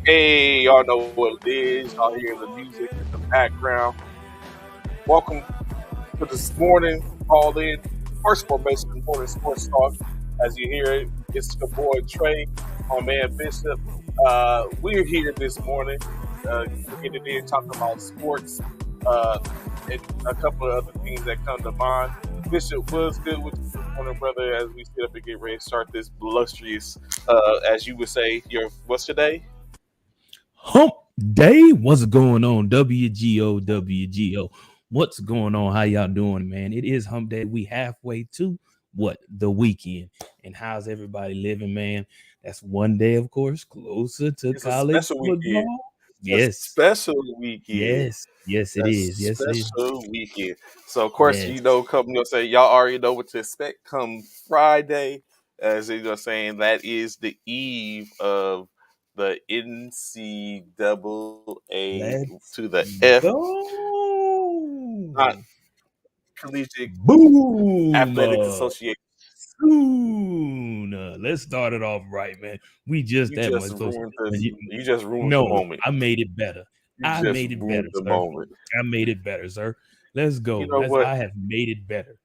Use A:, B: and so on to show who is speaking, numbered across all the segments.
A: Hey, y'all know what it is. Y'all hear the music in the background. Welcome to this morning call in first formation morning sports talk. As you hear it, it's your boy Trey, my man Bishop. We're here this morning, getting it in, talking about sports, uh, and a couple of other things that come to mind. Bishop, was good with you this morning, brother, as we sit up and get ready to start this illustrious, as you would say, what's today?
B: Hump Day. What's going on? WGO, WGO. What's going on? How y'all doing, man? It is Hump Day. We halfway to what? The weekend. And how's everybody living, man? That's one day, of course, closer to
A: It's a
B: college
A: special weekend.
B: football.
A: A
B: Yes.
A: special weekend.
B: Yes, it
A: A
B: is. Yes, it is.
A: special weekend. So of course,
B: Yes.
A: come say y'all already know what to expect come Friday. As you know, saying that is the eve of the NCAA
B: Let's
A: to the F, not
B: go.
A: Collegiate
B: Boom.
A: Athletics Association.
B: Soon. Let's start it off right, man. We just
A: You
B: that
A: just
B: much closer.
A: ruined
B: And
A: this.
B: you,
A: You just ruined the
B: no,
A: moment.
B: I made it better.
A: You
B: I
A: just
B: made it
A: ruined
B: better,
A: the
B: sir.
A: moment.
B: I made it better, sir. Let's
A: You
B: go.
A: know what?
B: I have made it better.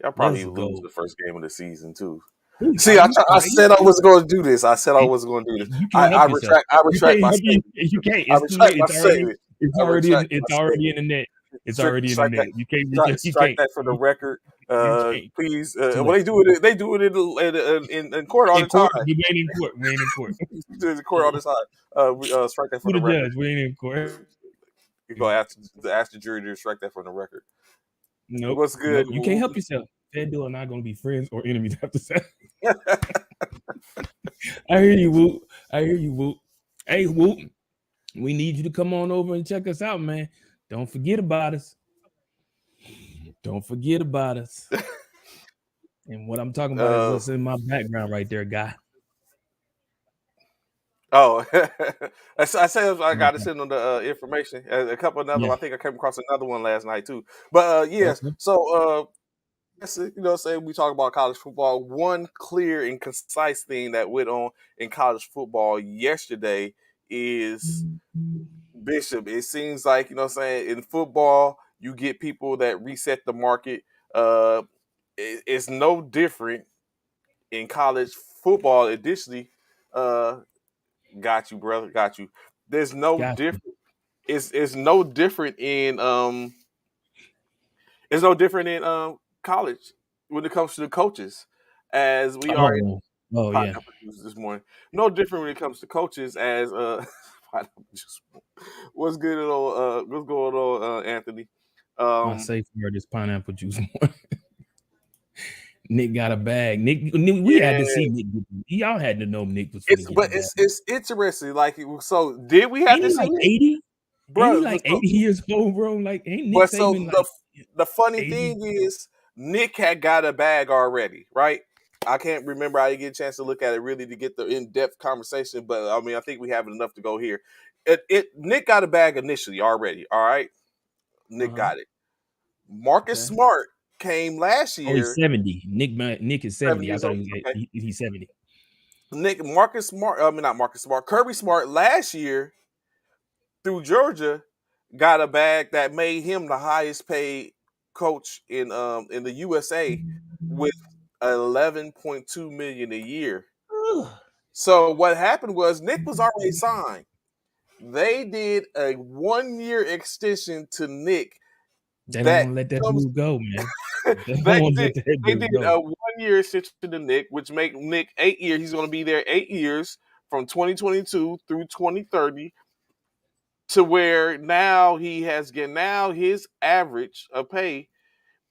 A: Y'all probably
B: Let's
A: lose
B: go.
A: the first game of the season too.
B: Ooh,
A: See,
B: are you
A: I
B: crazy?
A: said I was going to do this. I said I
B: Hey,
A: was going to do this.
B: you can't help yourself.
A: I
B: You
A: retract
B: can't
A: my
B: help you.
A: statement.
B: You can't.
A: I
B: It's too late.
A: retract my statement.
B: It's
A: I
B: already in.
A: retract my
B: It's already in
A: statement.
B: the net. It's already in the
A: Strike
B: net.
A: that.
B: You can't. You
A: Strike
B: can't.
A: that for the record.
B: You can't.
A: Please.
B: It's too
A: Well,
B: late.
A: they do it in court all
B: In
A: the time.
B: court, we ain't in court. We ain't in court.
A: They do it in court all the time. Strike that for
B: Who
A: the
B: the
A: record.
B: judge? We ain't in court.
A: You go ask the jury to strike that for the record.
B: Nope,
A: What's good?
B: nope. You can't help yourself. FanDuel are not going to be friends or enemies after that. I hear you, Whoop. I hear you, Whoop. Hey, Whoop. We need you to come on over and check us out, man. Don't forget about us. Don't forget about us. And what I'm talking about is
A: uh,
B: what's in my background right there, guy.
A: Oh, I said I got to
B: Okay.
A: send on the information. A couple another.
B: Yeah.
A: I think I came across another one last night too. But yes,
B: Okay.
A: so say we talk about college football. One clear and concise thing that went on in college football yesterday is Bishop. It seems like in football you get people that reset the market. Uh, it's no different in college football. Additionally, uh, got you, brother. Got you. There's no
B: Got you.
A: different. It's no different in It's no different in college when it comes to the coaches, as we are in
B: Oh, oh yeah.
A: pineapple juice this morning. No different when it comes to coaches as pineapple juice. What's going on, Anthony?
B: My
A: Um,
B: safe word is pineapple juice. Nick got a bag. Nick, we had to
A: yeah,
B: see Nick. Y'all had to know Nick was finna get the bag.
A: it's interesting. Like, so did we have
B: Ain't
A: to
B: he
A: see
B: like
A: it,
B: 80? Ain't he
A: bro?
B: like 80 years old, bro? Like, ain't Nick
A: But so
B: Saban like
A: the funny
B: 80?
A: thing is, Nick had got a bag already, right? I can't remember. I didn't get a chance to look at it really to get the in depth conversation, but I mean, I think we have enough to go here. Nick got a bag initially already. All right, Nick
B: Uh-huh.
A: got it. Marcus
B: Okay.
A: Smart came last
B: Oh, he's
A: year,
B: 70. Nick is
A: 7
B: 70. I
A: years
B: thought
A: old. Okay,
B: he's 70.
A: Marcus Smart. I mean, not Marcus Smart. Kirby Smart last year through Georgia got a bag that made him the highest paid coach in the USA with 11.2 million a year.
B: Ugh.
A: So what happened was Nick was already signed. They did a 1 year extension to Nick
B: They don't
A: that
B: want to let that
A: comes
B: dude go, man. They don't
A: they
B: want to
A: did
B: let that
A: they
B: dude
A: did
B: go.
A: a 1 year extension to Nick, which make Nick 8 years. He's going to be there 8 years from 2022 through 2030, to where now now his average of pay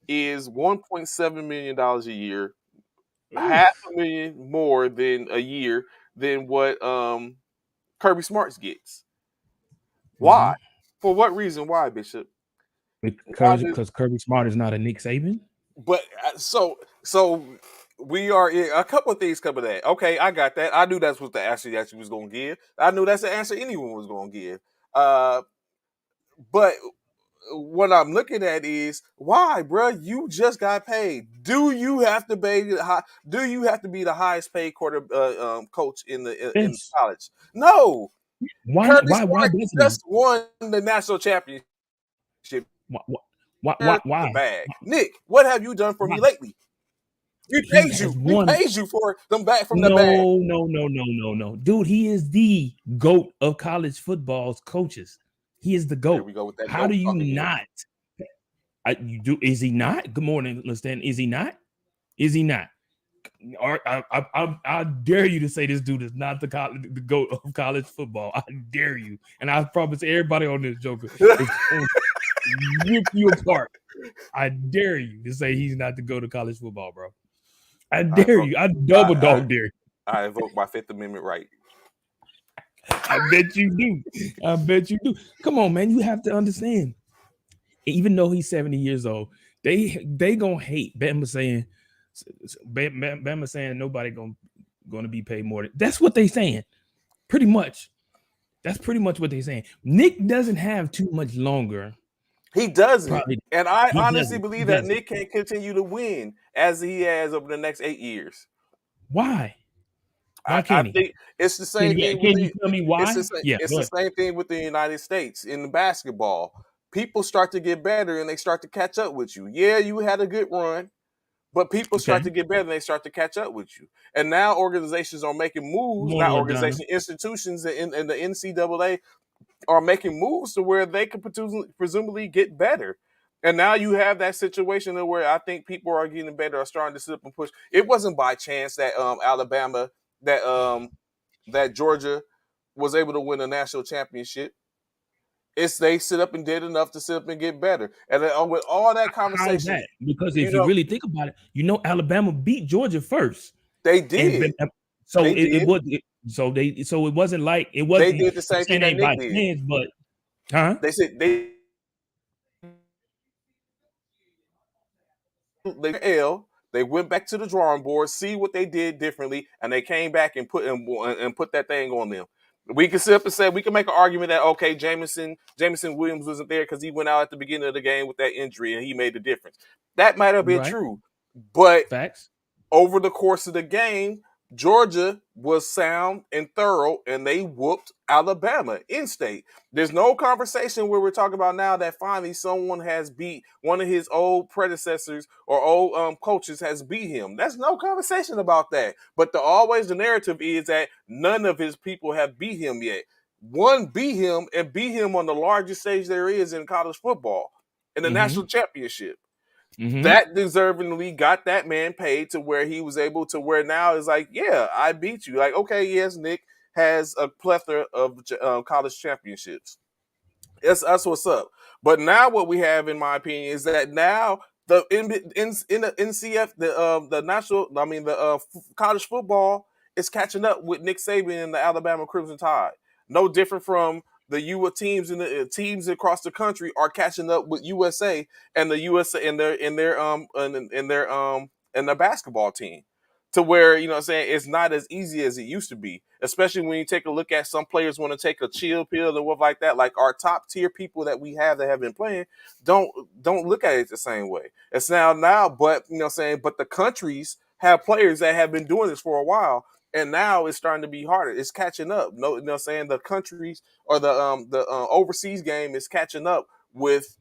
A: is $1.7 million a year,
B: Ugh.
A: half a million more than a year than what Kirby Smarts gets. Why?
B: Mm-hmm.
A: For what reason? Why, Bishop? Why
B: Because
A: does
B: Kirby Smart is not a Nick Saban.
A: but so we are a couple of things coming at. Okay, I got that. I knew that's what the answer that you was gonna give. I knew that's the answer anyone was gonna give. Uh, but what I'm looking at is why, bro? You just got paid. Do you have to pay the high? Do you have to be the highest paid coach in the
B: Yes.
A: college? No.
B: Why?
A: Kirby
B: Why
A: Smart
B: doesn't he?
A: just won the national championship.
B: Why?
A: The
B: Why?
A: bag. Nick, what have you done for
B: Why?
A: me lately? We
B: He
A: paid
B: has
A: you. We
B: won.
A: paid you for them back from the bag.
B: No, no, no, no, no, no, dude. He is the goat of college football's coaches. He is the
A: There
B: goat.
A: we go with that
B: How do
A: goat
B: you
A: talk again.
B: not? You do? Is he not? Good morning, understand? Is he not? Is he not? I dare you to say this dude is not the goat of college football. I dare you, and I promise everybody on this Joker is going to rip you apart. I dare you to say he's not the goat of college football, bro. I
A: I
B: dare
A: vote.
B: you. I double
A: I,
B: dog dare you.
A: I invoke my Fifth Amendment right.
B: I bet you do. I bet you do. Come on, man. You have to understand. Even though he's 70 years old, they gonna hate Bama saying Bama saying nobody gonna be paid more. That's what they saying. Pretty much. That's pretty much what they're saying. Nick doesn't have too much longer.
A: He doesn't.
B: Probably
A: And I
B: he
A: honestly
B: doesn't. He
A: believe that
B: doesn't.
A: Nick can continue to win as he has over the next 8 years.
B: Why? Why
A: I
B: can't he?
A: think it's the same thing with
B: Can you
A: the
B: tell me why? Yeah,
A: it's
B: go
A: the
B: ahead.
A: same thing with the United States in basketball. People start to get better and they start to catch up with you. Yeah, you had a good run, but people
B: Okay.
A: start to get better and they start to catch up with you. And now organizations are making moves, not
B: Morning, LaDonna.
A: organization, institutions in the NCAA are making moves to where they could presumably get better. And now you have that situation where I think people are getting better, are starting to sit up and push. It wasn't by chance that Alabama, that that Georgia was able to win a national championship. It's they sit up and did enough to sit up and get better. And then, with all that
B: How's
A: conversation,
B: that? Because
A: you
B: if you
A: know,
B: really think about it, Alabama beat Georgia first,
A: they
B: and
A: did.
B: so
A: They
B: it
A: did.
B: was so it wasn't like it
A: They
B: wasn't.
A: did the
B: I'm
A: same thing
B: saying
A: that
B: ain't by
A: Nick did.
B: chance, but huh?
A: They said they went back to the drawing board, see what they did differently, and they came back and put that thing on them. We can sit up and say we can make an argument that okay, Jameson Williams wasn't there because he went out at the beginning of the game with that injury and he made the difference. That might have been
B: Right.
A: true, but
B: Facts.
A: over the course of the game, Georgia was sound and thorough, and they whooped Alabama in state. There's no conversation where we're talking about now that finally someone has beat one of his old predecessors or old coaches has beat him. There's no conversation about that. But the narrative is that none of his people have beat him yet. One beat him and beat him on the largest stage there is in college football in the
B: Mm-hmm.
A: national championship.
B: Mm-hmm.
A: That deservingly got that man paid to where he was able to where now is like, yeah, I beat you. Like, okay, yes, Nick has a plethora of college championships. That's what's up. But now what we have, in my opinion, is that now in the NCF, the national, I mean the college football is catching up with Nick Saban and the Alabama Crimson Tide. No different from the U teams and the teams across the country are catching up with USA and the USA in their basketball team. To where, you know what I'm saying, it's not as easy as it used to be. Especially when you take a look at some players want to take a chill pill and stuff like that. Like our top tier people that we have that have been playing don't look at it the same way. It's now, but you know what I'm saying, but the countries have players that have been doing this for a while. And now it's starting to be harder. It's catching up. No, you know what I'm saying? The countries or the overseas game is catching up with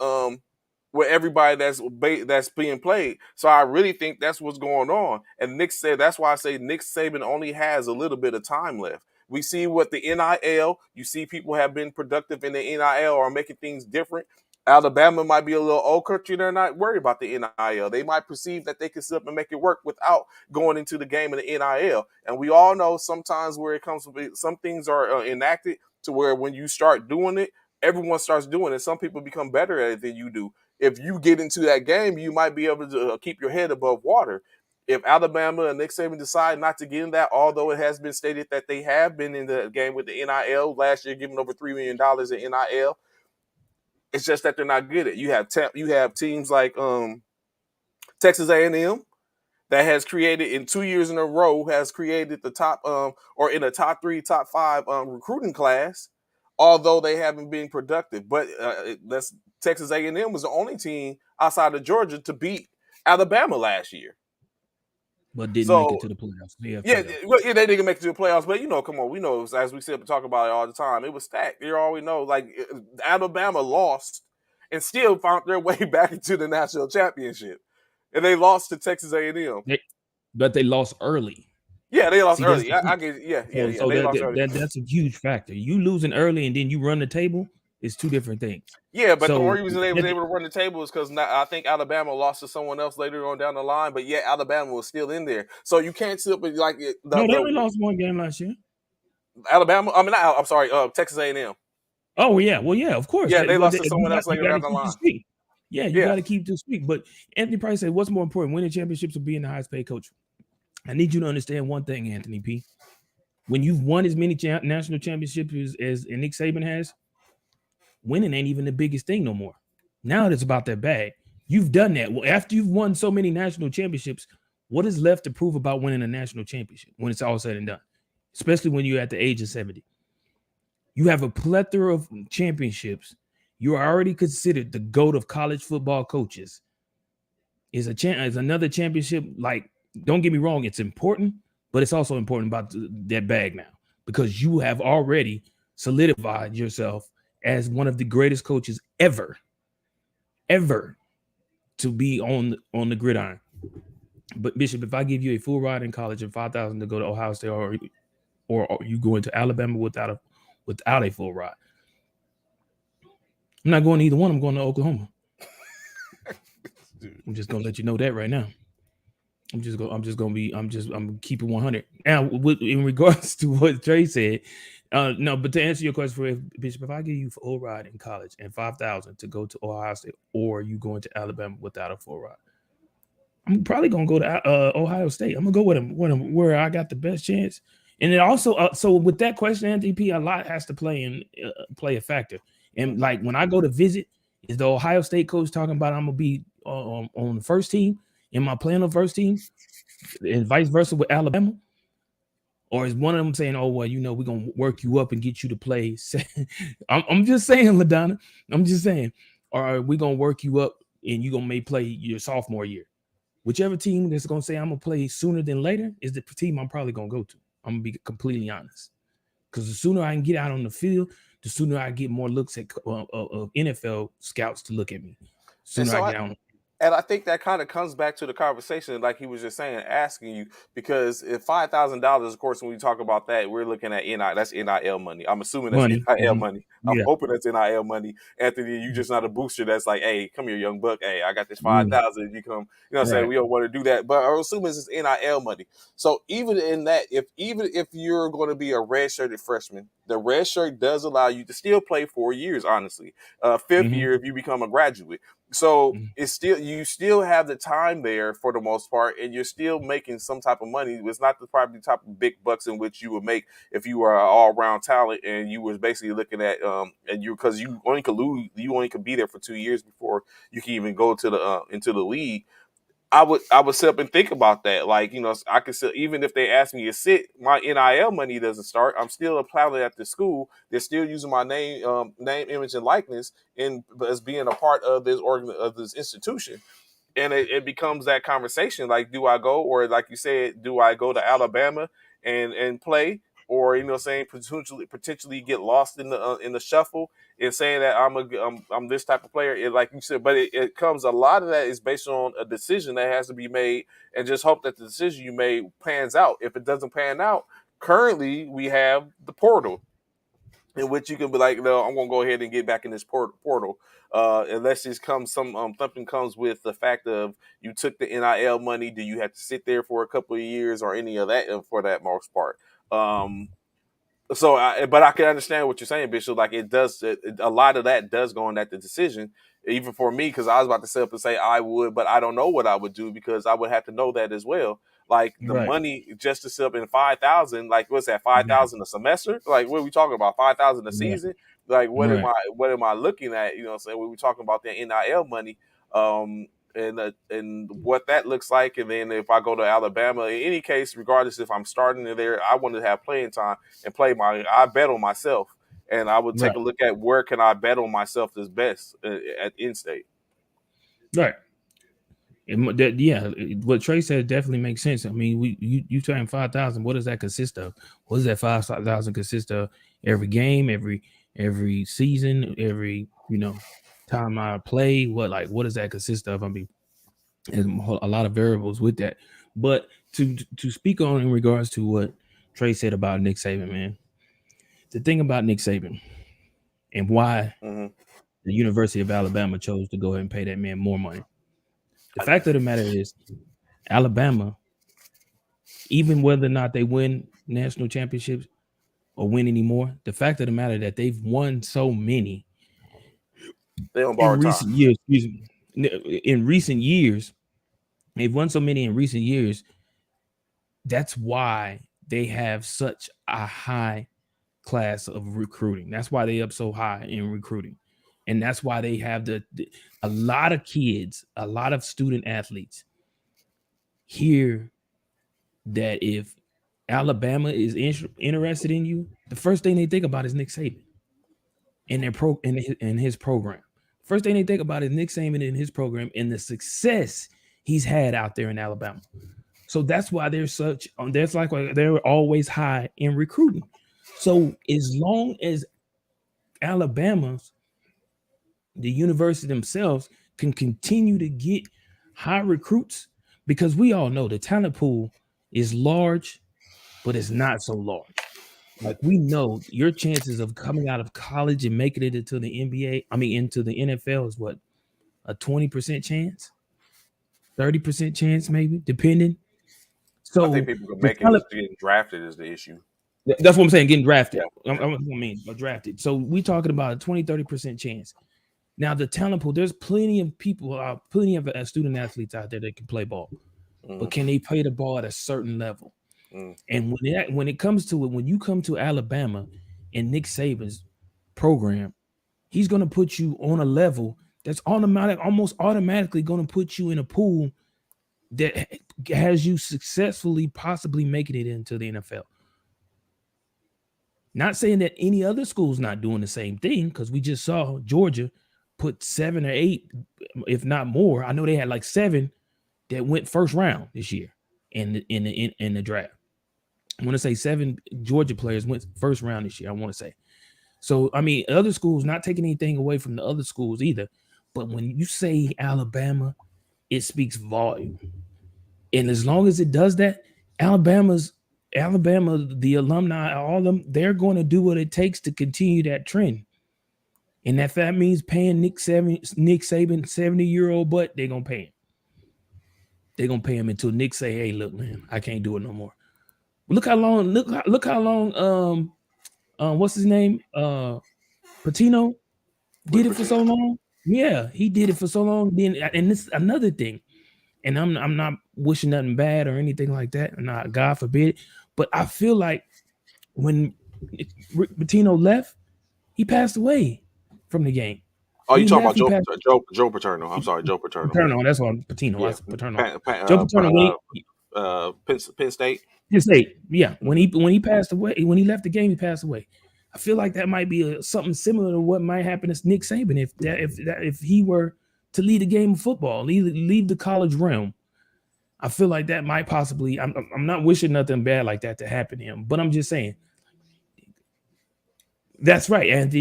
A: everybody that's being played. So I really think that's what's going on. And Nick said that's why I say Nick Saban only has a little bit of time left. We see what the NIL, you see people have been productive in the NIL or making things different. Alabama might be a little old country. They're not worried about the NIL. They might perceive that they can sit up and make it work without going into the game of the NIL. And we all know sometimes where it comes to some things are enacted to where when you start doing it, everyone starts doing it. Some people become better at it than you do. If you get into that game, you might be able to keep your head above water. If Alabama and Nick Saban decide not to get in that, although it has been stated that they have been in the game with the NIL last year, giving over $3 million in NIL, it's just that they're not good at it. You have teams like Texas A&M that has created in 2 years in a row has created the top or in a top 3, top 5 recruiting class, although they haven't been productive. But that's Texas A&M was the only team outside of Georgia to beat Alabama last year.
B: but didn't make it
A: So
B: to the playoffs. Yeah,
A: yeah,
B: fair.
A: well, yeah, they didn't make it to the playoffs, but come on, we know as we sit and talk about it all the time, it was stacked. You always know, like Alabama lost and still found their way back into the national championship, and they lost to Texas A&M.
B: But they lost early.
A: Yeah, they lost
B: See, that's
A: early.
B: the
A: I
B: key.
A: get, yeah, yeah,
B: So,
A: yeah,
B: so
A: they
B: that,
A: lost
B: that,
A: early.
B: that that's a huge factor. You losing early and then you run the table is two different things.
A: Yeah, but the
B: So
A: only reason they was able to run the table is because I think Alabama lost to someone else later on down the line, but yet Alabama was still in there. So you can't sit up and like
B: no, they only lost one game last year.
A: Alabama. I mean, I'm sorry, Texas A&M.
B: Oh yeah, well yeah, of course.
A: Yeah, they lost to
B: You
A: someone
B: got
A: else later
B: to
A: down the
B: keep the
A: line.
B: streak. Yeah, you
A: Yeah.
B: got to keep the streak. But Anthony Price said, "What's more important, winning championships or being the highest paid coach?" I need you to understand one thing, Anthony P. When you've won as many national championships as Nick Saban has, winning ain't even the biggest thing no more. Now it's about that bag. You've done that. Well, after you've won so many national championships, what is left to prove about winning a national championship when it's all said and done? Especially when you're at the age of 70. You have a plethora of championships. You are already considered the GOAT of college football coaches. Is another championship. Like, don't get me wrong, it's important, but it's also important about that bag now because you have already solidified yourself as one of the greatest coaches ever to be on the gridiron. But Bishop, if I give you a full ride in college and 5,000 to go to Ohio State, or you going to Alabama without a full ride, I'm not going to either one. I'm going to Oklahoma. I'm just gonna let you know that right now. I'm keeping 100. Now, in regards to what Trey said, no, but to answer your question, Bishop, if I give you a full ride in college and 5,000 to go to Ohio State, or you going to Alabama without a full ride, I'm probably gonna go to Ohio State. I'm gonna go with him where I got the best chance. And it also, so with that question, Anthony P, a lot has to play a factor. And like when I go to visit, is the Ohio State coach talking about I'm gonna be on the first team? Am I playing on the first team? And vice versa with Alabama? Or is one of them saying, "Oh well, we're gonna work you up and get you to play"? I'm just saying, LaDonna. I'm just saying. Or are we gonna work you up and you gonna may play your sophomore year? Whichever team that's gonna say I'm gonna play sooner than later is the team I'm probably gonna go to. I'm gonna be completely honest, because the sooner I can get out on the field, the sooner I get more looks at of NFL scouts to look at me.
A: And
B: Sooner I
A: so
B: get out.
A: and I think that kind of comes back to the conversation, like he was just saying, asking you, because if $5,000, of course, when we talk about that, we're looking at that's NIL money. I'm assuming that's
B: Money.
A: NIL
B: Mm-hmm.
A: money. I'm
B: Yeah.
A: hoping that's NIL money. Anthony, you just not a booster that's like, hey, come here, young buck. Hey, I got this
B: Yeah.
A: 5,000. You come, what I'm saying?
B: Right.
A: We don't want to do that, but I'm assuming it's NIL money. So even in that, even if you're going to be a redshirted freshman, the red shirt does allow you to still play 4 years. Honestly, fifth
B: Mm-hmm.
A: year if you become a graduate. So
B: Mm-hmm.
A: it's still you still have the time there for the most part, and you're still making some type of money. It's not the probably type of big bucks in which you would make if you were an all round talent and you was basically looking at and because you only could be there for 2 years before you can even go to the into the league. I would sit up and think about that. Like, I could still, even if they ask me to sit, my NIL money doesn't start. I'm still a pilot at the school. They're still using my name, image, and likeness, and as being a part of this institution. And it becomes that conversation, like, do I go, or like you said, do I go to Alabama and play, or saying potentially get lost in the shuffle and saying that I'm this type of player, like you said. But it comes, a lot of that is based on a decision that has to be made, and just hope that the decision you made pans out. If it doesn't pan out, currently we have the portal, in which you can be like, no, I'm gonna go ahead and get back in this portal. Unless it's comes some something comes with the fact of you took the NIL money, do you have to sit there for a couple of years or any of that for that most part? But I can understand what you're saying, Bishop. Like a lot of that does go on at the decision, even for me, because I was about to sit up and say I would, but I don't know what I would do because I would have to know that as well. Like the
B: Right.
A: money just to sit up in 5,000, like what's that, five
B: Right.
A: thousand a semester? Like what are we talking about? 5,000 a
B: Right.
A: season? Like
B: Right.
A: what am I looking at? Saying when we talking about the NIL money, um, and what that looks like, and then if I go to Alabama, in any case, regardless if I'm starting there, I want to have playing time and I bet on myself, and I would take
B: Right.
A: a look at where can I bet on myself as best at in-state.
B: Right. Yeah, what Trey said definitely makes sense. I mean, you saying 5,000. What does that consist of? What does that 5,000 consist of? Every game, every season, every time I play. What does that consist of? I mean, there's a lot of variables with that. But to speak on in regards to what Trey said about Nick Saban, man, the thing about Nick Saban and why
A: Mm-hmm.
B: the University of Alabama chose to go ahead and pay that man more money. The
A: I,
B: fact of the matter is, Alabama, even whether or not they win national championships or win anymore, the fact of the matter that they've won so many
A: they don't
B: in
A: borrow time.
B: recent years, in recent years, they've won so many in recent years. That's why they have such a high class of recruiting. That's why they up so high in recruiting. And that's why they have a lot of kids, a lot of student athletes here that if Alabama is interested in you, the first thing they think about is Nick Saban and his program. First thing they think about is Nick Saban and his program and the success he's had out there in Alabama. So that's why they're always high in recruiting. So as long as Alabama's the university themselves can continue to get high recruits, because we all know the talent pool is large, but it's not so large. Like we know your chances of coming out of college and making it into the NBA, I mean into the NFL is what, a 20% chance, 30% chance, maybe, depending.
A: I think
B: So
A: people can
B: the
A: make it.
B: talent,
A: Is getting drafted is the issue.
B: that's what I'm saying, getting drafted.
A: Yeah, yeah.
B: I mean, drafted. So we talking about a 20-30% chance. Now the talent pool, there's plenty of people, plenty of student athletes out there that can play ball, but
A: Mm-hmm.
B: can they play the ball at a certain level?
A: Mm.
B: And when it comes to it, when you come to Alabama and Nick Saban's program, he's going to put you on a level that's almost automatically going to put you in a pool that has you successfully possibly making it into the NFL. Not saying that any other school's not doing the same thing, because we just saw Georgia put 7 or 8, if not more. I know they had like 7 that went first round this year in the draft. I want to say 7 Georgia players went first round this year. I want to say. So I mean, other schools, not taking anything away from the other schools either, but when you say Alabama, it speaks volume. And as long as it does that, Alabama, the alumni, all of them, they're going to do what it takes to continue that trend. And if that means paying Nick Saban 70-year-old butt, they're gonna pay him. They're gonna pay him until Nick say, "Hey, look, man, I can't do it no more." Look how long. Look how long. What's his name? Patino did it for so long. Yeah, he did it for so long. Then, and this is another thing. And I'm not wishing nothing bad or anything like that. Not God forbid. But I feel like when Patino left, he passed away from the game.
A: Oh,
B: When
A: you
B: he
A: talking
B: left,
A: about
B: he passed.
A: Joe Paterno? I'm sorry, Joe Paterno.
B: Paterno. That's what Patino. I
A: Yeah,
B: said Paterno.
A: Penn,
B: Joe Paterno.
A: Penn State.
B: His state. Yeah.
A: Mm-hmm.
B: When he passed away, when he left the game, he passed away. I feel like that might be something similar to what might happen to Nick Saban if he were to lead the game of football, leave the college realm. I feel like that might possibly. I'm not wishing nothing bad like that to happen to him, but I'm just saying that's right. And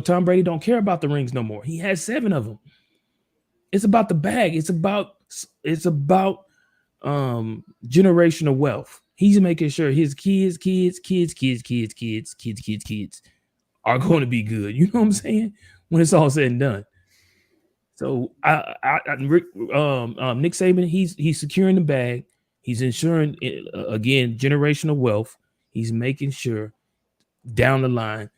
B: Tom Brady don't care about the rings no more. He has 7 of them. It's about the bag. It's about generational wealth. He's making sure his kids are going to be good. You know what I'm saying? When it's all said and done. So Nick Saban, he's securing the bag. He's ensuring again generational wealth. He's making sure down the line,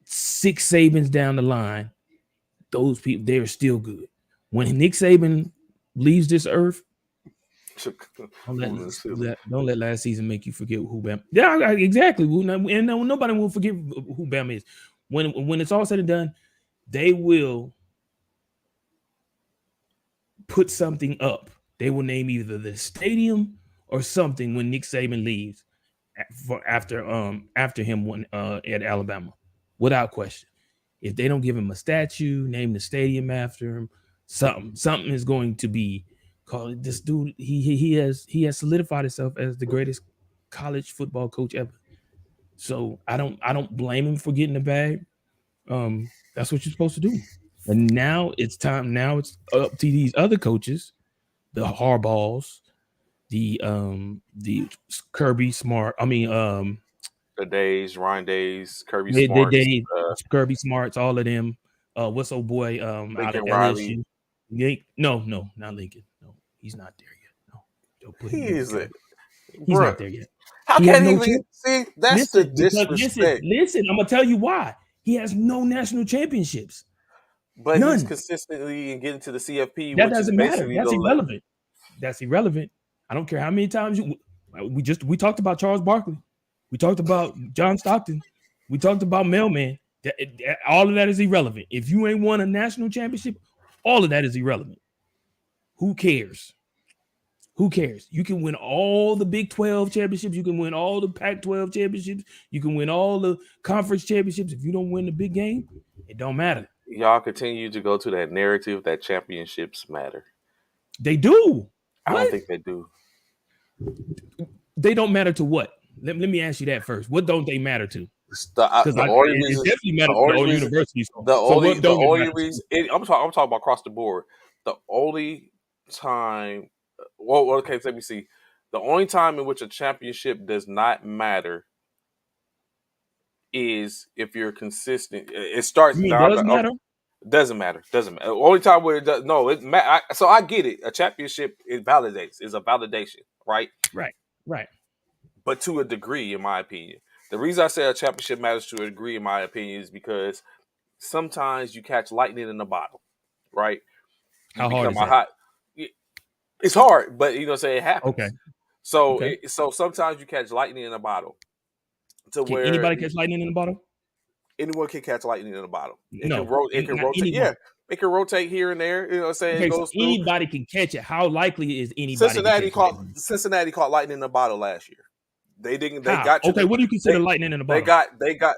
B: 6 Sabans down the line, those people they're still good. When Nick Saban leaves this earth, don't let last season make you forget who Bam. Yeah, exactly. And nobody will forget who Bam is. When it's all said and done, they will put something up. They will name either the stadium or something when Nick Saban leaves after him at Alabama, without question. If they don't give him a statue, name the stadium after him, something is going to be Call it this dude. He has solidified himself as the greatest college football coach ever. So I don't blame him for getting the bag. That's what you're supposed to do. And now it's time. Now it's up to these other coaches, the Harbaughs, the Kirby Smart. I mean,
A: The Days, Ryan Days, Kirby Smarts,
B: they Kirby Smarts, all of them. What's old boy out of
A: Lincoln Riley.
B: LSU? No, not Lincoln. No, he's not there yet. No, don't put him
A: He
B: in the
A: is it,
B: category. He's
A: bro.
B: not there yet.
A: How
B: He has
A: can he
B: no
A: even
B: chance.
A: see? That's the
B: Listen, because
A: disrespect.
B: listen. I'm gonna tell you why. He has no national championships.
A: But he's
B: None.
A: consistently in getting to the CFP,
B: That
A: which is
B: doesn't matter.
A: basically
B: That's
A: the
B: irrelevant. That's irrelevant. I don't care how many times we talked about Charles Barkley. We talked about John Stockton. We talked about Mailman. All of that is irrelevant. If you ain't won a national championship, all of that is irrelevant. Who cares? Who cares? You can win all the Big 12 championships. You can win all the Pac 12 championships. You can win all the conference championships. If you don't win the big game, it don't matter.
A: y'all continue to go to that narrative that championships matter.
B: They do.
A: I don't
B: What?
A: think they do.
B: They don't matter to what? Let me ask you that first. What don't they matter to?
A: The,
B: Because
A: the only
B: it
A: reason,
B: definitely
A: the
B: matters to the
A: only
B: old
A: reason,
B: universities.
A: the
B: So
A: only,
B: what
A: the
B: don't it
A: only
B: matter to?
A: reason. I'm talking across the board. The only time, well, okay, let me see. The only time in which a championship does not matter is if you're consistent. It starts.
B: You mean
A: Now,
B: does matter?
A: doesn't matter. Doesn't matter. Only time where it does. No, so I get it. A championship it validates. Is a validation, right?
B: Right, right.
A: But to a degree, in my opinion. The reason I say a championship matters to a degree, in my opinion, is because sometimes you catch lightning in a bottle, right? You
B: How hard
A: become
B: is
A: a
B: that?
A: hot. It's hard, but say it
B: Okay,
A: happens. So,
B: okay.
A: so sometimes you catch lightning in a bottle, to
B: Can
A: where
B: anybody catch lightning in the bottle?
A: anyone can catch lightning in a bottle. It can
B: No,
A: It can
B: not
A: rotate. Yeah,
B: anyone.
A: it can rotate here and there. You know what I'm saying? It
B: Okay, so
A: goes through.
B: anybody can catch it. How likely is anybody to catch lightning?
A: Cincinnati caught lightning in a bottle last year. They didn't. They
B: How?
A: got to
B: Okay,
A: the.
B: what do you consider
A: They
B: lightning in the
A: they
B: bottle?
A: got they got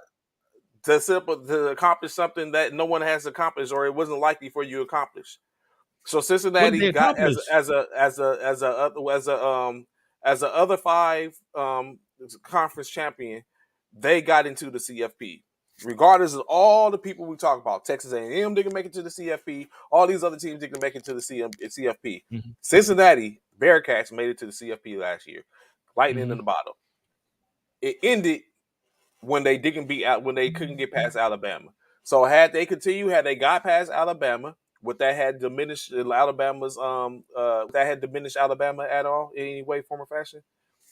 A: to accomplish something that no one has accomplished, or it wasn't likely for you to accomplish. So
B: What did
A: Cincinnati
B: they
A: got
B: accomplish?
A: as a other five conference champion, they got into the CFP. Regardless of all the people we talk about, Texas A&M didn't make it to the CFP. All these other teams didn't make it to the CFP.
B: Mhm,
A: Cincinnati Bearcats made it to the CFP last year. Lightning in
B: mhm,
A: the bottle. It ended when they didn't beat out when they couldn't get past Alabama. So had they got past Alabama, would that had diminished Alabama's that had diminished Alabama at all in any way, form, or fashion?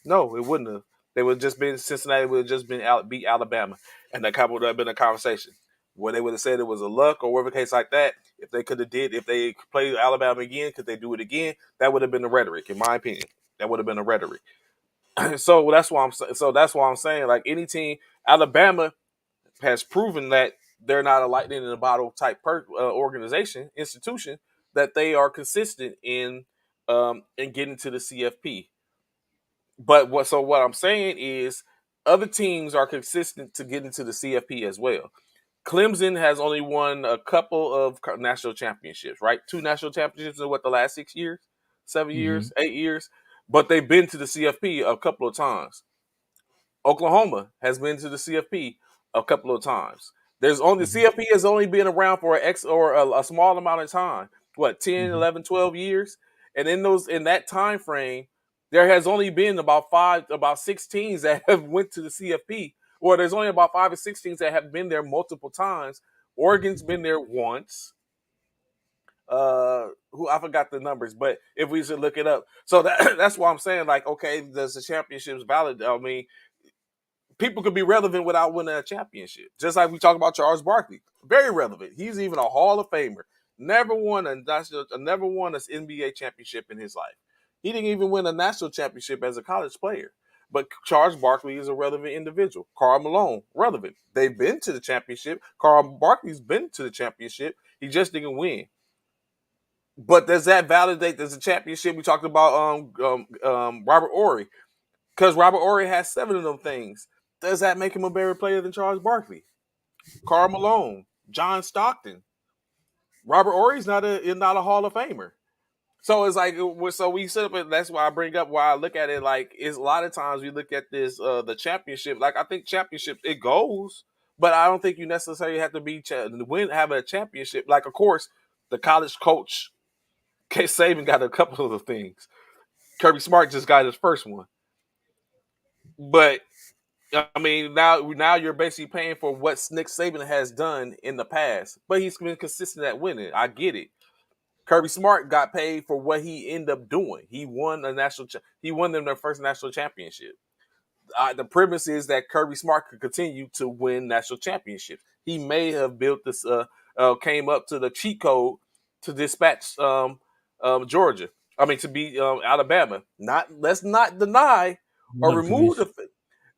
A: No, it wouldn't have. They would have just been Cincinnati would have just been out beat Alabama, and that would have been a conversation where they would have said it was a luck or whatever case like that. If they played Alabama again, could they do it again? That would have been the rhetoric, in my opinion. That would have been a rhetoric. That's why I'm saying like any team, Alabama has proven that they're not a lightning in a bottle type organization institution, that they are consistent in getting to the CFP. But what I'm saying is other teams are consistent to get into the CFP as well. Clemson has only won a couple of national championships, right? Two national championships in the last 6 years, 7 years,
B: mhm,
A: 8 years, but they've been to the CFP a couple of times. Oklahoma has been to the CFP a couple of times. There's only the
B: mhm,
A: CFP has only been around for a small amount of time. What, 10,
B: mhm.
A: 11, 12 years? And in that time frame, there has only been about 6 teams that have went to the CFP. Or there's only about 5 or 6 teams that have been there multiple times. Oregon's been there once. Who I forgot the numbers, but if we should look it up. So that's why I'm saying, like, okay, does the championships valid? I mean, people could be relevant without winning a championship. Just like we talk about Charles Barkley, very relevant. He's even a Hall of Famer. Never won an NBA championship in his life. He didn't even win a national championship as a college player. But Charles Barkley is a relevant individual. Karl Malone, relevant. They've been to the championship. Karl Barkley's been to the championship. He just didn't win. But does that validate? There's a championship we talked about Robert Ory, because Robert Ory has 7 of them things. Does that make him a better player than Charles Barkley? Karl Malone, John Stockton. Robert Ory's not a Hall of Famer. So it's like so we set up. That's why I bring up why I look at it like is a lot of times we look at this the championship. Like I think championship it goes, but I don't think you necessarily have to be win have a championship. Like of course the college coach K Saban got a couple of the things. Kirby Smart just got his first one, but I mean now you're basically paying for what Nick Saban has done in the past, but he's been consistent at winning. I get it. Kirby Smart got paid for what he ended up doing. He won a he won them their first national championship. The premise is that Kirby Smart could continue to win national championships. He may have built this, came up to the cheat code to dispatch Georgia. I mean, to be Alabama. Let's not deny or
B: One
A: remove
B: commission.
A: the.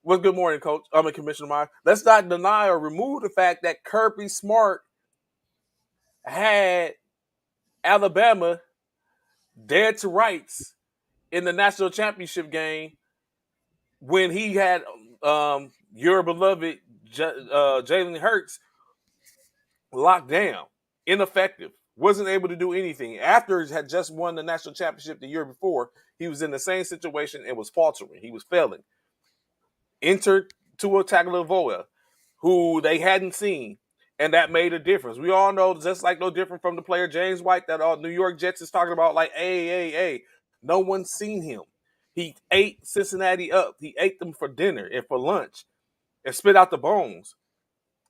A: Well, good morning, Coach. I'm a Commissioner Meyer. Let's not deny or remove the fact that Kirby Smart had Alabama dead to rights in the national championship game when he had your beloved Jalen Hurts locked down, ineffective, wasn't able to do anything. After he had just won the national championship the year before, he was in the same situation and was faltering. He was failing. Entered Tua Tagovailoa, who they hadn't seen, and that made a difference. We all know, just like no different from the player James White that New York Jets is talking about, like, hey, no one's seen him. He ate Cincinnati up. He ate them for dinner and for lunch and spit out the bones.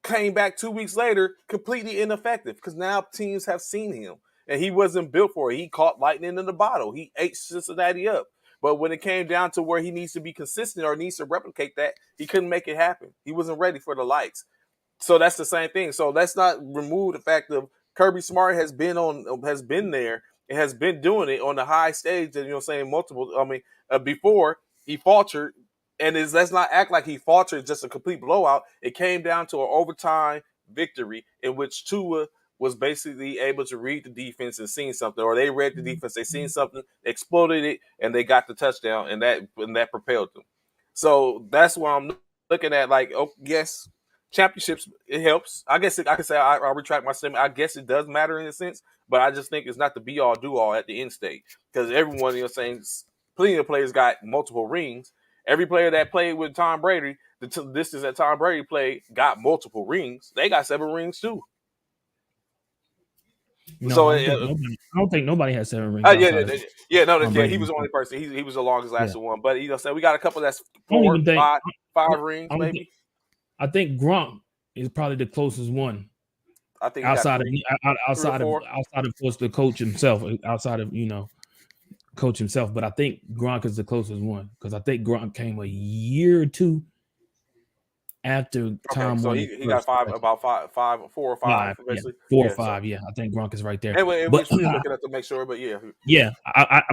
A: Came back 2 weeks later, completely ineffective because now teams have seen him. And he wasn't built for it. He caught lightning in the bottle. He ate Cincinnati up. But when it came down to where he needs to be consistent or needs to replicate that, he couldn't make it happen. He wasn't ready for the lights. So that's the same thing. So let's not remove the fact of Kirby Smart has been there and has been doing it on the high stage. And saying multiple. I mean, before he faltered, and let's not act like he faltered just a complete blowout. It came down to an overtime victory in which Tua was basically able to read the defense and seen something, or they read the defense, they seen something, exploded it, and they got the touchdown, and that propelled them. So that's why I'm looking at like, oh yes, championships it helps. I guess I can say I'll retract my statement. I guess it does matter in a sense, but I just think it's not the be all do all at the end state because everyone saying plenty of players got multiple rings. Every player that played with Tom Brady, the distance that Tom Brady played, got multiple rings. They got 7 rings too.
B: No,
A: So
B: I don't think nobody has 7 rings
A: yeah,
B: outside of
A: he was the only person. He was the longest
B: yeah.
A: lasting one. But so we got a couple that's
B: I don't
A: 4,
B: even think
A: 5 rings maybe.
B: I think Gronk is probably the closest one.
A: I think he got 3,
B: outside of course the coach himself, outside of coach himself. But I think Gronk is the closest one because I think Gronk came a year or 2 after Tom
A: so
B: won.
A: he got 5, about 5, 4 or 5, basically.
B: 4 or 5. Yeah, I think Gronk is right there.
A: Anyway,
B: but
A: we looking at to make sure, but yeah.
B: Yeah,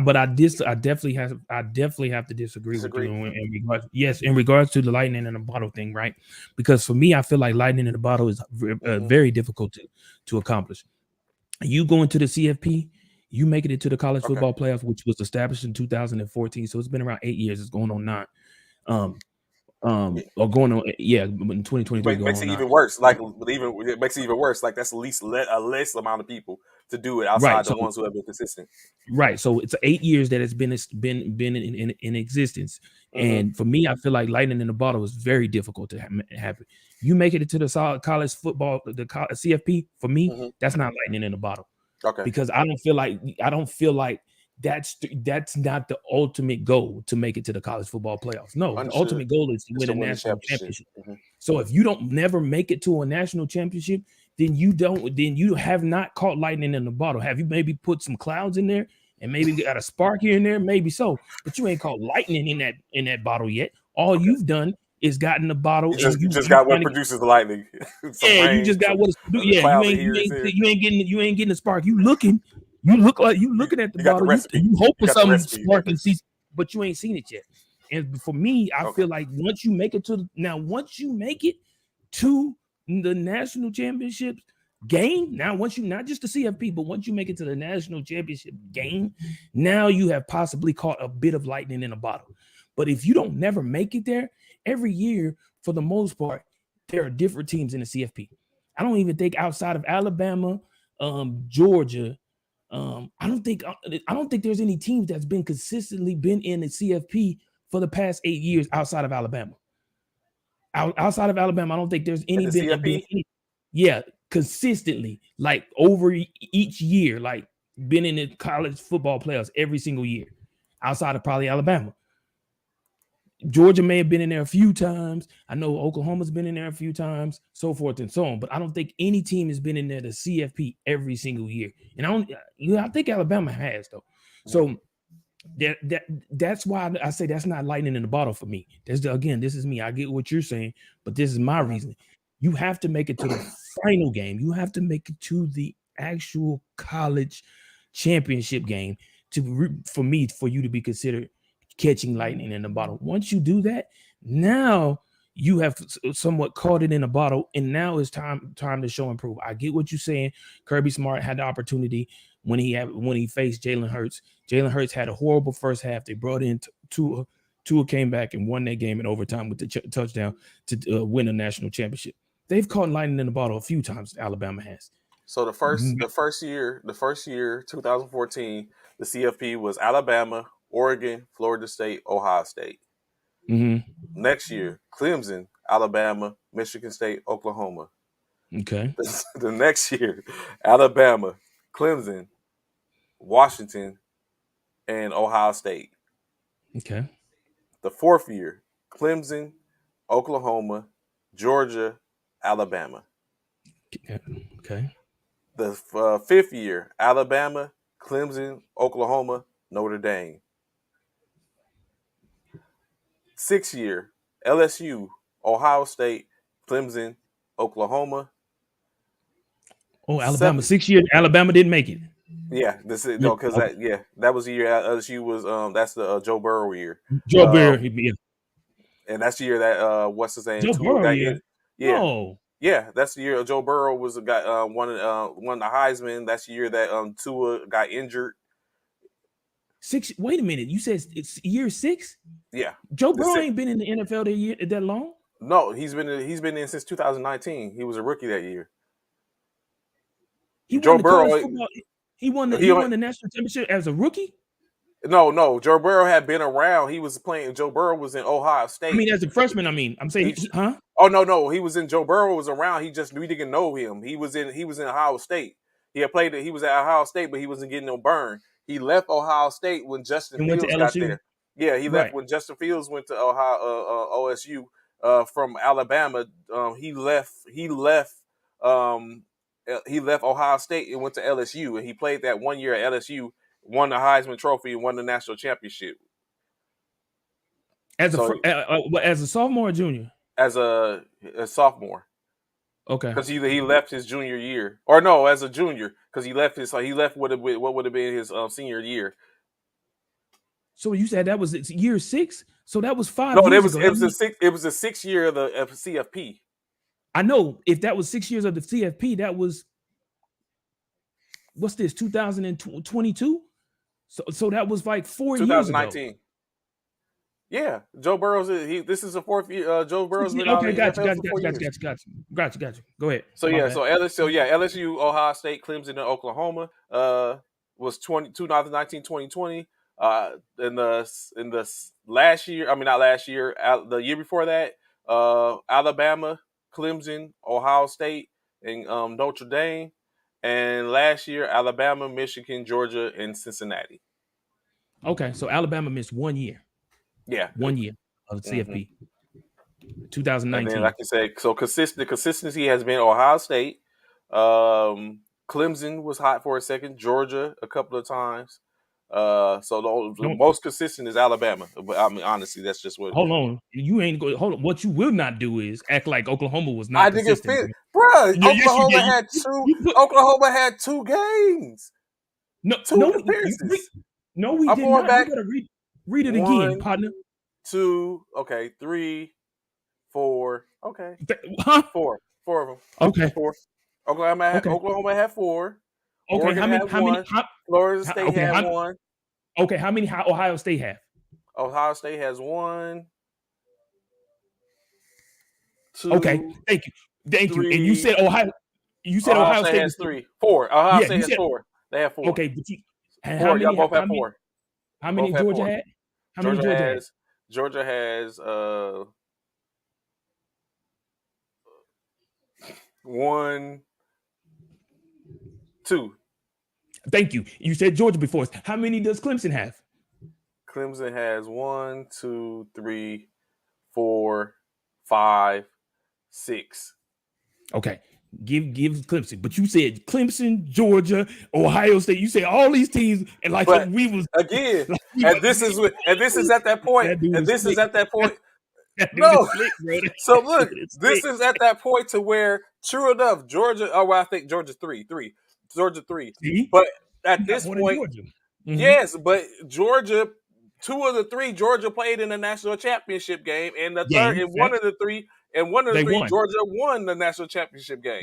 B: but I definitely have to disagree with you in regards. Yes, in regards to the lightning in the bottle thing, right? Because for me, I feel like lightning in the bottle is very difficult to accomplish. You go into the CFP, you make it into the college football playoffs, which was established in 2014. So it's been around 8 years. It's going on 9. Or going on, in 2023.
A: Makes it even worse. Like, it makes it even worse. Like, that's at least a less amount of people to do it outside the ones who have been consistent.
B: Right. So it's 8 years that it's been in existence. And for me, I feel like lightning in the bottle is very difficult to happen. You make it into the college football, the CFP. For me, that's not lightning in the bottle.
A: Okay.
B: Because I don't feel like that's not the ultimate goal to make it to the college football playoffs. No, the ultimate goal is to win a national championship. So if you don't never make it to a national championship, then you have not caught lightning in the bottle. Have you maybe put some clouds in there and maybe got a spark here and there? Maybe so, but you ain't caught lightning in that bottle yet. All you've done is gotten the bottle.
A: You just got what produces the lightning.
B: You just got what. Yeah, you ain't getting the spark. You look like you looking at the bottle. You hope for some spark and see, but you ain't seen it yet. And for me, I feel like once you make it to the national championships game, once you not just the CFP, but once you make it to the national championship game, now you have possibly caught a bit of lightning in a bottle. But if you don't never make it there, every year for the most part, there are different teams in the CFP. I don't even think outside of Alabama, Georgia, I don't think there's any teams that's been consistently been in the CFP for the past 8 years outside of Alabama. Outside of Alabama, I don't think there's
A: at
B: any
A: the
B: been
A: CFP.
B: any, yeah, consistently, like over each year, like been in the college football playoffs every single year, outside of probably Alabama. Georgia may have been in there a few times. I know Oklahoma's been in there a few times, so forth and so on. But I don't think any team has been in there the CFP every single year. And I think Alabama has though.
A: Mhm.
B: So that's why I say that's not lightning in the bottle for me. Again, this is me. I get what you're saying, but this is my
A: Mhm.
B: reasoning. You have to make it to the final game. You have to make it to the actual college championship game for you to be considered catching lightning in the bottle. Once you do that, now you have somewhat caught it in a bottle, and now it's time to show and prove. I get what you're saying. Kirby Smart had the opportunity when he faced Jalen Hurts. Jalen Hurts had a horrible first half. They brought in Tua. Tua came back and won that game in overtime with the touchdown to win a national championship. They've caught lightning in the bottle a few times. Alabama has.
A: So the first year, 2014, the CFP was Alabama, Oregon, Florida State, Ohio State.
B: Mm-hmm.
A: Next year, Clemson, Alabama, Michigan State, Oklahoma.
B: Okay.
A: The next year, Alabama, Clemson, Washington, and Ohio State.
B: Okay.
A: The fourth year, Clemson, Oklahoma, Georgia, Alabama.
B: Okay.
A: The fifth year, Alabama, Clemson, Oklahoma, Notre Dame. Sixth year, LSU, Ohio State, Clemson, Oklahoma.
B: Oh, Alabama,
A: Seventh,
B: 6 years. Alabama didn't make it.
A: yeah, this is
B: Yeah.
A: no, because
B: Okay.
A: that was the year LSU was that's the Joe Burrow year,
B: Joe Burrow.
A: um,
B: Yeah.
A: and that's the year that what's his name
B: Joe
A: Tua
B: Burrow.
A: got
B: Yeah.
A: in, yeah,
B: No.
A: yeah, that's the year Joe Burrow was got won the Heisman. That's the year that Tua got injured.
B: Six. Wait a minute. You said it's year 6?
A: Yeah,
B: Joe
A: the
B: Burrow
A: six.
B: ain't been in the NFL that long.
A: No, he's been in since 2019. He was a rookie that year.
B: He won
A: Joe
B: the college
A: Burrow,
B: football. He won the
A: he
B: he won the national championship as a rookie.
A: no, Joe Burrow had been around. He was playing. Joe Burrow was in Ohio
B: I
A: State.
B: mean, as a freshman. I mean, I'm saying,
A: He,
B: huh?
A: oh no, he was in. Joe Burrow was around. We didn't know him. He was in Ohio State. He had played. He was at Ohio State, but he wasn't getting no burn. He left Ohio State when Justin
B: And went to
A: Fields got
B: LSU.
A: there. Yeah, he left
B: Right.
A: when Justin Fields went to Ohio OSU from Alabama. He left. He left Ohio State and went to LSU, and he played that 1 year at LSU. Won the Heisman Trophy and won the national championship.
B: As
A: So
B: as a sophomore or junior.
A: as a sophomore,
B: Okay.
A: because he left his junior year, or no, as a junior, because he left what would have been his senior year.
B: So you said that was year 6. So that was
A: No,
B: 5 years ago.
A: it
B: That
A: was a
B: means,
A: six. It was a 6 year of the CFP.
B: I know if that was 6 years of the CFP, that was what's this 2022. So that was like 4 years ago.
A: 2019. Yeah, Joe Burrow's. This is the fourth year. Joe Burrow's been out
B: Okay,
A: in the
B: got you,
A: NFL
B: got you,
A: for
B: got
A: four
B: you, got you,
A: years.
B: got you. Go ahead.
A: So
B: My
A: yeah,
B: bad.
A: so LSU, Ohio State, Clemson, and Oklahoma was 2019, 2020. In the last year, I mean not last year, the year before that, Alabama, Clemson, Ohio State, and Notre Dame, and last year Alabama, Michigan, Georgia, and Cincinnati.
B: Okay, so Alabama missed 1 year,
A: Yeah.
B: 1 year of the
A: Hmm.
B: CFP,
A: And then, like
B: 2019.
A: you said, so the consistency has been Ohio State. Clemson was hot for a second. Georgia a couple of times. So the
B: Don't
A: most consistent is Alabama. But I mean, honestly, that's just what
B: hold on. You ain't going. Hold on. What you will not do is act like Oklahoma was
A: I
B: not
A: didn't
B: consistent,
A: fit,
B: bro.
A: bro.
B: Yes, you did. You put
A: Oklahoma had two games,
B: no,
A: two
B: no,
A: appearances.
B: no, we
A: I'm
B: did
A: going
B: not. You
A: back
B: better read it again,
A: one,
B: partner.
A: two, okay, three, four, okay,
B: Huh?
A: four of them,
B: Okay,
A: four.
B: okay,
A: Oklahoma had four.
B: okay.
A: Oregon had
B: How many?
A: one. Florida State
B: Okay,
A: had one.
B: okay. How many? Ohio State have?
A: Ohio State has one,
B: Okay,
A: two,
B: thank you. And you
A: three.
B: said Ohio. You said
A: Ohio
B: Ohio
A: State
B: State
A: has
B: was.
A: three. Four. Ohio
B: Yeah,
A: State
B: you
A: has
B: said
A: four. They have four.
B: Okay, but and
A: Four. Y'all both have four.
B: how many
A: Both have
B: Georgia
A: four.
B: had? How many Georgia had?
A: Georgia has 1, 2.
B: Thank you. You said Georgia before. How many does Clemson have?
A: Clemson has 1, 2, 3, 4, 5, 6.
B: Okay. Give Clemson. But you said Clemson, Georgia, Ohio State. You say all these teams, and like
A: But
B: we was
A: again,
B: like we
A: and
B: was
A: this is at that point.
B: that dude
A: And
B: is
A: this is
B: slick.
A: at that point.
B: That dude is
A: No.
B: slick, bro.
A: So
B: That
A: look,
B: dude is
A: this
B: slick.
A: is at that point to where, true enough, Georgia. Oh, well, I think Georgia's 3. Georgia 3.
B: See?
A: But
B: You
A: at
B: got
A: this
B: more than
A: point,
B: Georgia.
A: yes. But Georgia, 2 of the 3, Georgia played in the national championship game, and the third,
B: Game.
A: and
B: Facts.
A: one of the
B: They
A: three,
B: won.
A: Georgia won the national championship game.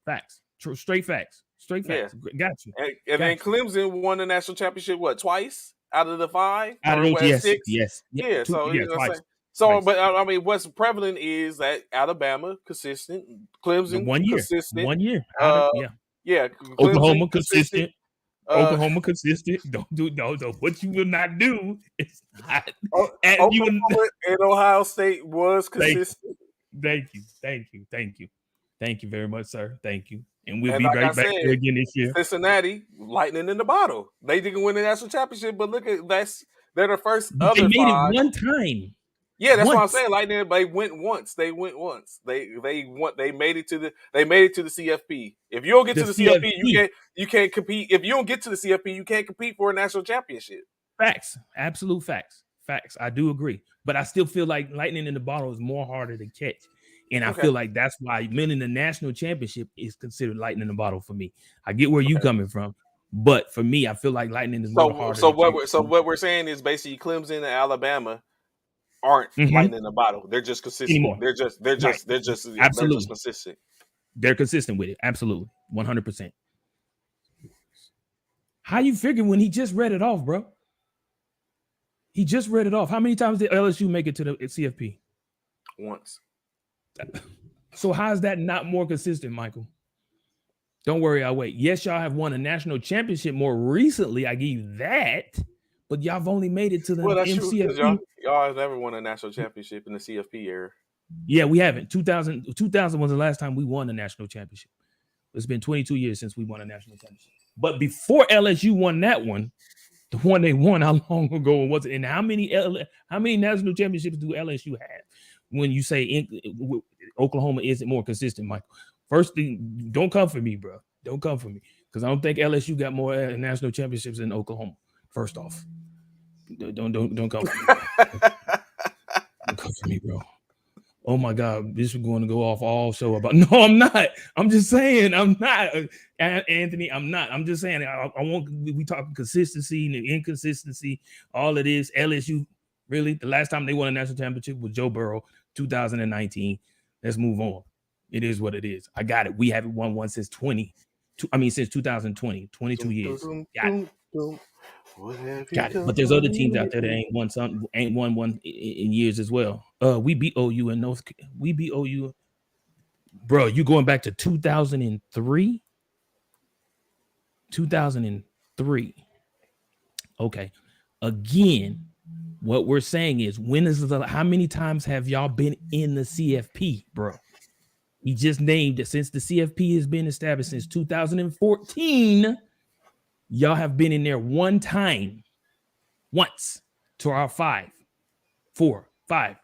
B: Facts. Straight facts. Straight
A: Yeah,
B: facts. Got you.
A: and then
B: Got you.
A: Clemson won the national championship twice out of the 5
B: Out of
A: or
B: those,
A: what,
B: yes.
A: 6?
B: Yeah.
A: Yeah,
B: Two,
A: so
B: yeah,
A: you know what I'm
B: twice.
A: saying. So,
B: Twice.
A: but I mean, what's prevalent is that Alabama consistent,
B: The
A: Clemson
B: 1 year.
A: consistent,
B: 1 year. Out of
A: yeah,
B: Oklahoma
A: Clemson
B: consistent.
A: Uh,
B: Oklahoma consistent. Don't do no. What you will not do is not. And you will.
A: Oklahoma and Ohio State was
B: Thank
A: consistent,
B: you. Thank you very much, sir. Thank you. And we'll
A: and
B: be
A: like I
B: right back
A: said,
B: there again this year.
A: Cincinnati, lightning in the bottle. They didn't win the national championship, but look at they're the first
B: But they
A: other
B: made it
A: 5.
B: one time.
A: Yeah, that's what I'm
B: Once.
A: saying. Lightning, they went once. They made it to the CFP. If you don't get
B: The
A: to the CFP,
B: CFP.
A: you can't compete. If you don't get to the CFP, you can't compete for a national championship.
B: Facts. Absolute facts. Facts. I do agree. But I still feel like lightning in the bottle is more harder to catch. And I feel like that's why winning the national championship is considered lightning in the bottle for me. I get where you coming from. But for me, I feel like lightning is more harder to catch.
A: What we're saying is basically Clemson and Alabama aren't lightning in the bottle. They're just consistent.
B: Anymore.
A: They're just consistent.
B: They're consistent with it. Absolutely. 100%. How you figure when he just read it off, bro? He just read it off. How many times did LSU make it to the CFP?
A: Once.
B: So how is that not more consistent, Michael? Don't worry, I'll wait. Yes, y'all have won a national championship more recently. I give you that. But y'all have only made it to the MCFP.
A: True, y'all have never won a national championship in the CFP era.
B: Yeah, we haven't. 2000 was the last time we won a national championship. It's been 22 years since we won a national championship. But before LSU won that one, the one they won, how long ago was it? And how many national championships do LSU have? When you say Oklahoma isn't more consistent, Michael. First thing, don't come for me, bro. Don't come for me. Because I don't think LSU got more national championships than Oklahoma. First off. Don't come for me. Don't come for me, bro. Oh my God, this is going to go off all show about. No, I'm not. I'm just saying, I'm not, Anthony. I'm not. I'm just saying. I want. We talking consistency and inconsistency. All of this. LSU, really, the last time they won a national championship was Joe Burrow, 2019. Let's move on. It is what it is. I got it. We haven't won one since 2020. 22 years. Got it. Got it. But there's other teams out there that ain't won one in years as well. We beat OU in North. We beat OU, bro. You going back to 2003? 2003. Okay. Again, what we're saying is, how many times have y'all been in the CFP, bro? He just named it. Since the CFP has been established since 2014, y'all have been in there one time. Once to our 4, right?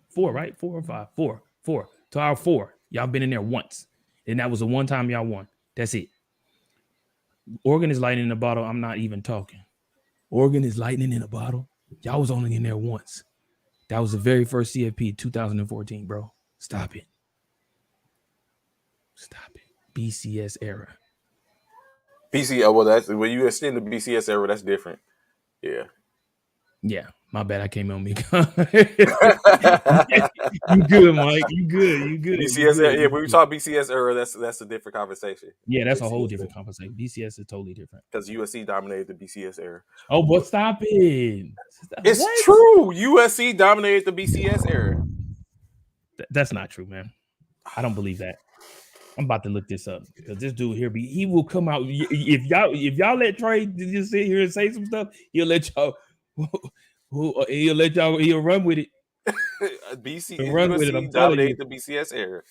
B: 4 or 5, 4 to our 4. Y'all been in there once, and that was the one time y'all won. That's it. Oregon is lightning in a bottle. I'm not even talking. Oregon is lightning in a bottle. Y'all was only in there once. That was the very first CFP, 2014, bro. Stop it. BCS era.
A: Well, that's when you extend the BCS era. That's different. Yeah,
B: my bad. I came on me. You good, Mike? You good?
A: BCS era. Yeah, when we talk BCS era, that's a different conversation.
B: Yeah, that's a whole different conversation. BCS is totally different
A: because USC dominated the BCS era.
B: Oh, but stop it!
A: It's true. USC dominated the BCS era.
B: That's not true, man. I don't believe that. I'm about to look this up because this dude here he will come out if y'all let Trey just sit here and say some stuff, he'll let y'all he'll run with it.
A: BC
B: He'll run with it.
A: USC
B: I'm telling you.
A: dominated the BCS era.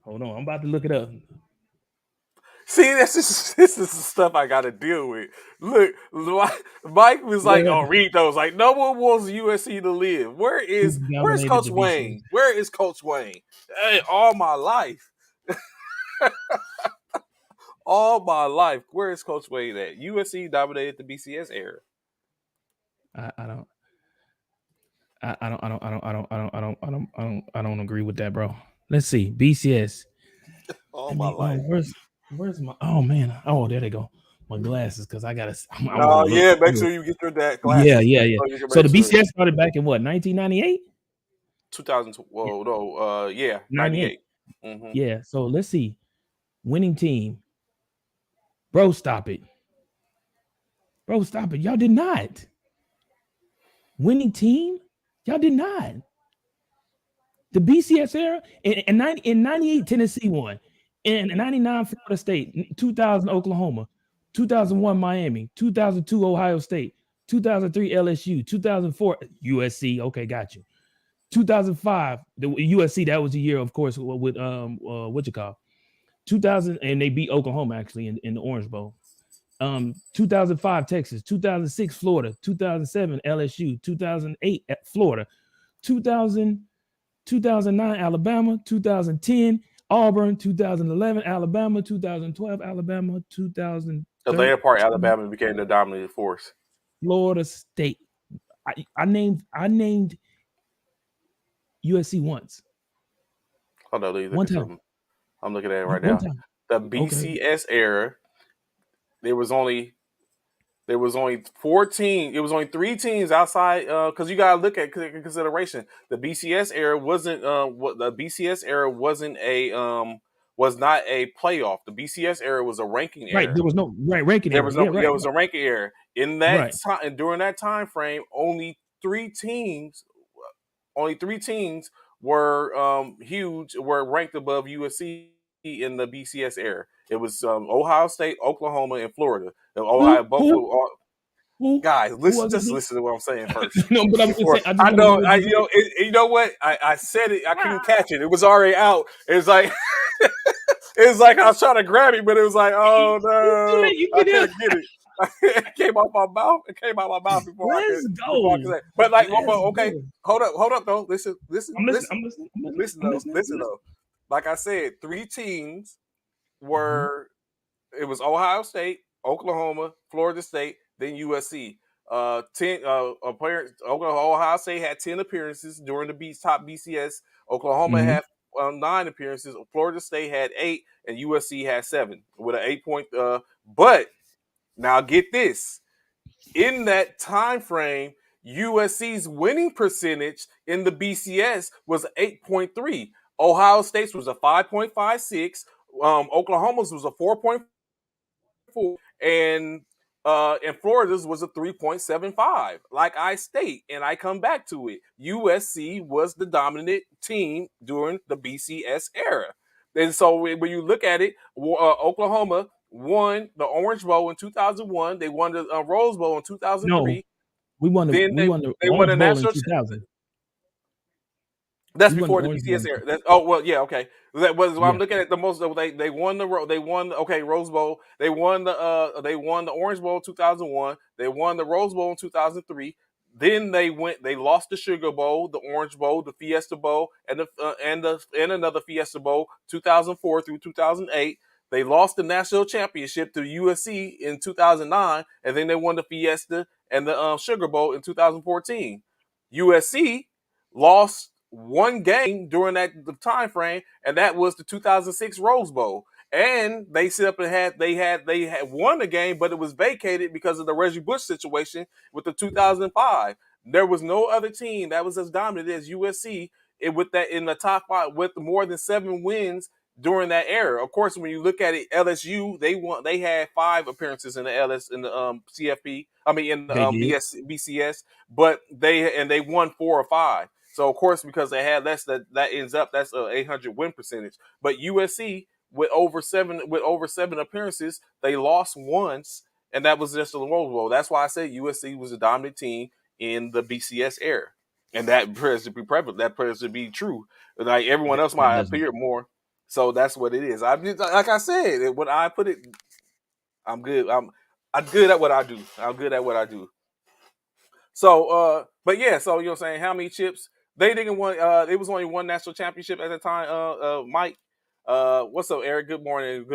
B: Hold on, I'm about to look it up.
A: See, this is the stuff I got to deal with. Look, Mike was like, "Oh, read those." Like, no one wants USC to live.
B: Who
A: Where's
B: dominated
A: Coach
B: the BCS?
A: Wayne? Where is Coach Wayne? Hey, all my life, where is Coach Wayne at? USC dominated the BCS era.
B: I don't I don't agree with that, bro. Let's see. BCS.
A: All
B: Let
A: my
B: me
A: life.
B: where's my oh man. Oh, there they go. My glasses, because I want to
A: No,
B: look.
A: yeah, make sure you get your dad
B: Yeah,
A: glasses
B: yeah, yeah.
A: so you can
B: So
A: make
B: the
A: sure.
B: BCS started back in what, 1998?
A: 2000. Whoa, no, yeah,
B: 98.
A: 98. Mm-hmm.
B: Yeah. So let's see. Winning team. Bro, stop it. Bro, stop it. Y'all did not. Winning team? Y'all did not. The BCS era in 98, Tennessee won. In 99, Florida State. 2000, Oklahoma. 2001, Miami. 2002, Ohio State. 2003, LSU. 2004, USC. Okay, got you. 2005, the USC. That was the year, of course, with what you call 2000, and they beat Oklahoma actually in the Orange Bowl. 2005, Texas. 2006, Florida. 2007, LSU. 2008, at Florida. 2000 2009, Alabama. 2010, Auburn. 2011, Alabama. 2012, Alabama.
A: The later part,
B: 2013,
A: Alabama became the dominant force.
B: Florida State. I named USC once.
A: Hold on, let me look
B: One
A: at
B: time.
A: something. I'm looking at it right
B: One
A: now.
B: time.
A: The
B: Okay.
A: BCS era, there was only there was only 14. It was only three teams outside because you gotta look at consideration. The BCS era wasn't what the BCS era wasn't a was not a playoff. The BCS era was a ranking
B: Right.
A: era.
B: There was no right ranking
A: There
B: error.
A: was
B: Yeah,
A: no yeah,
B: right.
A: it was a ranking era. In that
B: Right.
A: time during that time frame, only three teams were huge were ranked above USC in the BCS era. It was Ohio State, Oklahoma, and Florida. Ohio
B: Who?
A: both
B: Who?
A: guys,
B: Who
A: listen,
B: was it
A: just
B: again?
A: listen to what I'm saying first.
B: No, but I'm just
A: Before
B: saying. I just
A: I
B: want to know
A: know,
B: what you said.
A: you know what? I said it. I couldn't catch it. It was already out. It's like it's like I was trying to grab it, but it was like, oh
B: It's too
A: no,
B: late. You
A: I
B: get
A: couldn't
B: it.
A: get it. It came out my mouth. It came out my mouth
B: Let's
A: before I could
B: go.
A: say. But like,
B: Let's
A: okay,
B: go.
A: hold up though.
B: I'm listening. I'm listening. I'm listening. I'm listening. I'm
A: Listen
B: listening.
A: though. Like I said, three teams
B: Mm-hmm.
A: were it was Ohio State, Oklahoma, Florida State, then USC. 10 Ohio State had 10 appearances during the top BCS. Oklahoma
B: Mm-hmm.
A: had 9 appearances. Florida State had 8, and USC had 7 with an 8 point. But now get this: in that time frame, USC's winning percentage in the BCS was 8.3. Ohio State's was a 5.56. Oklahoma's was a 4.4, and Florida's was a 3.75. Like I state, and I come back to it, USC was the dominant team during the BCS era. And so when you look at it, Oklahoma won the Orange Bowl in 2001. They won the Rose Bowl in
B: No,
A: 2003.
B: we won the
A: Then
B: we won the
A: they won
B: Orange
A: the
B: Bowl in
A: national.
B: 2000.
A: That's
B: We won the
A: before the
B: Orange Bowl.
A: BCS era. Oh well, yeah, okay. That was
B: Yeah.
A: I'm looking at the most. They won they won okay Rose Bowl. They won the Orange Bowl in 2001. They won the Rose Bowl in 2003. Then they lost the Sugar Bowl, the Orange Bowl, the Fiesta Bowl, and another Fiesta Bowl 2004 through 2008. They lost the national championship to USC in 2009, and then they won the Fiesta and the Sugar Bowl in 2014. USC lost one game during that the time frame, and that was the 2006 Rose Bowl. And they set up and they had won the game, but it was vacated because of the Reggie Bush situation with the 2005. There was no other team that was as dominant as USC with that in the top five with more than 7 wins during that era. Of course, when you look at it, LSU they had 5 appearances in the CFP. I mean in the
B: They did.
A: BCS, but they won 4 or 5. So of course, because they had less, that ends up that's a 800 win percentage. But USC with over seven appearances, they lost once, and that was just the Rose Bowl. That's why I said USC was a dominant team in the BCS era, and that appears to be prevalent. That appears to be true. Like everyone else
B: It
A: might
B: doesn't.
A: appear more. So that's what it is. Like I said, when I put it, I'm good. I'm good at what I do. I'm good at what I do. So, but yeah, so you know what I'm saying, how many chips? They didn't want it was only one national championship at the time, Mike. What's up, Eric? Good morning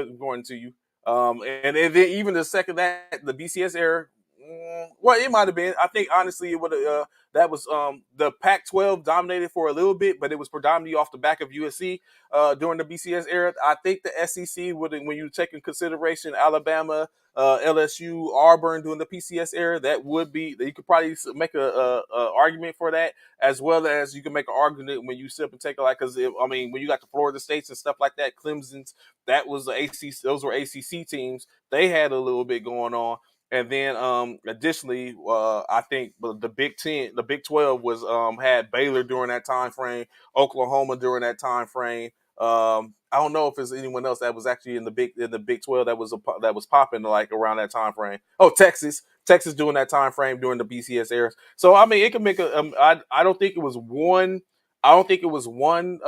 A: to you. And then even the second that the BCS era, well, it might have been. I think honestly it would have that was the Pac-12 dominated for a little bit, but it was predominantly off the back of USC during the BCS era. I think the SEC would, when you take in consideration Alabama, LSU, Auburn during the PCS era, that would be, you could probably make a argument for that, as well as you can make an argument when you sit up and take a, like, because I mean, when you got the Florida States and stuff like that, Clemson's, that was the ACC, those were ACC teams. They had a little bit going on. And then additionally, I think the Big 10, the Big 12 was had Baylor during that time frame, Oklahoma during that time frame. I don't know if there's anyone else that was actually in the Big 12 that was popping like around that time frame. Oh, Texas during that time frame during the BCS era. So I mean, it can make a. I don't think it was one. I don't think it was one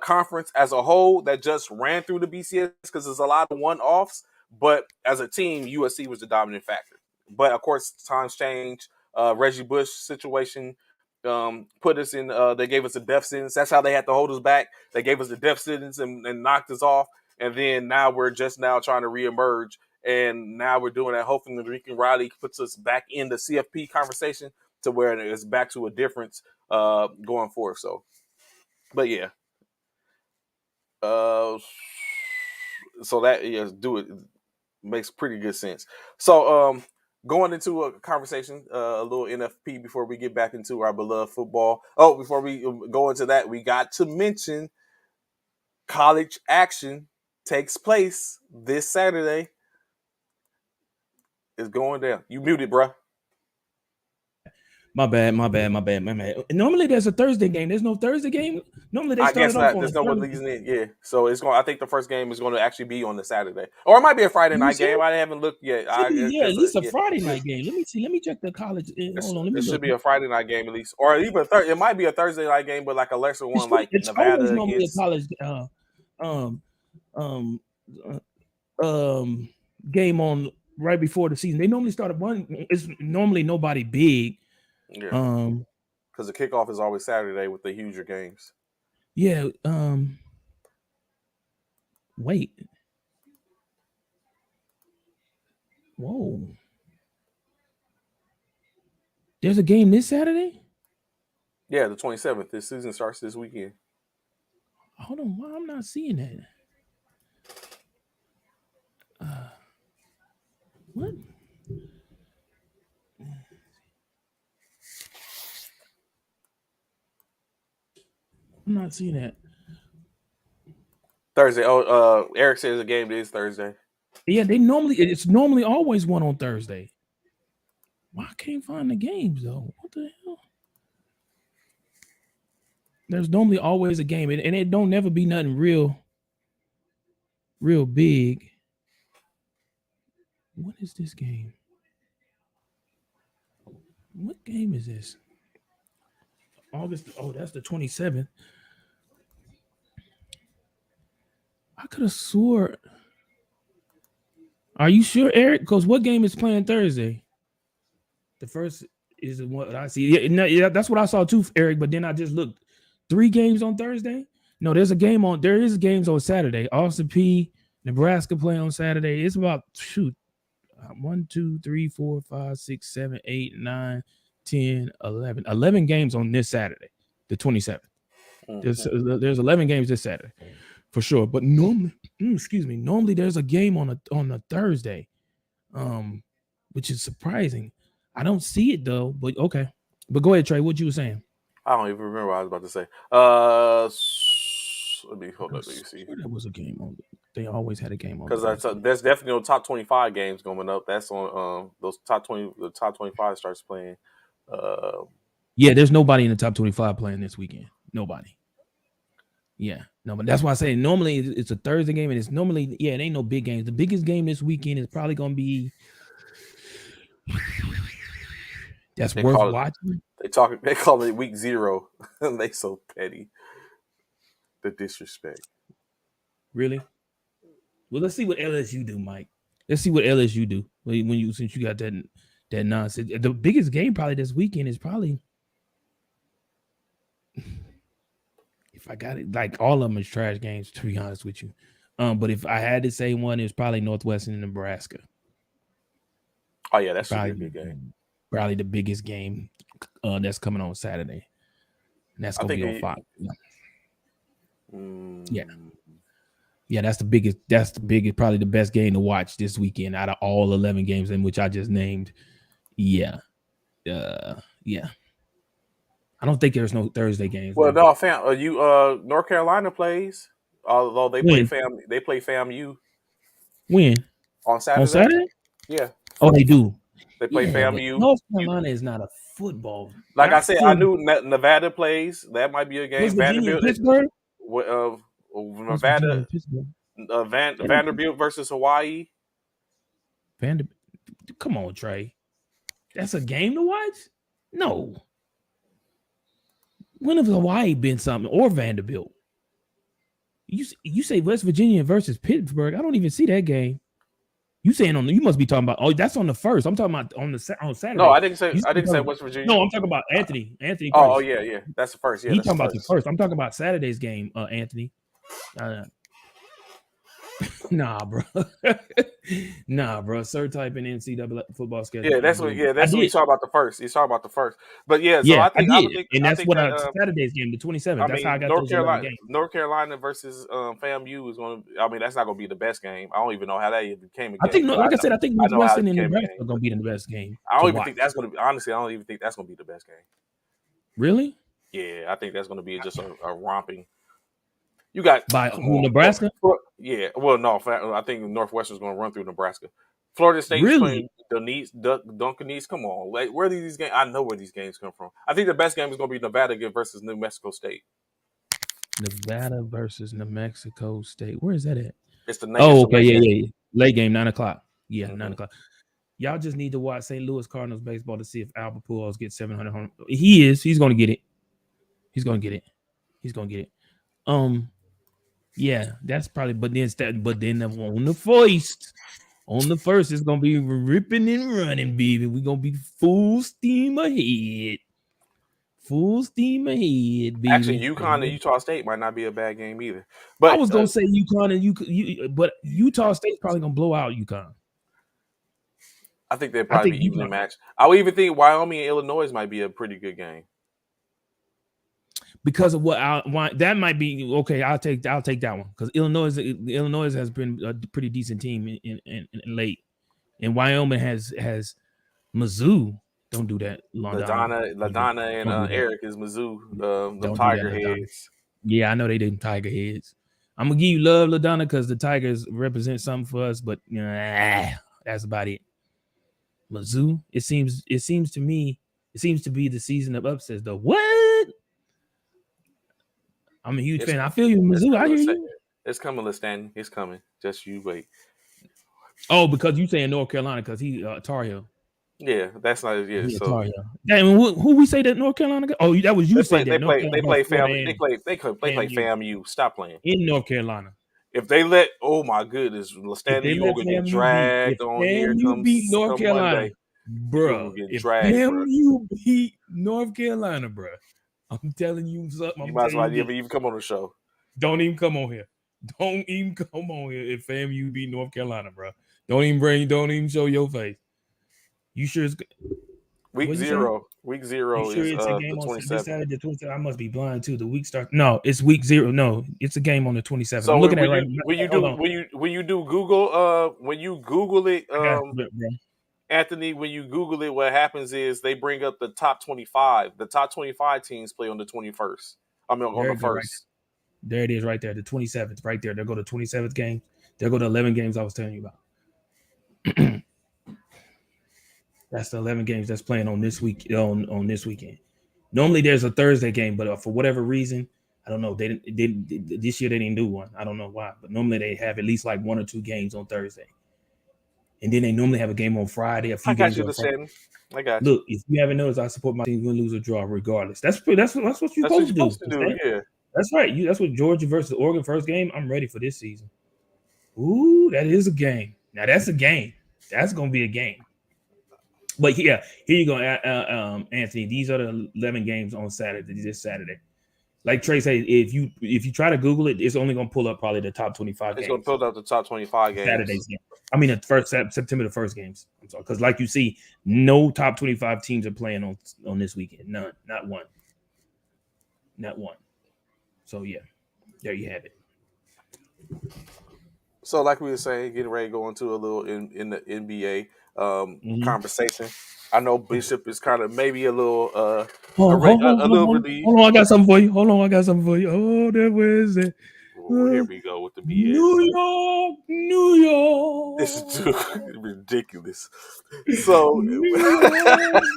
A: conference as a whole that just ran through the BCS, because there's a lot of one offs. But as a team, USC was the dominant factor. But of course, times change. Reggie Bush situation put us in. They gave us a death sentence. That's how they had to hold us back. They gave us a death sentence and knocked us off. And then now we're just now trying to reemerge. And now we're doing that. Hopefully, Rican Riley puts us back in the CFP conversation to where it's back to a difference going forward. So, but yeah, uh, so that, yes, do it makes pretty good sense. So, going into a conversation, a little NFP before we get back into our beloved football. Oh, before we go into that, we got to mention college action takes place this Saturday. It's going down. You muted, bro.
B: My bad, my bad, my bad, my bad. Normally there's a Thursday game. There's no Thursday game. Normally they
A: I
B: started
A: guess
B: off
A: not.
B: on a
A: There's no one
B: Thursday.
A: leading it. Yeah. So it's going. I think the first game is going to actually be on the Saturday, or it might be a Friday
B: You
A: night
B: sure?
A: game. I haven't looked yet.
B: Should
A: I
B: be, yeah, at
A: because
B: least a
A: yeah,
B: Friday night game. Let me see. Let me check the college. Hold on, let me
A: it should
B: look.
A: be a Friday night game at least, or even it might be a Thursday night game, but like a lesser one, like
B: It's always
A: Nevada
B: normally a
A: against.
B: college um um um game on right before the season. They normally start at one. It's normally nobody big.
A: Yeah,
B: Um
A: because the kickoff is always Saturday with the huger games.
B: yeah, wait. Whoa. There's a game this Saturday?
A: Yeah, the 27th. This season starts this weekend.
B: Hold on, why I'm not seeing that? What? I'm not seeing that.
A: Thursday. Oh, Eric says the game is Thursday.
B: Yeah, it's normally always one on Thursday. Why I can't find the games though? What the hell? There's normally always a game, and it don't never be nothing real big. What is this game? What game is this? August. Oh, that's the 27th. I could have swore. Are you sure, Eric? Because what game is playing Thursday? The first is what I see. Yeah, that's what I saw too, Eric. But then I just looked. 3 games on Thursday? No, there's a game on. There is games on Saturday. Austin P, Nebraska play on Saturday. It's about 1, 2, 3, 4, 5, 6, 7, 8, 9, 10, 11. 11 games on this Saturday, the 27th. There's 11 games this Saturday for sure. But normally, excuse me, normally there's a game on a Thursday, which is surprising. I don't see it though, but okay. But go ahead, Trey. What you were saying?
A: I don't even remember what I was about to say. Let me hold up. Let me see.
B: There was a game on. They always had a game on
A: Because
B: Thursday.
A: there's definitely no top 25 games coming up. That's on those top 20. The top 25 starts playing. Uh,
B: Yeah, there's nobody in the top 25 playing this weekend. Nobody. Yeah, no, but that's why I say normally it's a Thursday game, and it's normally it ain't no big games. The biggest game this weekend is probably gonna be that's
A: They
B: worth
A: call it.
B: watching.
A: They call it week 0. They so petty. The disrespect.
B: Really? Well, let's see what LSU do, Mike. Let's see what LSU do when you since you got that nonsense. The biggest game probably this weekend is probably if I got it like all of them is trash games to be honest with you. But if I had to say one, it's probably Northwestern and Nebraska.
A: Oh yeah, that should be a
B: Probably
A: good game.
B: probably the biggest game that's coming on Saturday. And that's
A: I
B: gonna be
A: think.
B: on Fox. Yeah.
A: Mm,
B: Yeah, that's the biggest. That's the biggest. Probably the best game to watch this weekend out of all 11 games in which I just named. Yeah, yeah. I don't think there's no Thursday games,
A: well,
B: bro.
A: no, North Carolina plays. Although
B: When?
A: they play FAMU
B: When?
A: on
B: On
A: Saturday.
B: Saturday?
A: Yeah,
B: Oh, they do.
A: they play
B: Yeah, but
A: FAMU.
B: North Carolina is not a football.
A: Like I
B: Not
A: said, I
B: full.
A: knew Nevada plays. That might be a
B: West
A: game.
B: Virginia and
A: Vanderbilt,
B: Pittsburgh. West Virginia
A: Nevada,
B: and Pittsburgh. They don't play
A: Vanderbilt versus Hawaii.
B: Vanderbilt. Come on, Trey. That's a game to watch? No. When has Hawaii been something or Vanderbilt? You say West Virginia versus Pittsburgh. I don't even see that game. You saying you must be talking about that's on the first. I'm talking about on
A: No,
B: Saturday.
A: I didn't say.
B: You
A: I didn't say
B: talking,
A: West Virginia.
B: no, I'm talking about Anthony
A: Oh,
B: Price.
A: yeah, yeah. That's the first. Yeah,
B: He
A: that's the
B: talking about the
A: first.
B: first. I'm talking about Saturday's game, Anthony. Nah, bro. Nah, bro. Sir type in NCAA football schedule.
A: Yeah, that's what. Yeah, that's what he's talking about the first. He's talking about the first. But yeah, so
B: Yeah, I
A: I
B: did.
A: would think.
B: And
A: I
B: that's
A: think
B: what
A: that.
B: Saturday's game, the 27th.
A: I
B: That's how I
A: mean,
B: got those 11 games.
A: North Carolina versus FAMU is going to. I mean, that's not going to be the best game. I don't even know how that even became a game.
B: I think, like I said, I think
A: I know how it
B: Northwestern and
A: became a
B: Nebraska
A: game.
B: are going to be the best game.
A: I
B: to
A: don't even
B: watch.
A: think that's going to be. Honestly, I don't even think that's going to be the best game.
B: Really?
A: Yeah, I think that's going to be just a romping. You got
B: by Nebraska?
A: Yeah. Well, no, I think Northwestern's going to run through Nebraska. Florida State's
B: Really?
A: playing Duncan East. Come on, like where are these games? I know where these games come from. I think the best game is going to be Nevada versus New Mexico State.
B: Nevada versus New Mexico State. Where is that at?
A: It's the
B: okay, yeah. Late game, 9:00. Yeah,
A: 9:00.
B: Y'all just need to watch St. Louis Cardinals baseball to see if Albert Pujols gets 700 home. He is. He's going to get it. He's going to get it. Yeah, that's probably. But then on the first, it's gonna be ripping and running, baby. We're gonna be full steam ahead. Full steam ahead, baby.
A: Actually, UConn and Utah State might not be a bad game either. But
B: I was gonna say UConn and but Utah State's probably gonna blow out UConn.
A: I think they'd probably be evenly matched. I would even think Wyoming and Illinois might be a pretty good game.
B: Because of why that might be okay. I'll take that one because Illinois has been a pretty decent team in late, and Wyoming has Mizzou. Don't do that,
A: LaDonna and Eric is Mizzou, the Tiger Heads.
B: Yeah, I know they didn't Tiger Heads. I'm gonna give you love, LaDonna, because the Tigers represent something for us, but that's about it. Mizzou, it seems to me, it seems to be the season of upsets. Though what? I'm a huge fan. I feel you, Mizzou. I hear you.
A: It's coming, Listan. It's coming. Just you wait.
B: Oh, because you saying North Carolina because he Tar Heel.
A: Yeah, that's not yeah. So
B: Tar Heel. Damn, who we say that North Carolina? Oh, that was you saying that.
A: They play FAMU. Stop playing
B: in North Carolina.
A: If they oh my goodness, Listan, you gonna get dragged on here.
B: You beat North Carolina, bro. If FAMU beat North Carolina, bro. I'm telling you something.
A: You might as well even come on the show.
B: Don't even come on here. Don't even come on here if FAMU beat North Carolina, bro. Don't even show your face. You sure it's
A: week 0? Week 0
B: sure
A: is
B: it's a game
A: the 27th.
B: On Saturday, the 27th. I must be blind too. The week starts. No, it's week 0. No, it's a game on the 27th.
A: So
B: I'm looking at
A: right now. When you do Google, when you Google it, Anthony, when you Google it, what happens is they bring up the top 25. The top 25 teams play on the 21st. I mean, on the 1st.
B: Right there it is right there. The 27th right there. They'll go to 27th game. They'll go to 11 games I was telling you about. That's the 11 games that's playing on this week on this weekend. Normally there's a Thursday game, but for whatever reason, I don't know. This year they didn't do one. I don't know why, but normally they have at least like one or two games on Thursday, and then they normally have a game on Friday, a
A: I
B: few
A: got
B: games
A: you,
B: on
A: the
B: Friday.
A: setting. I got you.
B: Look, if you haven't noticed, I support my team, win, lose, or draw, regardless. That's what you're
A: That's what
B: supposed
A: you're
B: to do.
A: supposed to do. Yeah.
B: That's right. That's what Georgia versus Oregon first game. I'm ready for this season. Ooh, that is a game. Now that's a game. That's gonna be a game. But yeah, here you go, Anthony. These are the 11 games on Saturday. This Saturday. Like Trey said, if you try to Google it, it's only gonna pull up probably the top 25
A: It's going to
B: games.
A: build up the top 25 games.
B: Saturday's game. I mean, the first September the first games. I'm sorry, because like you see, no top 25 teams are playing on this weekend. None, not one, not one. So yeah, there you have it.
A: So, like we were saying, getting ready to go into a little in the NBA
B: Mm-hmm.
A: conversation. I know Bishop is kind of maybe a little
B: Oh,
A: a little relieved.
B: hold on, I got something for you. Hold on, I got something for you. Oh, there was it.
A: Oh, here we go with the BS.
B: New York, New
A: This is
B: York,
A: too ridiculous. So,
B: New York,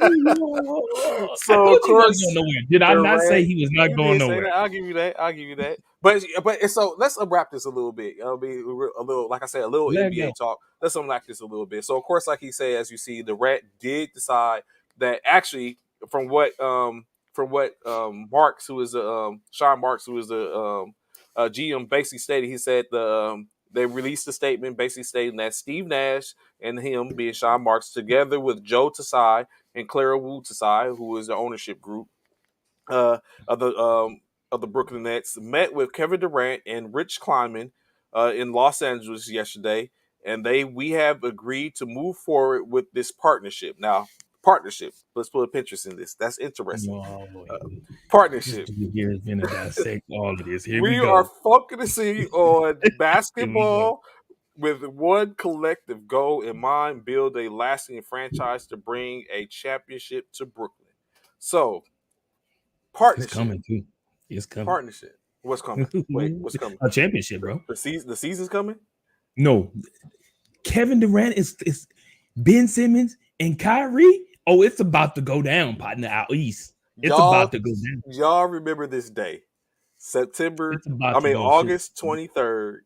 B: New York. I
A: so
B: told
A: of
B: you he wasn't
A: course,
B: going nowhere. Did I not say
A: Durant.
B: he was not
A: You
B: going
A: did say
B: nowhere?
A: that. I'll give you that. I'll give you that. But so let's unwrap this a little bit. It'll be a little, like I said, a little
B: Let
A: NBA
B: go.
A: talk. Let's unwrap this a little bit. So of course, like he said, as you see, the Rat did decide that actually, from what Marks, who is the Sean Marks, who is the GM, basically stated, he said they released a statement basically stating that Steve Nash and him, being Sean Marks, together with Joe Tsai and Clara Wu Tsai, who is the ownership group uh, of the Brooklyn Nets, met with Kevin Durant and Rich Kleiman in Los Angeles yesterday, and we have agreed to move forward with this partnership. Now, partnership. Let's put a Pinterest in this. That's interesting.
B: Oh,
A: Uh,
B: this
A: partnership.
B: dude here is gonna dissect all of this. Here we
A: We are
B: go.
A: focusing on
B: Here we go.
A: basketball with one collective goal in mind: build a lasting franchise to bring a championship to Brooklyn. So,
B: It's
A: partnership.
B: coming too. It's coming.
A: Partnership. What's coming? Wait, what's coming?
B: A championship, bro.
A: The season's coming.
B: No, Kevin Durant is Ben Simmons and Kyrie. Oh, it's about to go down, partner, out east. It's
A: Y'all,
B: about to go down.
A: y'all remember this day,
B: It's about to go shit.
A: August 23rd,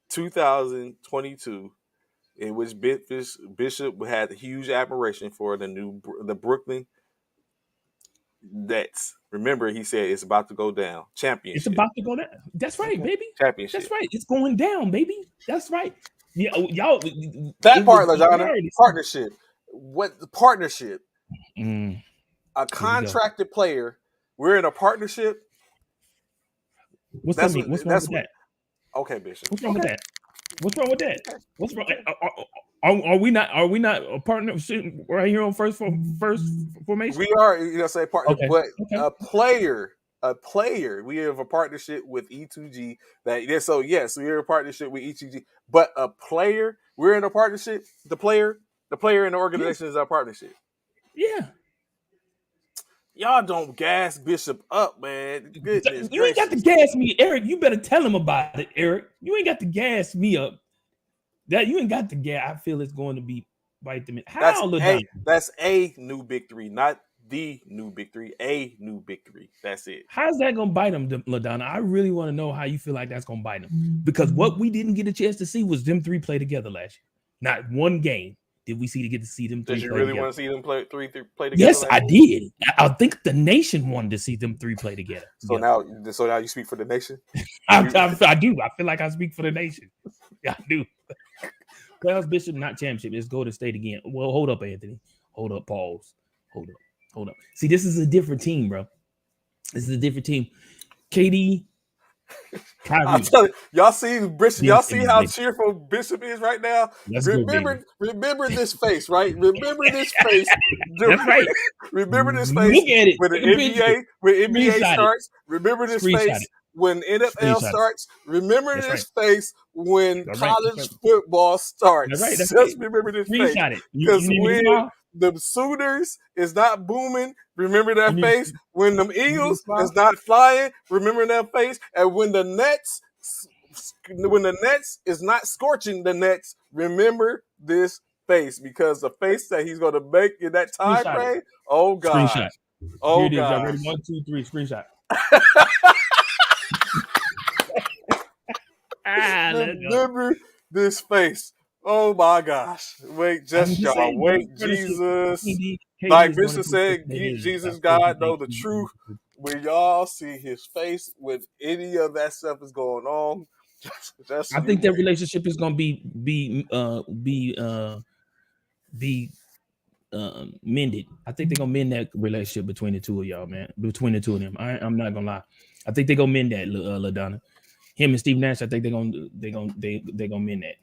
A: 2022, in which Bishop had huge admiration for the Brooklyn Nets. Remember, he said it's about to go down.
B: It's
A: Championship.
B: about to go down. That's right, baby.
A: Championship.
B: That's right. It's going down, baby. That's right. Yeah, y'all.
A: That
B: It was
A: part, LaDonna,
B: already.
A: partnership. What the partnership?
B: Mm,
A: A
B: here we go.
A: contracted player. We're in a partnership.
B: What's
A: That's
B: that mean?
A: what.
B: What's wrong
A: That's
B: with
A: what.
B: that?
A: Okay, Bishop.
B: What's wrong with
A: Okay.
B: that? What's wrong with that?
A: Okay.
B: What's wrong?
A: Okay.
B: Are we not? Are we not a partnership right here on first formation?
A: We are, say partner,
B: Okay.
A: but
B: Okay.
A: a player. We have a partnership with E2G. So yes, we are a partnership with E2G. But a player, we're in a partnership. The player in the organization is our partnership.
B: Yeah.
A: Y'all don't gas Bishop up, man. Goodness
B: You ain't got to
A: gracious.
B: gas me, Eric. You better tell him about it, Eric. You ain't got to gas me up. That you ain't got to gas. I feel it's going to be bite them in.
A: That's
B: How, LaDon?
A: that's a new big three, not the new big three. A new big three. That's it.
B: How's that gonna bite them, LaDonna? I really want to know how you feel like that's gonna bite them. Because what we didn't get a chance to see was them three play together last year. Not one game did we get to see them three
A: Did you
B: play
A: really
B: together.
A: want to see them play play together?
B: Yes,
A: last
B: I
A: year?
B: did. I think the nation wanted to see them three play together.
A: So now you speak for the nation.
B: I do. I feel like I speak for the nation. I do. Playoffs, Bishop, not championship. Let's go to state again. Well, hold up, Anthony. Hold up, pause. Hold up. See, this is a different team, bro. This is a different team. KD,
A: I'm
B: Kyrie.
A: telling you, y'all see Bishop.
B: Ben
A: Y'all see
B: Simmons,
A: how
B: baby.
A: cheerful Bishop is right now.
B: Let's go, baby.
A: Remember this face, right? Remember this face.
B: That's right.
A: Remember this face
B: Look at it.
A: when the
B: Take a picture.
A: NBA
B: Screenshot it.
A: starts. Remember this
B: Screenshot
A: face
B: it.
A: when NFL
B: Screenshot it.
A: starts. Remember
B: That's
A: this face when
B: That's right.
A: college
B: That's right.
A: football starts.
B: That's right. That's
A: Just
B: right.
A: remember this face.
B: Screenshot it.
A: Because
B: You need me to
A: when
B: smile?
A: the Sooners is not booming, remember that
B: You need-
A: face. When them
B: need me to
A: Eagles
B: smile?
A: is not flying, remember that face. And when the Nets is not scorching the Nets, remember this face, because the face that he's going to make in that time
B: Screenshot it.
A: frame. Oh God!
B: Screenshot. Here
A: Oh
B: it is. Y'all ready?
A: gosh.
B: 1, 2, 3. Screenshot. Let's go.
A: Remember this face. Oh my gosh. Wait,
B: I'm
A: just
B: just
A: y'all.
B: saying, bro.
A: Wait,
B: Partnership.
A: Jesus.
B: KD
A: Like
B: is going
A: Bishop
B: into his first
A: said,
B: day days. I
A: Jesus,
B: still
A: God
B: think
A: know the
B: he's
A: truth. When y'all see his face when any of that stuff is going on, just
B: I
A: you
B: think that
A: wait.
B: relationship is gonna be mended. I think they're gonna mend that relationship between the two of y'all, man. Between the two of them, I'm not gonna lie. I think they're gonna mend that, Ladonna. Him and Steve Nash. I think they're gonna mend that.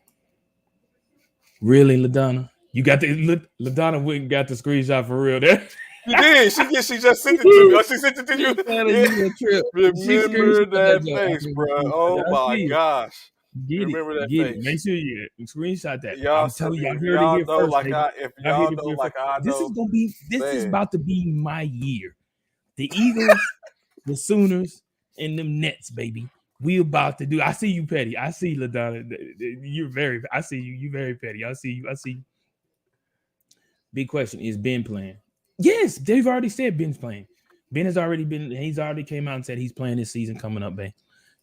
B: Really, Ladonna? You got the Ladonna went and got the screenshot for real. There.
A: She did. She just sent it to me. Oh, she sent it to you.
B: She telling
A: Yeah.
B: you a trip. She
A: Remember
B: screenshot that
A: that
B: joke.
A: face, bro. Oh
B: I
A: my
B: see it.
A: gosh.
B: Get it,
A: Remember that
B: get it.
A: face.
B: Make sure you screenshot that.
A: Y'all,
B: I'm
A: so
B: telling you, y'all
A: if
B: heard it
A: y'all
B: here
A: know
B: first,
A: like
B: baby.
A: I, if
B: Y'all heard
A: y'all
B: it
A: know
B: here
A: like
B: first.
A: I
B: This is
A: know,
B: gonna be. This is
A: man.
B: about to be my year. The Eagles, the Sooners, and them Nets, baby. We about to do. I see you, Petty. I see you, LaDonna. You're very. I see you. You very petty. I see you. I see you. Big question: is Ben playing? Yes, they've already said Ben's playing. Ben has already been. He's already came out and said he's playing this season coming up, man.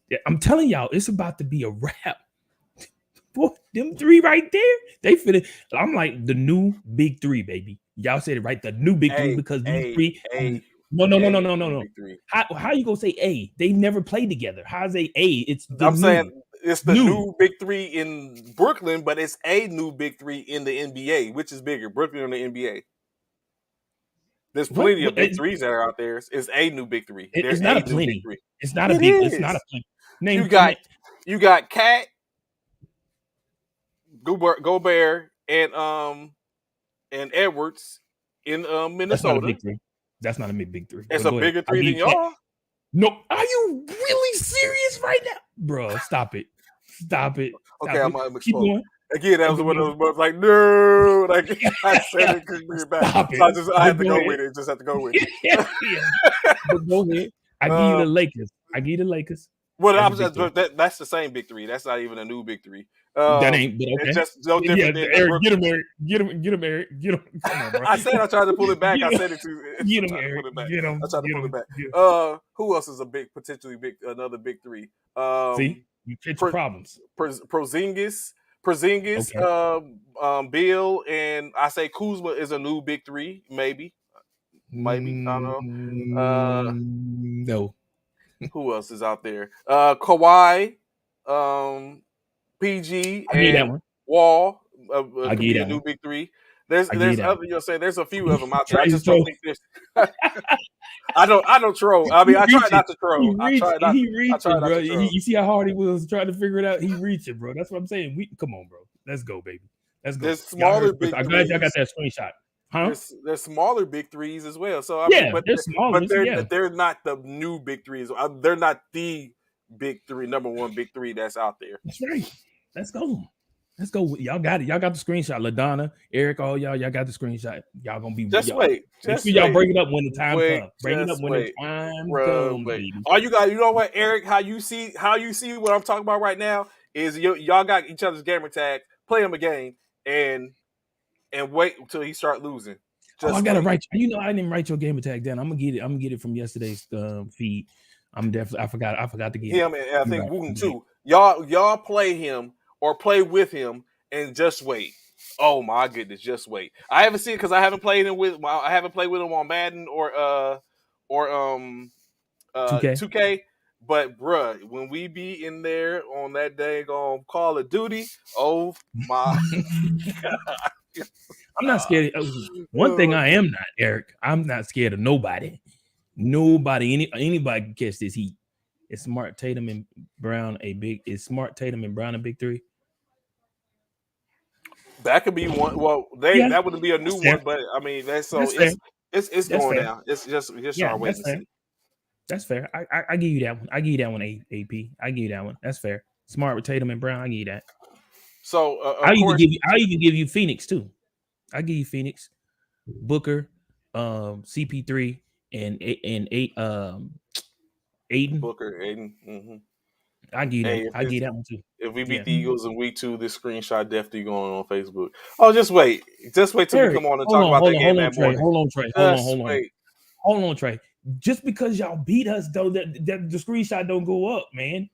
B: Yeah, I'm telling y'all, it's about to be a wrap. Boy, them three right there, they fit. I'm like the new big three, baby. Y'all said it right, the new big three
A: A
B: because these
A: A
B: three.
A: A
B: No, no, no, no,
A: A
B: no, no,
A: new
B: no.
A: big three.
B: How you gonna say A? They never played together. How's a A? It's the
A: I'm saying
B: new,
A: it's the
B: new.
A: new big three in Brooklyn, but it's a new big three in the NBA. Which is bigger, Brooklyn or the NBA? There's
B: What?
A: plenty of big threes that are out there. It's a new big three. They're
B: It's not
A: a
B: a
A: new big
B: plenty.
A: three.
B: It's not a
A: It
B: big. It's not a
A: is.
B: plenty.
A: You
B: Name.
A: got you got Cat, Gobert, and Edwards in
B: That's not a
A: Minnesota.
B: big three. That's not a big three.
A: It's
B: But
A: a
B: go ahead.
A: bigger
B: I'll
A: three
B: give
A: than
B: you Cat.
A: y'all.
B: No, are you really serious right now, bro? Stop it. Stop it.
A: Okay,
B: Stop
A: I
B: it.
A: might
B: Keep
A: explode.
B: going.
A: Again, that
B: But
A: was
B: go
A: one of
B: ahead.
A: those moments like, no, like I said it, couldn't bring it back.
B: Stop
A: So
B: it.
A: I
B: But
A: had to
B: go
A: go
B: ahead.
A: with it. Just have to go with it.
B: Yeah. But go ahead. I give you
A: uh,
B: the Lakers. I give you the Lakers.
A: well,
B: That's
A: I'm
B: a big
A: just,
B: three.
A: that's the same big three. That's not even a new big three.
B: That ain't, but
A: It's
B: okay.
A: just no
B: Yeah,
A: different than the
B: Eric, get
A: Brooklyn.
B: him, Eric. Get him, Eric. Get him. Come on, bro.
A: I said I tried to pull it back. I
B: Get him,
A: said it to. I
B: get him,
A: tried to
B: Eric.
A: pull it back.
B: Get him,
A: I tried to
B: get
A: pull it
B: him,
A: back.
B: get him.
A: Who else is a big, potentially big, another big three?
B: See, you catch your
A: Pro,
B: problems.
A: Porzingis,
B: Okay.
A: Bill, and I say Kuzma is a new big three, maybe I don't know.
B: No,
A: Who else is out there? Kawhi, um, PG,
B: I give you that
A: and
B: one.
A: Wall
B: I
A: could
B: give you
A: be a
B: that
A: new
B: one.
A: big three. There's
B: I give you
A: there's
B: that
A: other
B: one.
A: there's a few of them out there. I
B: Trace
A: just don't
B: Joe.
A: think there's. I don't troll. I mean,
B: He
A: I try
B: reaching.
A: not to troll.
B: He reaching. He
A: I try
B: reaching,
A: not
B: bro.
A: to troll.
B: You see how hard he was trying to figure it out? He reaching, bro. That's what I'm saying. We come on, bro. Let's go, baby. Let's go.
A: There's
B: Y'all heard
A: smaller
B: it first.
A: big
B: I'm glad y'all got
A: threes.
B: that screenshot. Huh?
A: There's smaller big threes as well. So I mean,
B: Yeah, they're smaller.
A: but they're
B: Yeah.
A: they're not the new big threes. They're not the big three, number one big three that's out there.
B: That's right. Let's go. Let's go. Y'all got it. Y'all got the screenshot. LaDonna, Eric, all y'all got the screenshot. Y'all gonna be
A: Just
B: y'all.
A: wait,
B: Make sure
A: just
B: y'all
A: wait,
B: bring it up when the time comes. Bring it up
A: just
B: when the
A: wait,
B: time
A: bro.
B: comes,
A: Wait.
B: baby.
A: All you got, you know what, Eric? How you see what I'm talking about right now is y'all got each other's gamer tag. Play him a game and wait until he start losing.
B: Oh, I
A: Just
B: gotta
A: wait.
B: write. You know, I didn't write your game attack down. I'm gonna get it. I'm gonna get it from yesterday's feed. I'm definitely. I forgot. I forgot to get it.
A: Him and I
B: You're
A: think
B: right.
A: Wooten
B: I'm gonna get it.
A: too. Y'all play him or play with him and just wait. Oh my goodness, just wait. I haven't seen because I haven't played with him on Madden or
B: 2K.
A: 2K. But bruh, when we be in there on that dang on Call of Duty, oh my
B: I'm not
A: god.
B: scared. One thing I am not, Eric. I'm not scared of nobody. Nobody. Anybody can catch this heat. It's Smart Tatum and Brown a big. Is Smart Tatum and Brown a big three?
A: That could be one. Well,
B: Yeah,
A: that would be a new
B: that's fair.
A: one, but I mean that's so
B: That's fair.
A: it's
B: That's
A: going
B: fair.
A: down. It's just
B: Yeah,
A: start waiting
B: that's
A: to
B: fair.
A: see.
B: That's fair. I give you that one. I give you that one. AP. I give you that one. That's fair. Smart with Tatum and Brown. I give you that.
A: So of course,
B: I even give you Phoenix too. I give you Phoenix, Booker, CP3, and eight Aiden.
A: Booker, Aiden. Mm-hmm.
B: I give you
A: Hey,
B: that. I give you that one too.
A: if we beat
B: Yeah.
A: the Eagles in week 2, this screenshot definitely going on Facebook. Oh, just wait till we
B: Eric,
A: come on and talk about that game
B: hold on,
A: that
B: Trey.
A: morning.
B: Hold on, Trey.
A: Just
B: Hold on.
A: wait.
B: hold on, Trey. Just because y'all beat us, though, that the screenshot don't go up, man.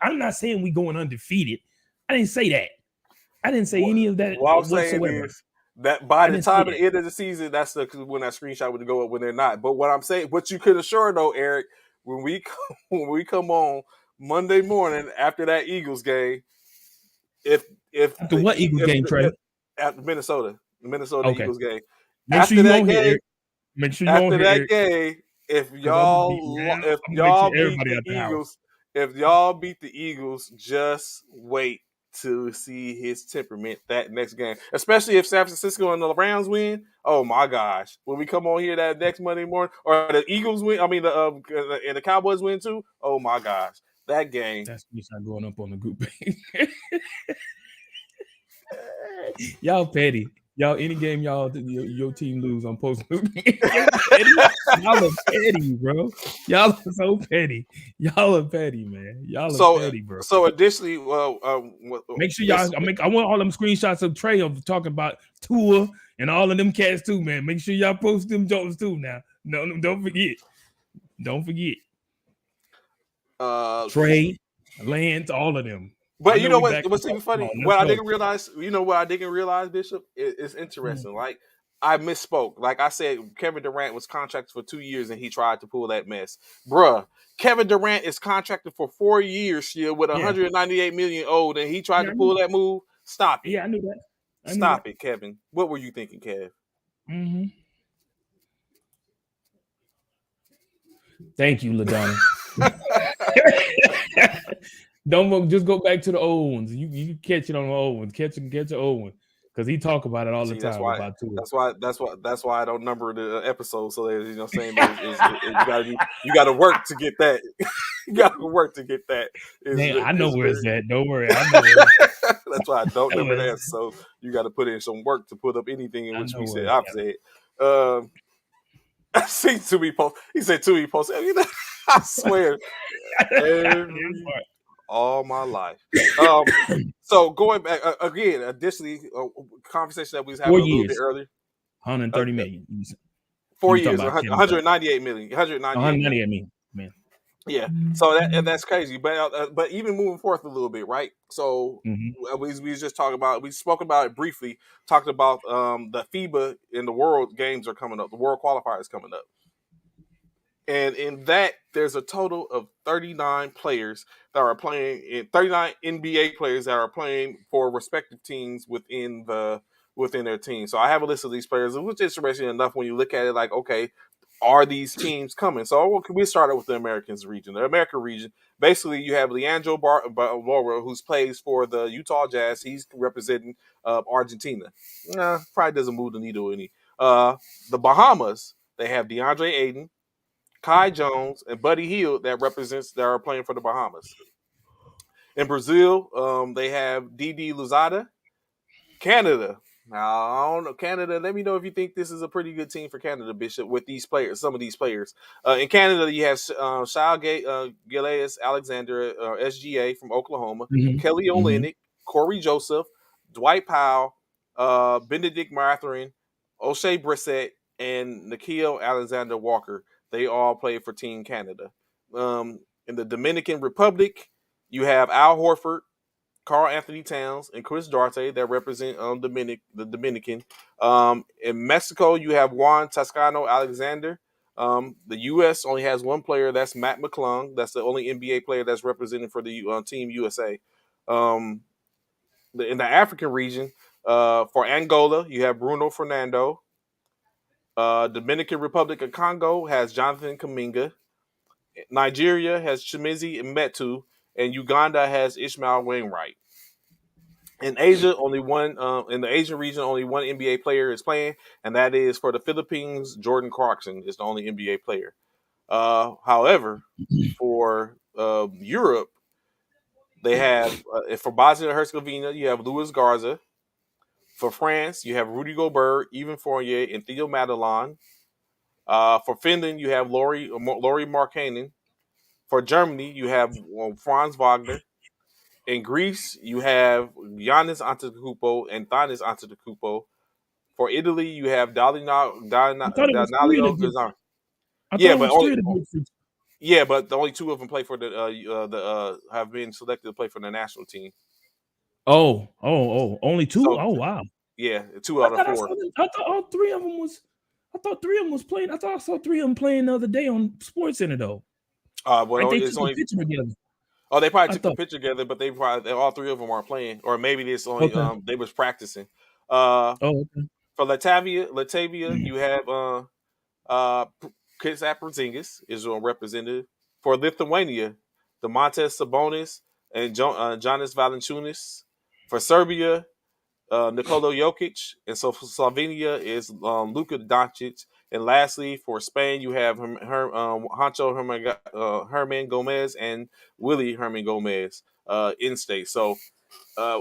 B: I'm not saying we going undefeated. I didn't say that. I didn't say any of that
A: What I'm saying
B: whatsoever.
A: is that by
B: I
A: the
B: didn't say
A: time of
B: that.
A: the end of the season, that's when that screenshot would go up when they're not. But what I'm saying, what you could assure though, Eric, when we when we come on Monday morning after that Eagles game, if if
B: After
A: the
B: what Eagles
A: if
B: game, Trey?
A: at Minnesota, the Minnesota
B: Okay.
A: Eagles game,
B: Make sure
A: after
B: you
A: that
B: on here,
A: game,
B: Eric. Make sure you on
A: after
B: here,
A: that
B: Eric.
A: game,
B: Because I'm gonna be man.
A: if
B: I'm gonna make sure
A: y'all beat
B: everybody
A: the
B: at the house.
A: Eagles, if y'all beat the Eagles, just wait to see his temperament that next game. Especially if San Francisco and the Rams win. Oh my gosh! When we come on here that next Monday morning, or the Eagles win, I mean and the Cowboys win too. Oh my gosh, that game.
B: That's me not going up on the group. Y'all petty. Y'all any game your team lose on post y'all petty. Y'all are petty, bro. Y'all are so petty. Y'all are petty, man. Y'all are
A: So
B: petty, bro.
A: so additionally, well,
B: Make sure
A: it's
B: y'all. I want all them screenshots of Trey of talking about Tua and all of them cats too, man. Make sure y'all post them jokes too. Now, no, don't forget. Don't forget
A: uh
B: Trey, Lance, all of them. I
A: But you
B: know
A: know
B: we
A: what?
B: back to
A: What's even funny?
B: football. Let's
A: What I
B: go.
A: didn't realize, you know, what I didn't realize, Bishop, is interesting. Like I misspoke. Like I said, Kevin Durant was contracted for 2 years, and he tried to pull that mess, bruh. Kevin Durant is contracted for 4 years still with
B: Yeah,
A: 198 million owed, and he tried
B: yeah,
A: to pull that move. Stop it,
B: I knew that. I knew that.
A: stop it, Kevin. What were you thinking, Kev?
B: Mm-hmm. Thank you, LaDonna. Don't just go back to the old ones. You catch it on the old ones. Catch the old one because he talk about it all the
A: See, that's
B: time
A: why.
B: about Tua.
A: That's why I don't number the episodes. So that, saying that you got to work to get that. You got to work to get that.
B: Man, I know
A: Is
B: where it's
A: very.
B: at. Don't worry, I know where it's
A: That's why I don't
B: I know
A: number
B: where
A: that. So you got to put in some work to put up anything in
B: I
A: which
B: know
A: we
B: where
A: said.
B: it's
A: I've
B: at.
A: said. Um, I see to be post. He said to be post. I swear, every all my life. So going back again, additionally, conversation that we was
B: Four
A: having a little bit
B: years,
A: earlier.
B: 130 million.
A: Four
B: You talking
A: years,
B: about Kevin Durant?
A: 198 million, 198 million.
B: 198 million, man.
A: Yeah, so that's crazy. But even moving forth a little bit, right? So
B: Mm-hmm.
A: we was just talking about, we spoke about it briefly. Talked about the FIBA and the World Games are coming up. The World Qualifiers coming up. And in that, there's a total of 39 players that are playing, in 39 NBA players that are playing for respective teams within their team. So I have a list of these players, which is interesting enough when you look at it. Like, okay, are these teams coming? So we started with the Americans region. The American region, basically, you have Leandro Barbosa, who plays for the Utah Jazz. He's representing Argentina. Probably doesn't move the needle any. The Bahamas, they have DeAndre Ayton, Kai Jones, and Buddy Hield that are playing for the Bahamas. In Brazil, they have Didi Luzada. Canada. Now, I don't know. Canada, let me know if you think this is a pretty good team for Canada, Bishop, with these players, some of these players. In Canada, you have Shao Gilles Alexander, SGA from Oklahoma, Kelly
B: Mm-hmm. Mm-hmm.
A: Olynyk, Corey Joseph, Dwight Powell, Benedict Mathurin, O'Shea Brissett, and Nikhil Alexander Walker. They all play for Team Canada. In the Dominican Republic, you have Al Horford, Carl Anthony Towns, and Chris Duarte that represent the Dominican. In Mexico, you have Juan Toscano Alexander. The U.S. only has one player. That's Matt McClung. That's the only NBA player that's represented for the Team USA. In the African region, for Angola, you have Bruno Fernando. Dominican Republic of Congo has Jonathan Kaminga. Nigeria has Chimizi Metu. And Uganda has Ishmael Wainwright. In Asia, only one in the Asian region, only one NBA player is playing, and that is for the Philippines. Jordan Clarkson is the only NBA player. However, for Europe, they have for Bosnia and Herzegovina, you have Luis Garza. For France, you have Rudy Gobert, Evan Fournier, and Theo Madelon. For Finland, you have Laurie Markkanen. For Germany, you have Franz Wagner. In Greece, you have Giannis Antetokounmpo and Thanis Antetokounmpo. For Italy, you have
B: I thought it was free to
A: Danilo
B: get.
A: Gazzaniga.
B: I thought
A: Yeah,
B: it
A: but
B: was
A: only
B: three of the big six.
A: yeah, but the only two of them play for have been selected to play for the national team.
B: Only two.
A: So
B: Oh wow.
A: yeah, two out of four.
B: I thought all three of them was. I thought three of them was playing. I thought I saw three of them playing the other day on Sports Center though. Like
A: Well,
B: they
A: it's
B: took a
A: only
B: picture together.
A: they probably
B: I
A: took a
B: thought.
A: picture together, but all three of them aren't playing, or maybe this only
B: Okay.
A: they was practicing. Uh,
B: Oh, okay.
A: for Latavia, you have uh Kristaps Porzingis is a representative. For Lithuania, Demontis Sabonis and Jonas Valanciunas. For Serbia, Nikola Jokic, and so for Slovenia is Luka Doncic. And lastly, for Spain, you have Hancho Herman Gomez and Willie Herman Gomez in state. So uh,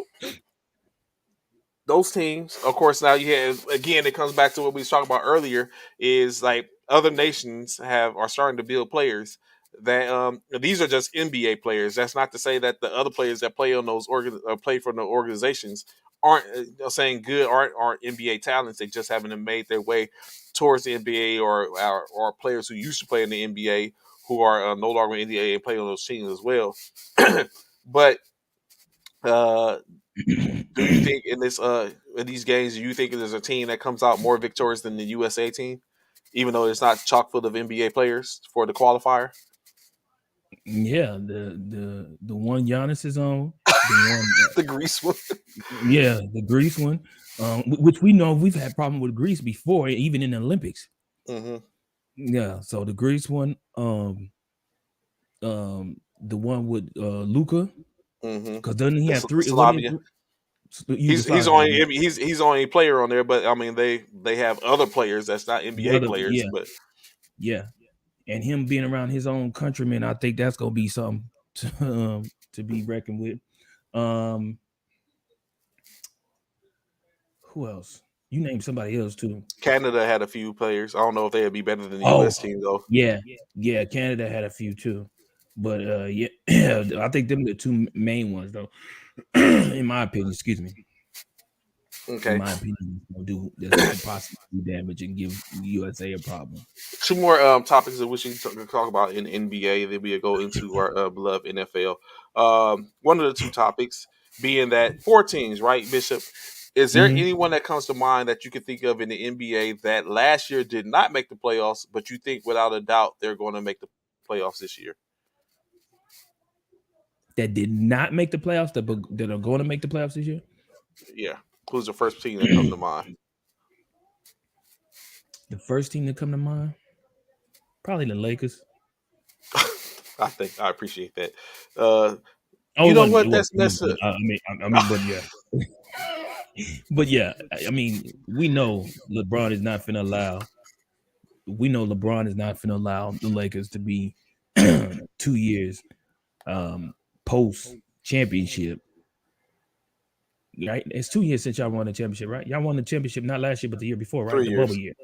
A: those teams, of course, now you have again. It comes back to what we was talking about earlier. Is like other nations are starting to build players that these are just NBA players. That's not to say that the other players that play on those play for the organizations aren't saying good aren't NBA talents. They just haven't made their way towards the NBA or players who used to play in the NBA who are no longer in the NBA and play on those teams as well. But uh, do you think in these games, do you think there's a team that comes out more victorious than the USA team, even though it's not chock full of NBA players for the qualifier?
B: Yeah, the one Giannis is on, the one,
A: The Greece one.
B: yeah, the Greece one, which we know we've had problem with Greece before, even in the Olympics.
A: Mm-hmm.
B: Yeah, so the Greece one, the one with Luca,
A: Mm-hmm.
B: because doesn't he have
A: The
B: three? Wasn't
A: Slavia.
B: it Yugoslavia? Yeah,
A: He's only a player on there, but I mean they have other players that's not NBA players,
B: yeah,
A: but
B: yeah, and him being around his own countrymen, I think that's gonna be something to be reckoned with. Um, who else? You named somebody else too.
A: Canada had a few players. I don't know if they'd be better than the
B: Oh,
A: US team though.
B: yeah, yeah. Canada had a few too, but yeah, I think them the two main ones though. In my opinion, excuse me. In
A: Okay.
B: my opinion, this could possibly do damage and give USA a problem.
A: Two more topics that we should talk about in NBA. Then we go into our beloved NFL. One of the two topics being that four teams, right, Bishop? Is there
B: Mm-hmm.
A: anyone that comes to mind that you can think of in the NBA that last year did not make the playoffs, but you think without a doubt they're going to make the playoffs this year?
B: That did not make the playoffs, that are going to make the playoffs this year.
A: Yeah. Who's the first team that comes to mind?
B: The first team that come to mind, probably the Lakers.
A: I appreciate that.
B: Oh,
A: You
B: it
A: know
B: wasn't. It
A: what?
B: wasn't.
A: That's messed up.
B: But yeah, but yeah. I mean, we know LeBron is not finna allow. We know LeBron is not finna allow the Lakers to be 2 years post championship. Right? It's 2 years since y'all won the championship, right? Y'all won the championship not last year, but the year before, right?
A: 3 years.
B: The bubble year.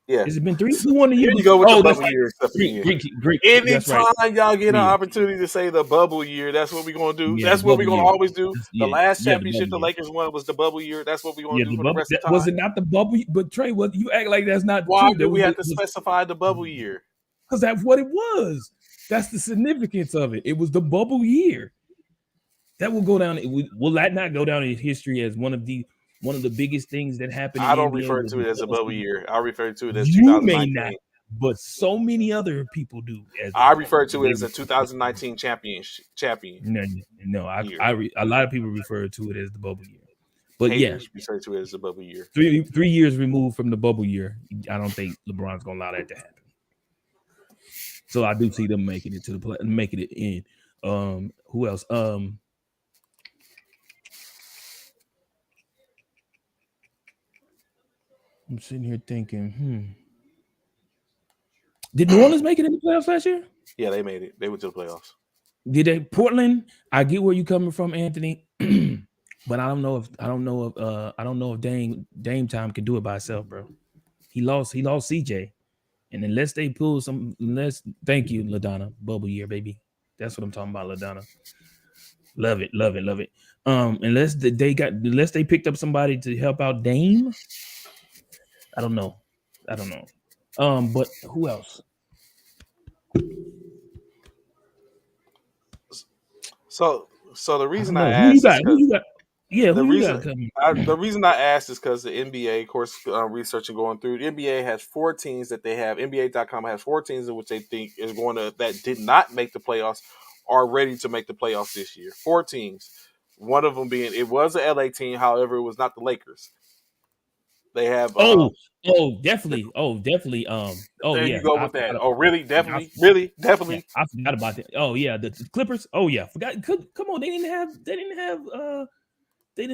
A: Yeah.
B: Has it been three? Who won the year
A: Here you
B: before?
A: go with the
B: Oh, that's
A: bubble
B: right.
A: year stuff again.
B: Greek. That's right.
A: Anytime y'all get an
B: 3 years.
A: opportunity to say the bubble year, that's what we're gonna do.
B: Yeah, the
A: That's what we're
B: bubble
A: gonna
B: year.
A: always do. The last
B: Yeah, the
A: championship
B: bubble
A: the
B: year.
A: Lakers won was the bubble year. That's what we're gonna
B: Yeah,
A: do
B: the
A: for the
B: bubble.
A: rest of the
B: Was
A: time.
B: it not the bubble? But Trey, what you act like that's not
A: Why
B: true?
A: do
B: That
A: we
B: was
A: have to specify the bubble year?
B: because that's what it was. That's the significance of it. It was the bubble year. That will go down. Will that not go down in history as one of the biggest things that happened in
A: I
B: the
A: don't
B: NBA?
A: refer
B: Was
A: to
B: the
A: it as a
B: bubble
A: bubble
B: season?
A: year. I refer to it as
B: You may not,
A: 2019.
B: but so many other people do as the
A: I
B: bubble.
A: refer to it
B: They
A: as a 2019 champion
B: no.
A: year.
B: A lot of people refer to it as the bubble year. But yeah,
A: Haters refer to it as a bubble year.
B: 3 years removed from the bubble year, I don't think LeBron's gonna allow that to happen. So I do see them making it to the play, making it in. Who else? I'm sitting here thinking, did New Orleans make it in the playoffs last year?
A: Yeah, they made it. They went to the playoffs.
B: Did they? Portland? I get where you're coming from, Anthony. But I don't know if Dame Time can do it by itself, bro. He lost CJ. And unless they pull thank you, LaDonna. Bubble year, baby. That's what I'm talking about, LaDonna. Love it. Unless they picked up somebody to help out Dame. I don't know. But who else?
A: So, so the
B: I don't
A: reason I
B: know who you
A: asked is
B: got. Who
A: because
B: you got? Yeah, who
A: the
B: you got
A: reason
B: coming?
A: the reason I asked is because the NBA, of course, researching going through, the NBA has four teams that they have. NBA.com has four teams in which they think is going to that did not make the playoffs are ready to make the playoffs this year. Four teams. One of them being it was an LA team, however, it was not the Lakers. They have
B: Oh,
A: the,
B: definitely. Oh
A: there you
B: yeah,
A: go
B: I
A: with that.
B: forgot.
A: Oh, really?
B: I,
A: Definitely, really,
B: yeah,
A: definitely.
B: I forgot about that. Oh yeah, the Clippers. Oh yeah, forgot. Come on, they didn't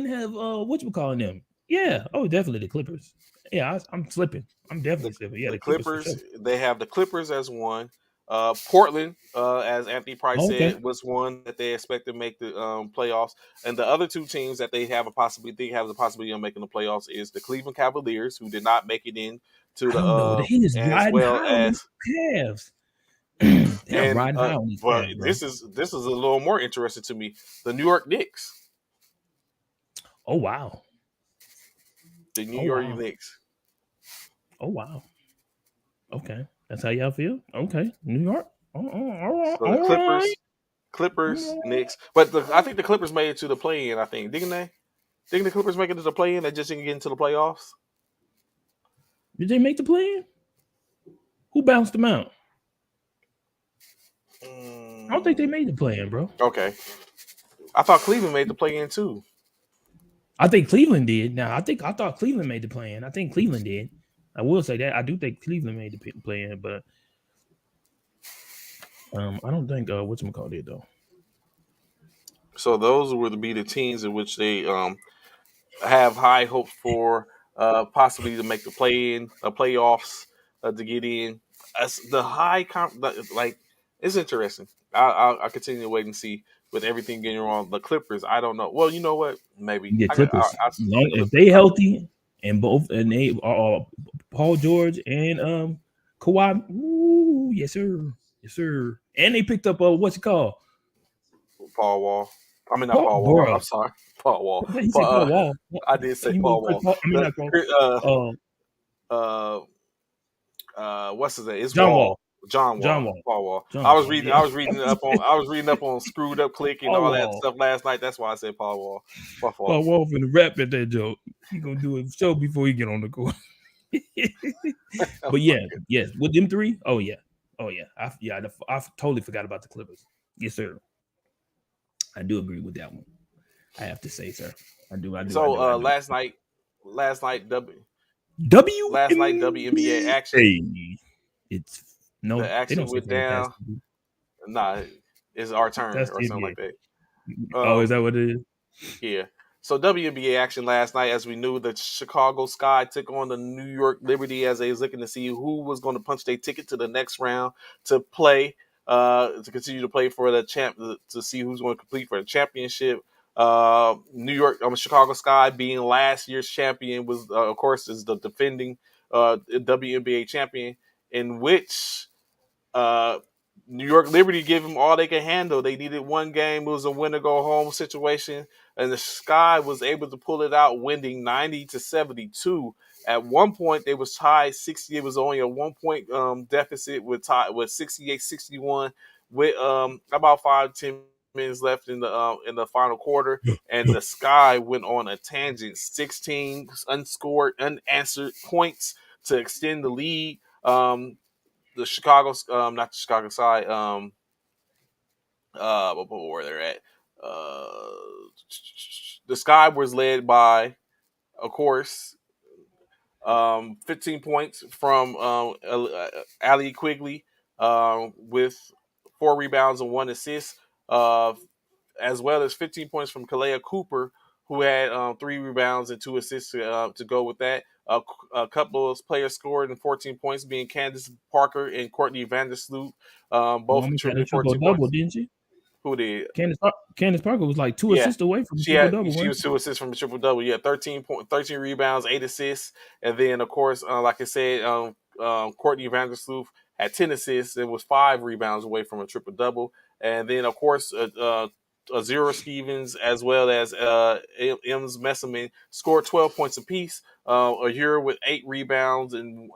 B: have what you calling them. Yeah. Oh, definitely the Clippers. Yeah, I'm slipping. I'm
A: the
B: definitely slipping. Yeah,
A: the
B: the Clippers for sure.
A: Clippers. They have the Clippers as one. Portland, as Anthony Price
B: Oh, okay.
A: said, was one that they expect to make the playoffs. And the other two teams that they have a possibility have the possibility of making the playoffs is the Cleveland Cavaliers, who did not make it in to
B: I
A: the
B: don't know. They is
A: as
B: riding
A: well
B: high on these
A: as
B: Cavs. They're
A: and
B: riding high on these
A: but
B: Cavs, bro.
A: this is a little more interesting to me. The New York Knicks,
B: Oh wow.
A: the New
B: Oh
A: York
B: wow.
A: Knicks.
B: Oh wow. Okay, that's how y'all feel. Okay, New York. All right.
A: So the
B: All right.
A: Clippers, Knicks. But I think the Clippers made it to the play-in. I think didn't they? Didn't the Clippers make it to the play-in? They just didn't get into the playoffs.
B: Did they make the play? Who bounced them out? I don't think they
A: Mm,
B: made the play in, bro.
A: okay, I thought Cleveland made the play-in too.
B: I think Cleveland did. Now I thought Cleveland made the play in. I think Cleveland did. I will say that I do think Cleveland made the play in, but I don't think what's called it though.
A: So those would be the teams in which they have high hopes for possibly to make the play-in, playoffs to get in. As the like it's interesting. I'll continue to wait and see with everything getting wrong. The Clippers, I don't know. Well, you know what? Maybe
B: Yeah, Clippers.
A: I'll stick with the
B: If
A: Clippers.
B: they healthy and they are Paul George and Kawhi. Ooh, yes sir, yes sir. And they picked up what's it called?
A: Paul Wall. I mean, not
B: Paul,
A: Paul Wall.
B: bro.
A: I'm sorry, Paul Wall.
B: He said Paul Wall.
A: I did say
B: You mean
A: Paul
B: Chris
A: Wall.
B: Paul? I mean
A: The,
B: not Paul. Uh,
A: uh, what's his name? It's
B: John
A: Wall.
B: Wall.
A: John
B: John
A: Wall.
B: Wall.
A: Paul Wall.
B: John Wall. Yeah.
A: I was reading up on screwed up click and
B: Paul
A: all that
B: Wall.
A: stuff last night. That's why I said Paul Wall. My fault.
B: Paul Wall finna rap at that joke. He gonna do a show before he get on the court. But yeah, yes, with them three, oh yeah, I totally forgot about the Clippers. Yes, sir. I do agree with that one. I have to say, sir. I do. I do. I
A: So
B: do. I do.
A: last night last night WNBA action.
B: WNBA. It's
A: The
B: no, they don't
A: action
B: say
A: went down.
B: fantastic.
A: Nah, it's our turn
B: That's
A: or
B: the
A: something
B: NBA.
A: like that.
B: Oh, is
A: Um,
B: that what it is?
A: Yeah. So WNBA action last night, as we knew, the Chicago Sky took on the New York Liberty as they was looking to see who was going to punch their ticket to the next round to play, to continue to play for the champ, to see who's going to compete for the championship. Chicago Sky being last year's champion was, of course, is the defending WNBA champion, in which uh, New York Liberty gave them all they could handle. They needed one game. It was a win or go home situation, and the Sky was able to pull it out, winning 90-72. At one point, they was tied 60. It was only a 1 point deficit with 68-61 with about 5-10 minutes left in the final quarter, and the Sky went on a tangent, 16 unscored, unanswered points to extend the lead. The Chicago, not the Chicago side, where they're at. Uh, the Sky was led by, of course, 15 points from Ali Quigley with 4 rebounds and 1 assist, as well as 15 points from Kalea Cooper, who had 3 rebounds and 2 assists to go with that. A couple of players scored in 14 points, being Candace Parker and Courtney Vandersloot, both
B: Almost had a
A: contributed
B: triple
A: 14
B: double,
A: points.
B: didn't she?
A: Who did?
B: Candace Parker was like two
A: Yeah,
B: assists away from a triple double,
A: she
B: right?
A: was 2 assists from a triple double. Yeah, 13 rebounds, 8 assists, and then of course, like I said, Courtney Vandersloot had 10 assists and was 5 rebounds away from a triple double. And then of course, Zero Stevens as well as M's Messaman scored 12 points apiece. Ahura with 8 rebounds and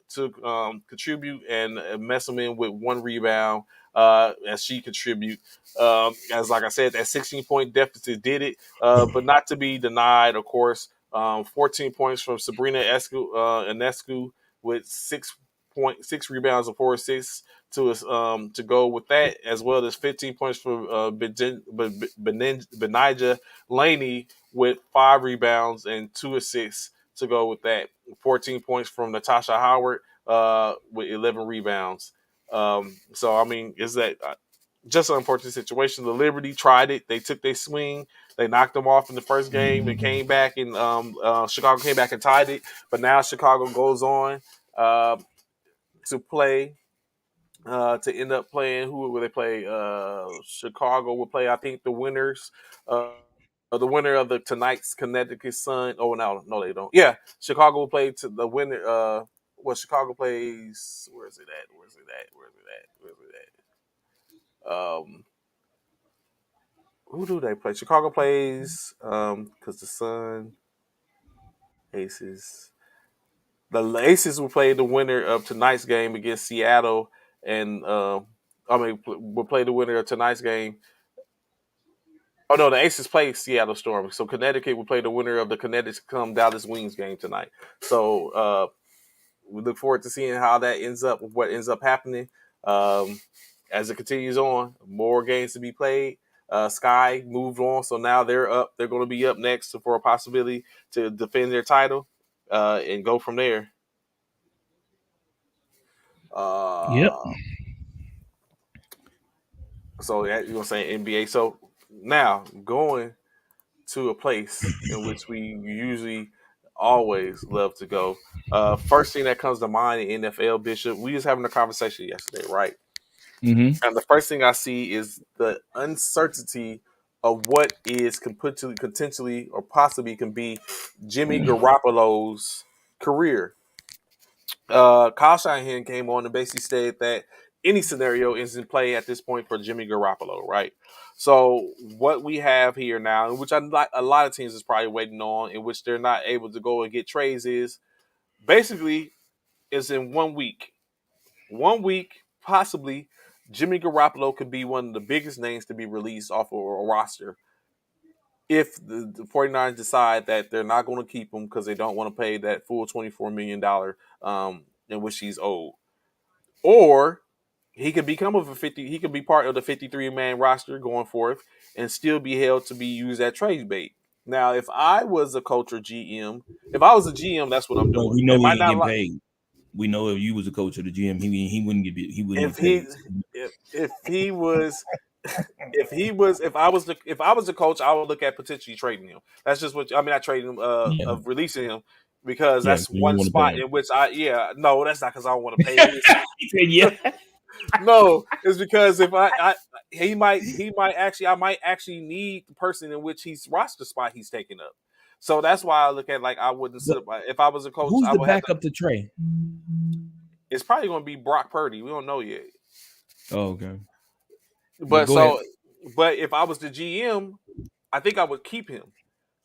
A: to contribute, and Messaman with 1 rebound as she contribute. As like I said, that 16-point deficit did it, but not to be denied, of course. 14 points from Sabrina Enescu with 6.6 rebounds and 4 assists to go with that, as well as 15 points from Benija Laney with 5 rebounds and 2 assists to go with that. 14 points from Natasha Howard with 11 rebounds. So I mean, is that just an unfortunate situation? The Liberty tried it; they took their swing. They knocked them off in the first game and came back, and Chicago came back and tied it. But now Chicago goes on to play to end up playing. Who will they play? Chicago will play, I think, the winners. The winner of the tonight's Connecticut Sun. Oh no, they don't. Yeah, Chicago will play to the winner. Chicago plays. Where is it at? Where is it at? Where is it at? Where is it at? Who do they play? Chicago plays because the Sun Aces. The Aces will play the winner of tonight's game against Seattle, and we'll play the winner of tonight's game. Oh no, the Aces play Seattle Storm, so Connecticut will play the winner of the Connecticut come Dallas Wings game tonight. So we look forward to seeing how that ends up, what ends up happening as it continues on. More games to be played. Sky moved on, so now they're up. They're going to be up next for a possibility to defend their title and go from there.
B: Yep.
A: So you're gonna say NBA. So now going to a place in which we usually always love to go. First thing that comes to mind in NFL, Bishop, we was having a conversation yesterday, right?
B: Mm-hmm.
A: And the first thing I see is the uncertainty of what is potentially or possibly can be Jimmy Garoppolo's career. Kyle Shanahan came on and basically stated that any scenario is in play at this point for Jimmy Garoppolo, right? So what we have here now, which a lot of teams is probably waiting on, in which they're not able to go and get trades, is basically is in 1 week. 1 week, possibly, Jimmy Garoppolo could be one of the biggest names to be released off of a roster if the 49ers decide that they're not going to keep him because they don't want to pay that full $24 million in which he's owed. Or he could become of a 50. He could be part of the 53-man roster going forth and still be held to be used at trade bait. Now, if I was a coach or GM, if I was a GM, that's what I'm
B: But
A: doing.
B: we know
A: It
B: he
A: might
B: ain't
A: not
B: getting
A: like
B: paid. We know if you was a coach of the GM, he wouldn't get
A: if
B: paid.
A: he if he was if I was the coach, I would look at potentially trading him. That's just what I mean. I trading him
B: Yeah,
A: of releasing him because
B: yeah.
A: that's
B: You don't
A: one
B: want to pay
A: spot
B: him.
A: in which no, that's not because I don't want to pay him.
B: He said, "Yeah."
A: No, it's because if he might actually I might actually need the person in which he's roster spot he's taking up. So that's why I look at like I wouldn't sit
B: But
A: up if I was a coach,
B: who's
A: I
B: the
A: would have to.
B: backup to Trey?
A: It's probably going to be Brock Purdy. We don't know yet.
B: Oh, okay. But
A: But
B: go ahead.
A: so, but if I was the GM, I think I would keep him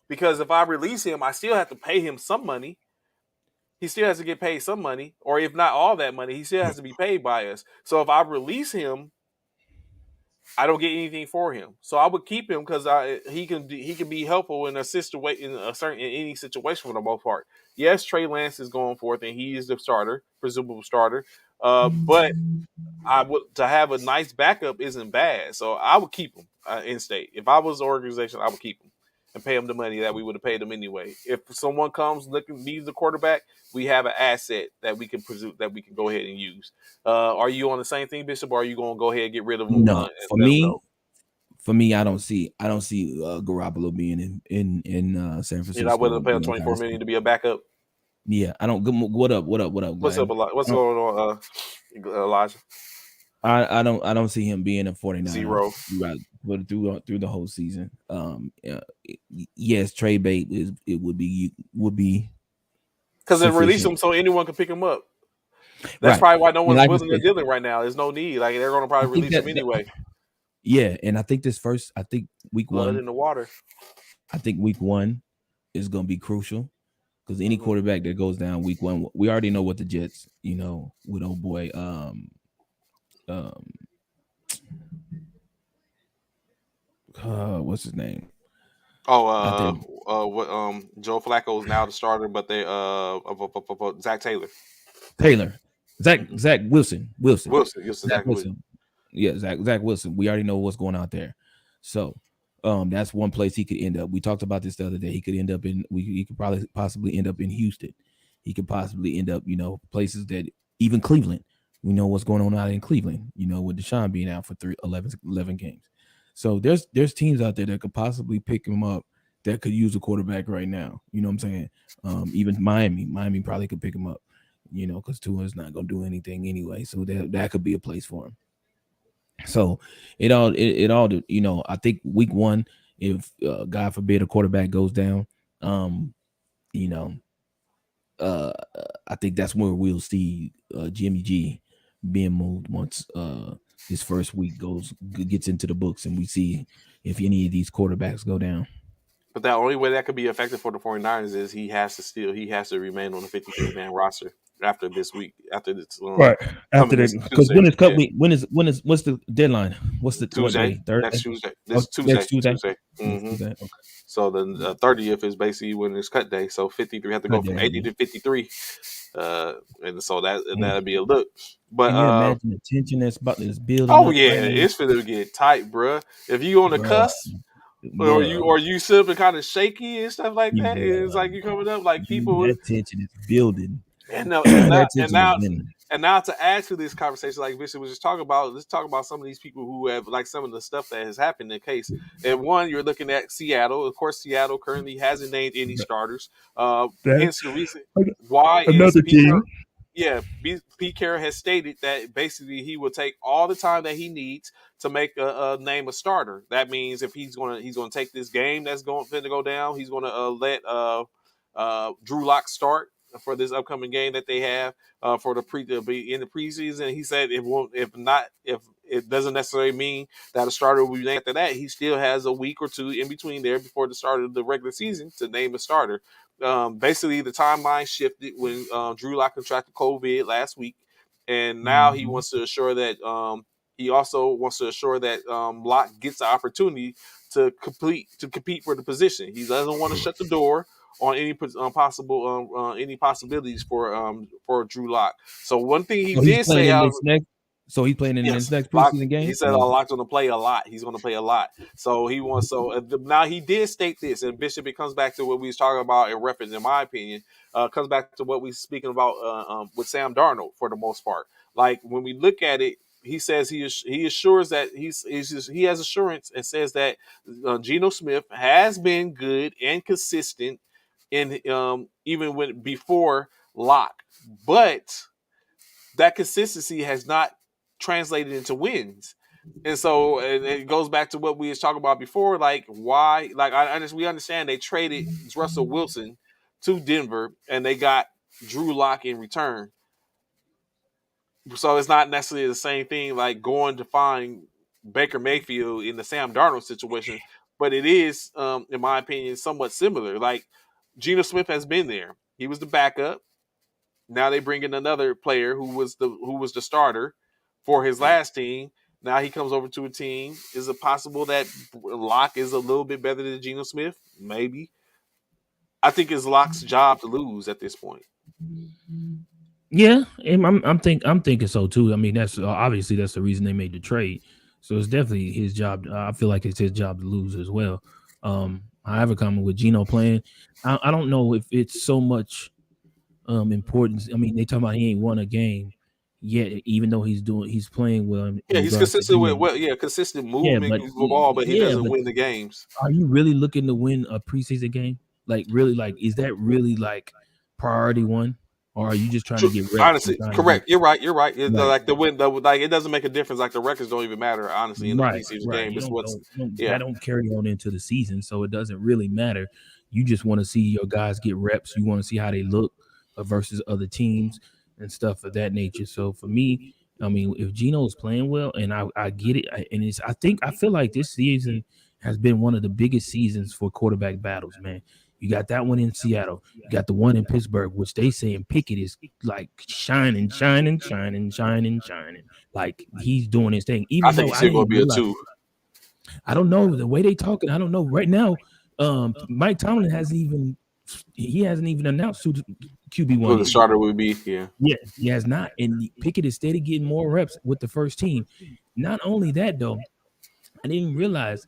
A: because if I release him, I still have to pay him some money. He still has to get paid some money, or if not all that money, he still has to be paid by us. So if I release him, I don't get anything for him. So I would keep him because he can be helpful in in any situation for the most part. Yes, Trey Lance is going forth and he is the starter, presumable starter. But I would to have a nice backup isn't bad. So I would keep him in state. If I was the organization, I would keep him and pay him the money that we would have paid him anyway. If someone comes looking needs a quarterback, we have an asset that we can presume that we can go ahead and use. Are you on the same thing, Bishop, or are you going to go ahead and get rid of him
B: No,
A: and let him go?
B: for me, I don't see Garoppolo being in San
A: You're not willing
B: Francisco
A: to pay him
B: anytime
A: 24
B: soon.
A: million to be a backup.
B: Yeah, I don't. What up?
A: What's up,
B: Glenn?
A: What's
B: I don't.
A: going on, Elijah?
B: I don't see him being a 49er
A: Zero.
B: through the whole season. Yes, trade bait would be
A: Because they release
B: sufficient.
A: him so anyone can pick him up. That's
B: Right.
A: probably why no
B: And
A: one's
B: like I
A: willing to
B: said,
A: deal it right now. There's no need. Like they're going to
B: I
A: probably
B: think
A: release him anyway.
B: Yeah, and I think week
A: Blood
B: one,
A: in the water.
B: I think week one is going to be crucial because any
A: Hmm.
B: quarterback that goes down week one, we already know what the Jets, with old boy, um, what's his name
A: Oh,
B: out there?
A: what? Joe Flacco's now the starter, but Zach Taylor.
B: Taylor,
A: Hmm.
B: Zach Wilson,
A: Wilson, yes,
B: Zach
A: exactly.
B: Wilson. Yeah, Zach Wilson. We already know what's going out there. So that's one place he could end up. We talked about this the other day. He could end up he could probably possibly end up in Houston. He could possibly end up, places that even Cleveland. We know what's going on out in Cleveland, with Deshaun being out for 11 games. So there's teams out there that could possibly pick him up that could use a quarterback right now. You know what I'm saying? Even Miami probably could pick him up, because Tua is not going to do anything anyway. So that could be a place for him. So I think week one, if God forbid a quarterback goes down, um, you know, I think that's where we'll see Jimmy G being moved once this first week gets into the books and we see if any of these quarterbacks go down.
A: But the only way that could be effective for the 49ers is he has to remain on the 53-man roster after this week, after this
B: Right after
A: coming
B: that,
A: this
B: because
A: Tuesday.
B: when is cut
A: Yeah,
B: week? When is what's the deadline? What
A: Tuesday,
B: day?
A: next
B: Thursday?
A: Tuesday,
B: Oh,
A: this
B: next
A: Tuesday,
B: Tuesday.
A: Tuesday.
B: Next
A: Hmm.
B: Tuesday. Okay.
A: So the 30th is basically when it's cut day. So 53 have to go
B: Cut
A: from
B: day.
A: 80 to 53, and so
B: Yeah.
A: that'll be a look. But
B: Can you imagine the tension that's building
A: oh
B: up
A: yeah,
B: right now,
A: it's gonna get tight, bruh. If you on the
B: bro?
A: cusp,
B: Bruh,
A: or you slipping kind of shaky and stuff like that, it's
B: bruh,
A: like you coming up like people.
B: that tension is building.
A: And no, and now
B: That
A: and
B: tension is
A: now
B: building.
A: and now to add to this conversation, like Bishop was just talking about, let's talk about some of these people who have like some of the stuff that has happened in the case. And one, you're looking at Seattle. Of course, Seattle currently hasn't named any starters.
B: That
A: Hence the reason why is
B: another
A: Pete
B: team.
A: Carroll. Yeah, Pete Carroll has stated that basically he will take all the time that he needs to make a name a starter. That means if he's gonna take this game that's going to go down, he's gonna let Drew Lock start for this upcoming game that they have for the to be in the preseason. He said it won't if it doesn't necessarily mean that a starter will be named after that. He still has a week or two in between there before the start of the regular season to name a starter. Basically, the timeline shifted when Drew Lock contracted COVID last week, and now he
B: Mhm.
A: wants to assure that he also wants to assure that Locke gets the opportunity to compete for the position. He doesn't want to shut the door on any possible any possibilities for Drew Lock. So one thing he
B: So he's
A: did
B: playing
A: say
B: in
A: out
B: this next. So he's playing in this
A: yes,
B: next
A: Lock.
B: preseason
A: He
B: game.
A: said Lock's going to play a lot. He's going to play a lot. So he wants. So now he did state this, and Bishop. It comes back to what we was talking about in reference, in my opinion, comes back to what we speaking about with Sam Darnold for the most part. Like when we look at it, he says he assures that he has assurance and says that Geno Smith has been good and consistent in even when before Lock, but that consistency has not translated into wins. And so and it goes back to what we was talking about before, like why, like we understand they traded Russell Wilson to Denver and they got Drew Lock in return. So it's not necessarily the same thing like going to find Baker Mayfield in the Sam Darnold situation, but it is, in my opinion, somewhat similar. Like Geno Smith has been there; he was the backup. Now they bring in another player who was the starter for his last team. Now he comes over to a team. Is it possible that Locke is a little bit better than Geno Smith? Maybe. I think it's Locke's job to lose at this point.
B: Yeah, and I'm thinking so too. I mean, that's obviously that's the reason they made the trade. So it's definitely his job. I feel like it's his job to lose as well. I have a comment with Gino playing. I don't know if it's so much importance. I mean, they talking about he ain't won a game yet, even though he's playing well in
A: Yeah, he's
B: regards to
A: consistent with
B: Gino.
A: well, yeah, consistent
B: Yeah,
A: movement
B: but
A: of the ball, but he
B: yeah,
A: doesn't
B: but
A: win the games.
B: are you really looking to win a preseason game? Like really, like is that really like priority one, or are you just trying to
A: True.
B: get reps and
A: Honestly,
B: trying to get
A: correct. You're right. You're right.
B: like
A: Like the win, like it doesn't make a difference. Like the records don't even matter. Honestly, in the
B: right,
A: preseason
B: right?
A: game,
B: You
A: it's what's
B: that
A: yeah.
B: don't carry on into the season, so it doesn't really matter. You just want to see your guys get reps. You want to see how they look versus other teams and stuff of that nature. So for me. I mean, if Geno's playing well, and I get it, and I feel like this season has been one of the biggest seasons for quarterback battles, man. You got that one in Seattle, you got the one in Pittsburgh, which they saying Pickett is like shining, shining, shining, shining, shining. Like he's doing his thing,
A: I
B: even
A: think
B: though
A: he's
B: I
A: still going to
B: didn't
A: be a
B: realize.
A: two.
B: I don't know the way they talking. I don't know right now. Mike Tomlin hasn't even announced who the QB
A: Who
B: one
A: the
B: is yet.
A: starter would be? Yeah.
B: Yeah, he has not. And Pickett is steady getting more reps with the first team. Not only that, though, I didn't realize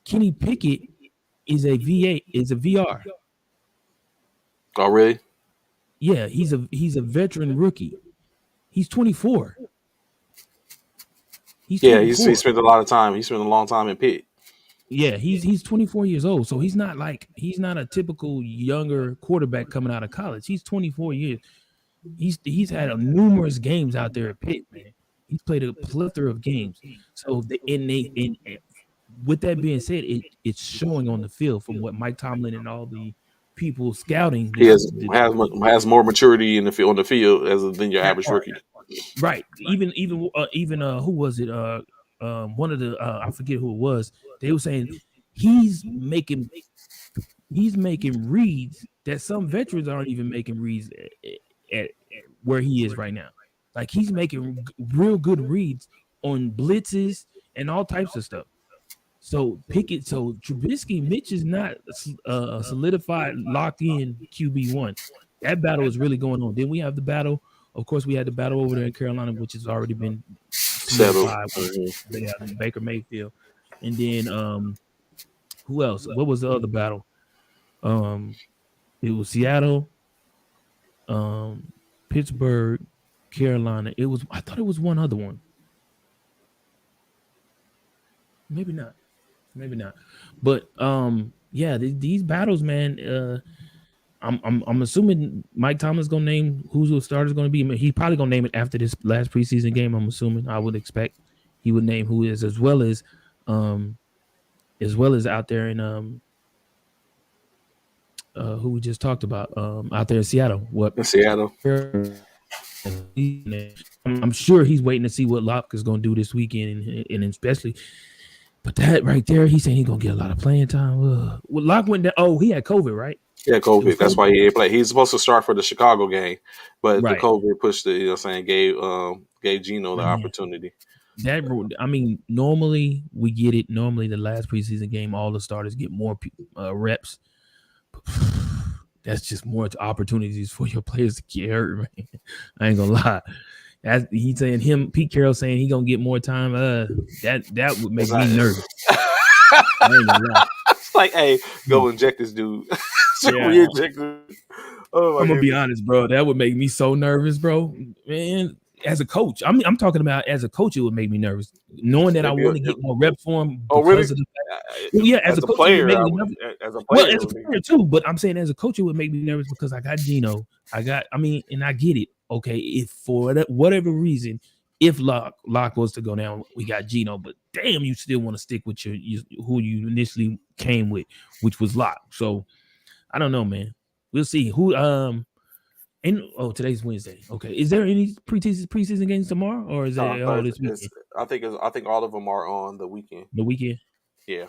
B: Kenny Pickett is a VR.
A: Oh, really?
B: Yeah, he's a veteran rookie. He's 24. He's
A: Yeah, he
B: 24.
A: spent a lot of time. He spent a long time in Pitt.
B: Yeah, he's 24 years old. So he's not a typical younger quarterback coming out of college. He's 24 years. He's had numerous games out there at Pitt, man. He's played a plethora of games. So with that being said, it's showing on the field from what Mike Tomlin and all the people scouting
A: He
B: this, this
A: has more maturity in the field on the field than your
B: that
A: average
B: part.
A: rookie.
B: Right. Even who was it? One of the I forget who it was. They were saying he's making he's making reads that some veterans aren't even making reads at where he is right now. Like he's making real good reads on blitzes and all types of stuff. So Trubisky, Mitch is not a solidified, locked in QB1. That battle is really going on. Then we have the battle. Of course, we had the battle over there in Carolina, which has already been
A: Settled.
B: solidified with Baker Mayfield. And then who else? What was the other battle? Um, it was Seattle, Pittsburgh, Carolina. I thought it was one other one. Maybe not. Maybe not. But yeah, these battles, man. I'm assuming Mike Tomlin's gonna name who's the starter's gonna be. He probably gonna name it after this last preseason game. I'm assuming. I would expect he would name who is um out there in who we just talked about out there in Seattle.
A: In Seattle.
B: I'm sure he's waiting to see what Locke is going to do this weekend, and especially, but that right there, he's saying he's going to get a lot of playing time. Well, Locke went down. Oh, he had COVID, right?
A: Yeah,
B: It was
A: COVID. That's
B: COVID,
A: why he didn't play. He's supposed to start for the Chicago game, but the
B: right?
A: COVID pushed it. Gave Geno the
B: Man,
A: opportunity.
B: normally we get it. Normally, the last preseason game, all the starters get more reps. That's just more opportunities for your players to get hurt, man. I ain't gonna lie. He's saying Pete Carroll saying he gonna get more time. That would make me nervous. I ain't gonna lie.
A: It's like, hey, go inject this dude.
B: Yeah,
A: Re-inject him. Oh my
B: I'm gonna be
A: goodness.
B: honest, bro. That would make me so nervous, bro. Man, as a coach, I'm talking about as a coach, it would make me nervous, knowing that I want to get more reps for him
A: Oh, really?
B: because of the well, yeah, as a coach, it would make me nervous.
A: As a
B: Well,
A: player,
B: as a player too, but I'm saying as a coach, it would make me nervous because I got Geno. And I get it. Okay, if for whatever reason, if Lock was to go down, we got Geno. But damn, you still want to stick with who you initially came with, which was Lock. So I don't know, man. We'll see who. And today's Wednesday. Okay, is there any preseason games tomorrow, or is it all this weekend?
A: I think all of them are on the weekend.
B: The weekend.
A: Yeah.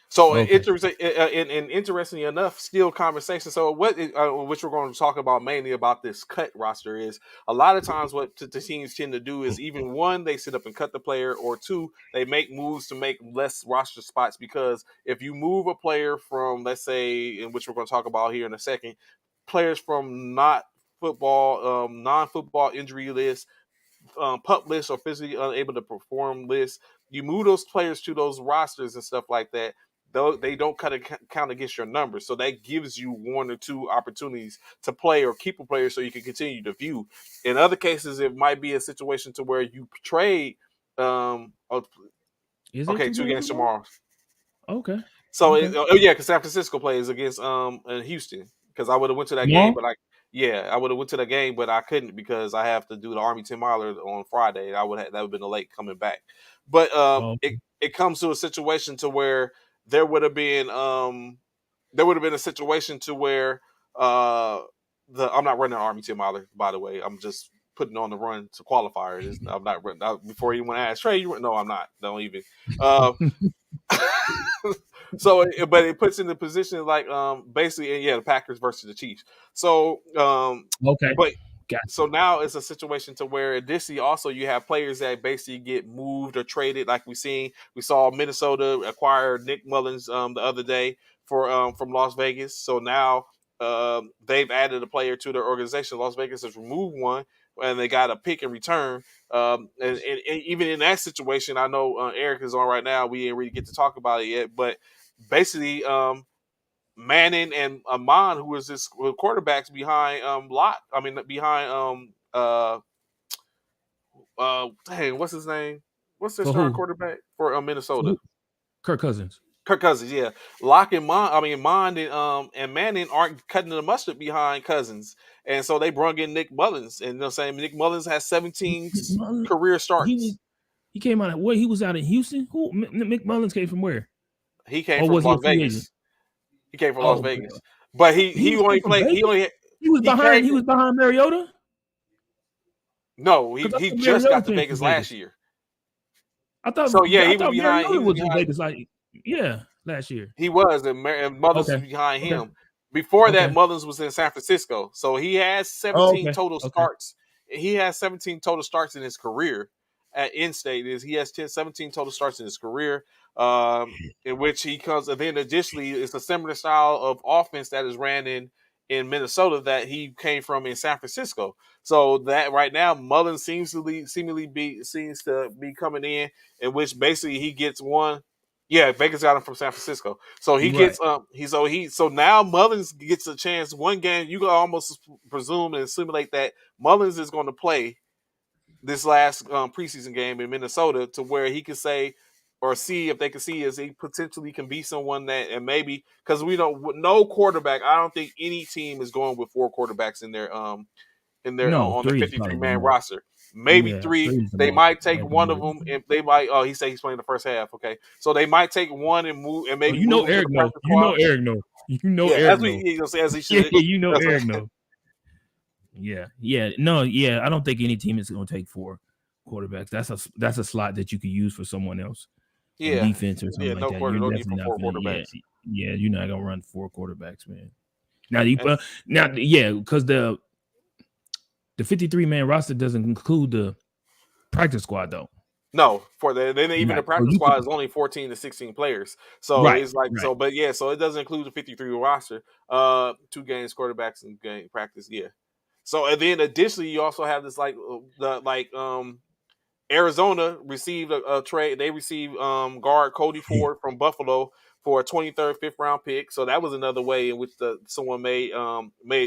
A: So
B: Okay.
A: interestingly enough, still conversation. So which we're going to talk about mainly about this cut roster is a lot of times what the teams tend to do is even one, they sit up and cut the player, or two, they make moves to make less roster spots, because if you move a player from, let's say, in which we're going to talk about here in a second, players from non-football injury list, pup list, or physically unable to perform list, you move those players to those rosters and stuff like that. Though they don't count against your numbers, so that gives you one or two opportunities to play or keep a player, so you can continue to view. In other cases, it might be a situation to where you trade.
B: Is there
A: Okay,
B: 2
A: 2
B: games
A: games
B: tomorrow?
A: tomorrow.
B: Okay.
A: So
B: Okay.
A: because San Francisco plays against in Houston, because I would have went to that game,
B: Tomorrow?
A: but I would have went to the game, but I couldn't because I have to do the Army 10 miler on Friday. That would have been a late coming back. But
B: Oh,
A: it comes to a situation to where there would have been a situation to where I'm not running an Army 10 miler, by the way. I'm just putting on the run to qualifiers. I'm not before anyone asks Trey. No, I'm not. Don't even. Uh, so, but it puts in the position like basically, and yeah, the Packers versus the Chiefs. So,
B: Okay,
A: but
B: gotcha.
A: so now it's a situation to where additionally also you have players that basically get moved or traded, like we saw Minnesota acquire Nick Mullins the other day for from Las Vegas. So now they've added a player to their organization. Las Vegas has removed one, and they got a pick in return. And even in that situation, I know Eric is on right now. We didn't really get to talk about it yet, but basically, Manning and Amon, who was this quarterbacks behind Lot. I mean, behind dang, what's his name? What's their
B: For
A: starting
B: who?
A: quarterback for
B: For
A: Minnesota?
B: who? Kirk Cousins.
A: Kirk Cousins, yeah. Locke and Mond and Manning aren't cutting the mustard behind Cousins, and so they brung in Nick Mullins, and you know, what I'm saying Nick Mullins has 17
B: Mullins,
A: career
B: he was
A: starts.
B: he came out of where he was out in Houston. Who Mick Mullins came from where?
A: He came
B: Or
A: from
B: was he a
A: Las
B: free agent?
A: Vegas. He came from Las
B: Oh,
A: Vegas, but
B: he
A: he
B: was
A: only
B: came from
A: played.
B: Vegas. He was
A: He came
B: behind. He
A: from
B: was behind Mariota.
A: no.
B: Because I
A: He
B: thought
A: just
B: Mariota
A: got to
B: came from
A: Vegas last
B: Vegas.
A: year.
B: I thought
A: So yeah,
B: I thought
A: He
B: Mariota
A: was
B: was in
A: behind.
B: Vegas. Like, yeah, last year.
A: He was, and Mullins
B: Okay.
A: was behind
B: Okay.
A: him. Before that,
B: Okay.
A: Mullins was in San Francisco, so he has
B: Oh,
A: 17
B: okay.
A: total
B: Okay.
A: starts. He has 17 total starts in his career at in-state. He has 17 total starts in his career, in which he comes. And then additionally, it's a similar style of offense that is ran in Minnesota that he came from in San Francisco. So that right now, Mullins seems to be coming in which basically he gets one. Yeah, Vegas got him from San Francisco. So he
B: Right.
A: gets so now Mullins gets a chance one game. You can almost presume and simulate that Mullins is going to play this last preseason game in Minnesota to where he can say or see if they can see is he potentially can be someone that and maybe because we don't no quarterback. I don't think any team is going with four quarterbacks in their
B: No,
A: on the
B: 3 is
A: 53
B: probably the
A: man
B: most.
A: roster. Maybe
B: Yeah,
A: three.
B: 3 is the
A: They
B: most
A: might take
B: at the
A: one of
B: most.
A: them, and they might. Oh, he said he's playing the first half. Okay, so they might take one and move, and
B: Oh,
A: maybe
B: you
A: move
B: know
A: him to
B: Eric
A: the
B: know.
A: practice
B: You know
A: squad.
B: Eric know. You know
A: Yeah,
B: Eric know.
A: as he
B: Yeah,
A: should.
B: you know
A: That's
B: Eric
A: what,
B: know. Yeah, yeah, no, yeah. I don't think any team is going to take 4 quarterbacks. That's a slot that you could use for someone else on
A: yeah,
B: defense or something
A: yeah.
B: like that. You're
A: No need
B: definitely
A: for
B: not
A: four
B: gonna. Yeah,
A: quarterbacks.
B: yeah. You're not gonna run 4 quarterbacks, man. Now,
A: And
B: yeah, because the 53 man roster doesn't include the practice squad though.
A: no, for then even the
B: Right. So
A: practice
B: you
A: squad
B: could.
A: is only 14 to 16 players. So
B: Right.
A: it's like
B: Right.
A: so, but yeah, so it doesn't include the 53 roster. 2 games, quarterbacks and game practice. Yeah. So and then additionally, you also have this Arizona received a trade. They received guard Cody Ford from Buffalo for a 23rd, 5th round pick. So that was another way in which someone made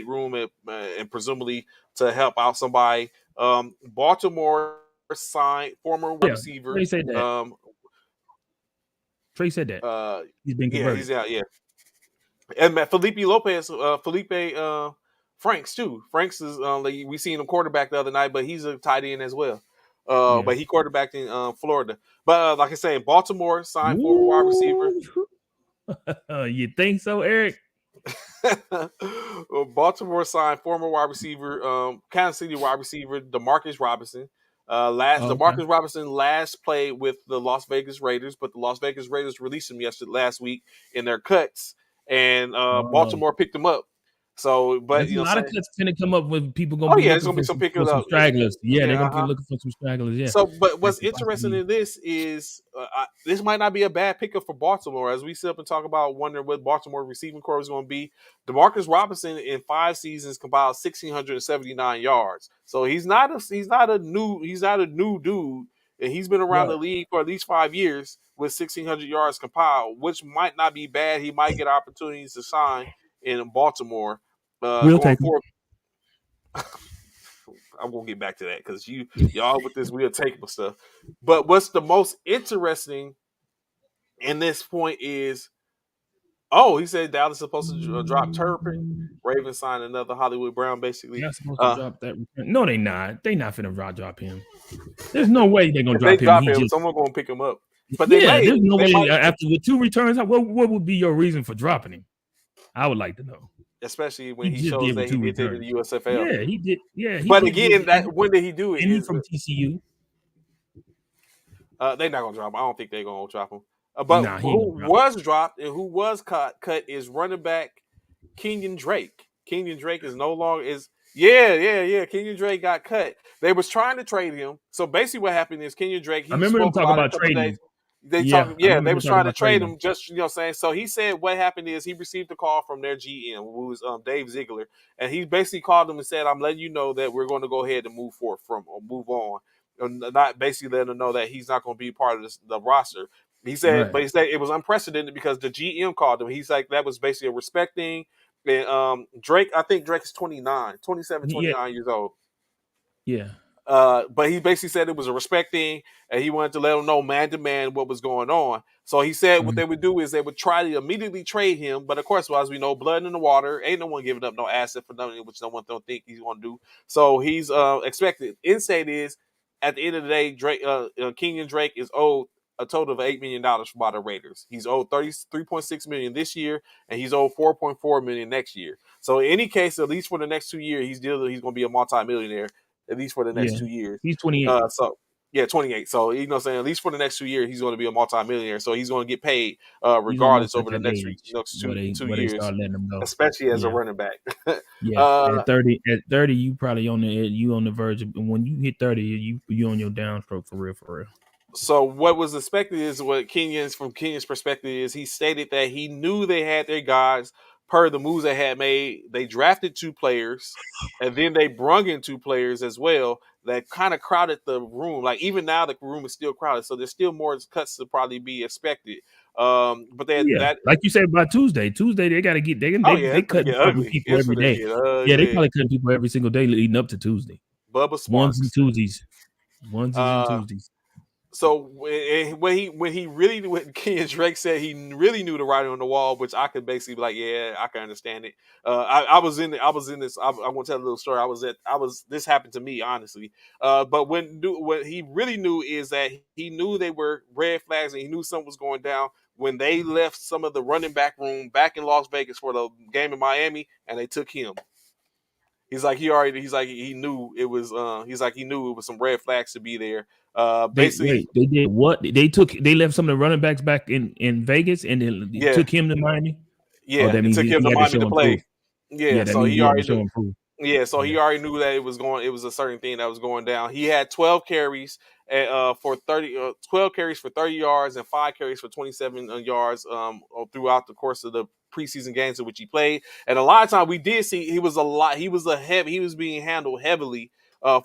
A: room and presumably to help out somebody. Baltimore signed former wide
B: Yeah.
A: receiver.
B: Trey said that. Trey said that
A: Uh,
B: he's been
A: yeah,
B: converted.
A: he's out. Yeah, and Felipe Lopez, Felipe Franks too. Franks is we seen him quarterback the other night, but he's a tight end as well.
B: Yeah.
A: But he quarterbacked in Florida. But like I said, Baltimore signed former wide receiver.
B: Ooh. You think so, Eric?
A: Baltimore signed former wide receiver, Kansas City wide receiver Demarcus Robinson.
B: Oh, okay.
A: Demarcus Robinson last played with the Las Vegas Raiders, but the Las Vegas Raiders released him last week in their cuts, and
B: Oh.
A: Baltimore picked him up. So, but
B: There's
A: you
B: a
A: know,
B: lot of
A: saying,
B: cuts gonna come up with people gonna
A: oh
B: be
A: yeah, there's
B: looking
A: gonna be some
B: for
A: picking
B: some
A: up.
B: stragglers. Yeah, they're
A: Yeah,
B: gonna be
A: uh-huh.
B: looking for some stragglers. Yeah,
A: So, but
B: that's
A: what's
B: a
A: interesting
B: possibility.
A: in this is this might not be a bad pickup for Baltimore. As we sit up and talk about wondering what Baltimore receiving core is going to be, Demarcus Robinson in 5 seasons compiled 1,679 yards. So he's not a new dude, and he's been around
B: Right.
A: the league for at least 5 years with 1,600 yards compiled, which might not be bad. He might get opportunities to shine in Baltimore
B: We'll
A: going
B: take him.
A: forward. I'm gonna get back to that because y'all with this we'll take stuff. But what's the most interesting in this point is, he said Dallas is supposed to drop Turpin. Ravens signed another Hollywood Brown, basically.
B: They're not supposed to drop that. No, they not. They not finna drop him. There's no way they're gonna
A: If they
B: drop him.
A: drop
B: He
A: him,
B: just
A: someone gonna pick him up. But they
B: yeah.
A: may.
B: There's no
A: They
B: way
A: might.
B: after with 2 returns. What would be your reason for dropping him? I would like to know.
A: especially when
B: He
A: he
B: just did
A: shows
B: with
A: that he
B: two
A: did that in the
B: returns.
A: USFL.
B: Yeah, he did. Yeah, he
A: But
B: did good
A: again,
B: with
A: that
B: that.
A: when did he do it?
B: And he
A: Is
B: from TCU.
A: they're not gonna drop him. I don't think they're gonna drop him. But
B: Nah, he ain't
A: who
B: gonna drop.
A: was dropped and who was cut is running back Kenyon Drake. Kenyon Drake is no longer is yeah. Kenyon Drake got cut. They was trying to trade him. So basically, what happened is Kenyon Drake.
B: I
A: He
B: remember them
A: spoke
B: talking
A: about it a
B: about
A: couple of
B: trading
A: days.
B: him.
A: They
B: Yeah,
A: talking,
B: I
A: yeah.
B: remember
A: They
B: them
A: was
B: talking
A: trying to
B: about
A: trade
B: trading him.
A: him. Just saying. So he said what happened is he received a call from their GM, who was Dave Ziegler, and he basically called him and said, "I'm letting you know that we're going to go ahead and move forward from or move on." Not basically letting him know that he's not going to be part of the roster. He said,
B: Right.
A: but he said it was unprecedented because the GM called him. He's like, that was basically a respect thing. And Drake, I think Drake is 29, 27,
B: Yeah,
A: 29 years old.
B: yeah,
A: But he basically said it was a respect thing, and he wanted to let them know man to man what was going on. So he said what
B: mhm.
A: they would do is they would try to immediately trade him, but of course, well, as we know, blood in the water, ain't no one giving up no asset for nothing, which no one don't think he's going to do. So he's expected. Insight is at the end of the day, Drake, Kenyon Drake is owed a total of $8 million by the Raiders. He's owed 33.6 million this year, and he's owed 4.4 million next year. So in any case, at least for the next 2 years, he's going to be a multimillionaire at least for the next
B: Yeah.
A: 2 years.
B: He's 28.
A: So yeah, 28. So you know what I'm saying, at least for the next 2 years, he's going to be a multimillionaire. So he's going to get paid
B: He's almost
A: regardless
B: at
A: over the
B: that
A: next
B: age
A: next
B: where
A: two
B: they
A: two
B: where they
A: years,
B: start letting him go.
A: especially as a
B: Yeah.
A: running back.
B: Yeah.
A: uh,
B: At 30, you probably on the verge of, when you hit 30, you on your downstroke for real, for real.
A: so what was expected is what from Kenyon's perspective is he stated that he knew they had their guys per the moves they had made. They drafted 2 players, and then they brung in 2 players as well that kind of crowded the room. Like even now, the room is still crowded, so there's still more cuts to probably be expected. But
B: Oh,
A: that
B: yeah.
A: that
B: Like you said, by Tuesday they gotta get
A: oh yeah,
B: they
A: it's gonna
B: cutting
A: get
B: fucking
A: ugly.
B: people
A: It's
B: every
A: gonna
B: day.
A: get
B: Yeah, they
A: ugly.
B: probably cutting people every single day leading up to Tuesday.
A: Bubba
B: Ones and
A: Sparks.
B: twosies. Onesies and
A: Uh,
B: Tuesdays.
A: So when he really when Kenyon Drake said he really knew the writing on the wall, which I could basically be like, yeah, I can understand it. I was in this. I'm gonna tell a little story. This happened to me honestly. But what he really knew is that he knew they were red flags and he knew something was going down when they left some of the running back room back in Las Vegas for the game in Miami and they took him. He's like he knew it was he's like he knew it was some red flags to be there. Basically,
B: They did what? They left some of the running backs back in Vegas and then
A: yeah,
B: took him to Miami. Oh,
A: yeah,
B: that
A: it
B: means
A: took him
B: he
A: to
B: had to
A: Miami
B: show
A: to
B: and prove.
A: play. Yeah,
B: Yeah, that
A: so
B: means
A: he
B: he had to
A: already
B: show
A: knew.
B: and prove.
A: Yeah, so
B: Yeah.
A: he already knew that it was going. It was a certain thing that was going down. He had 12 carries for 12 carries for 30 yards and 5 carries for 27 yards throughout the course of the preseason games in which he played. And a lot of times we did see he was a lot. He was he was being handled heavily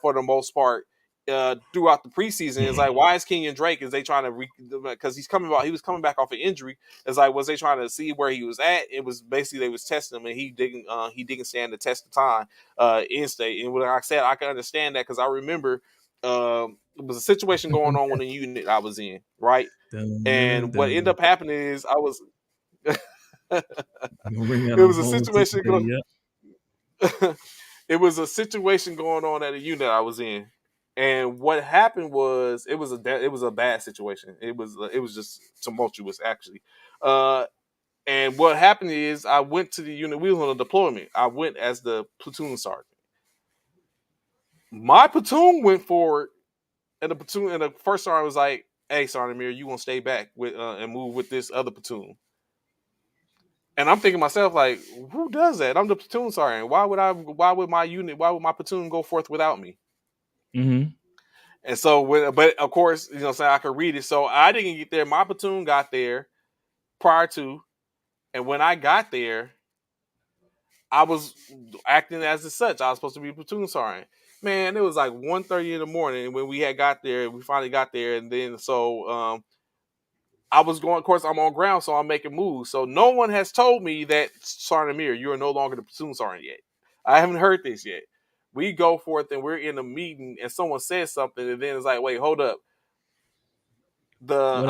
A: for the most part. Throughout the preseason, it's like, why is Kenyon Drake? Is they trying to because he was coming back off an injury. It's like, was they trying to see where he was at? It was basically they was testing him, and he didn't stand the test of time in state. And like I said, I can understand that because I remember it was a situation going on in the unit I was in, right?
B: Dun, dun,
A: And what ended
B: dun.
A: up happening is I was
B: Gonna bring out
A: it
B: a
A: was a
B: whole
A: situation
B: Tuesday. Yeah.
A: it was a situation going on at a unit I was in. And what happened was it was a bad situation. It was just tumultuous actually. And what happened is I went to the unit. We was on a deployment. I went as the platoon sergeant. My platoon went forward, and the first sergeant was like, "Hey, Sergeant Mir, you gonna stay back with and move with this other platoon." And I'm thinking to myself, like, who does that? I'm the platoon sergeant. Why would I? Why would my unit? Why would my platoon go forth without me?
B: Mm-hmm.
A: And so, but of course, you know, what I'm saying I could read it. So I didn't get there. My platoon got there prior to, and when I got there, I was acting as such. I was supposed to be a platoon sergeant. Man, it was like 1:30 in the morning when we had got there. We finally got there, and then I was going. Of course, I'm on ground, so I'm making moves. So no one has told me that Sergeant Amir, you are no longer the platoon sergeant yet. I haven't heard this yet. We go forth and we're in a meeting, and someone says something, and then it's like, wait, hold up. The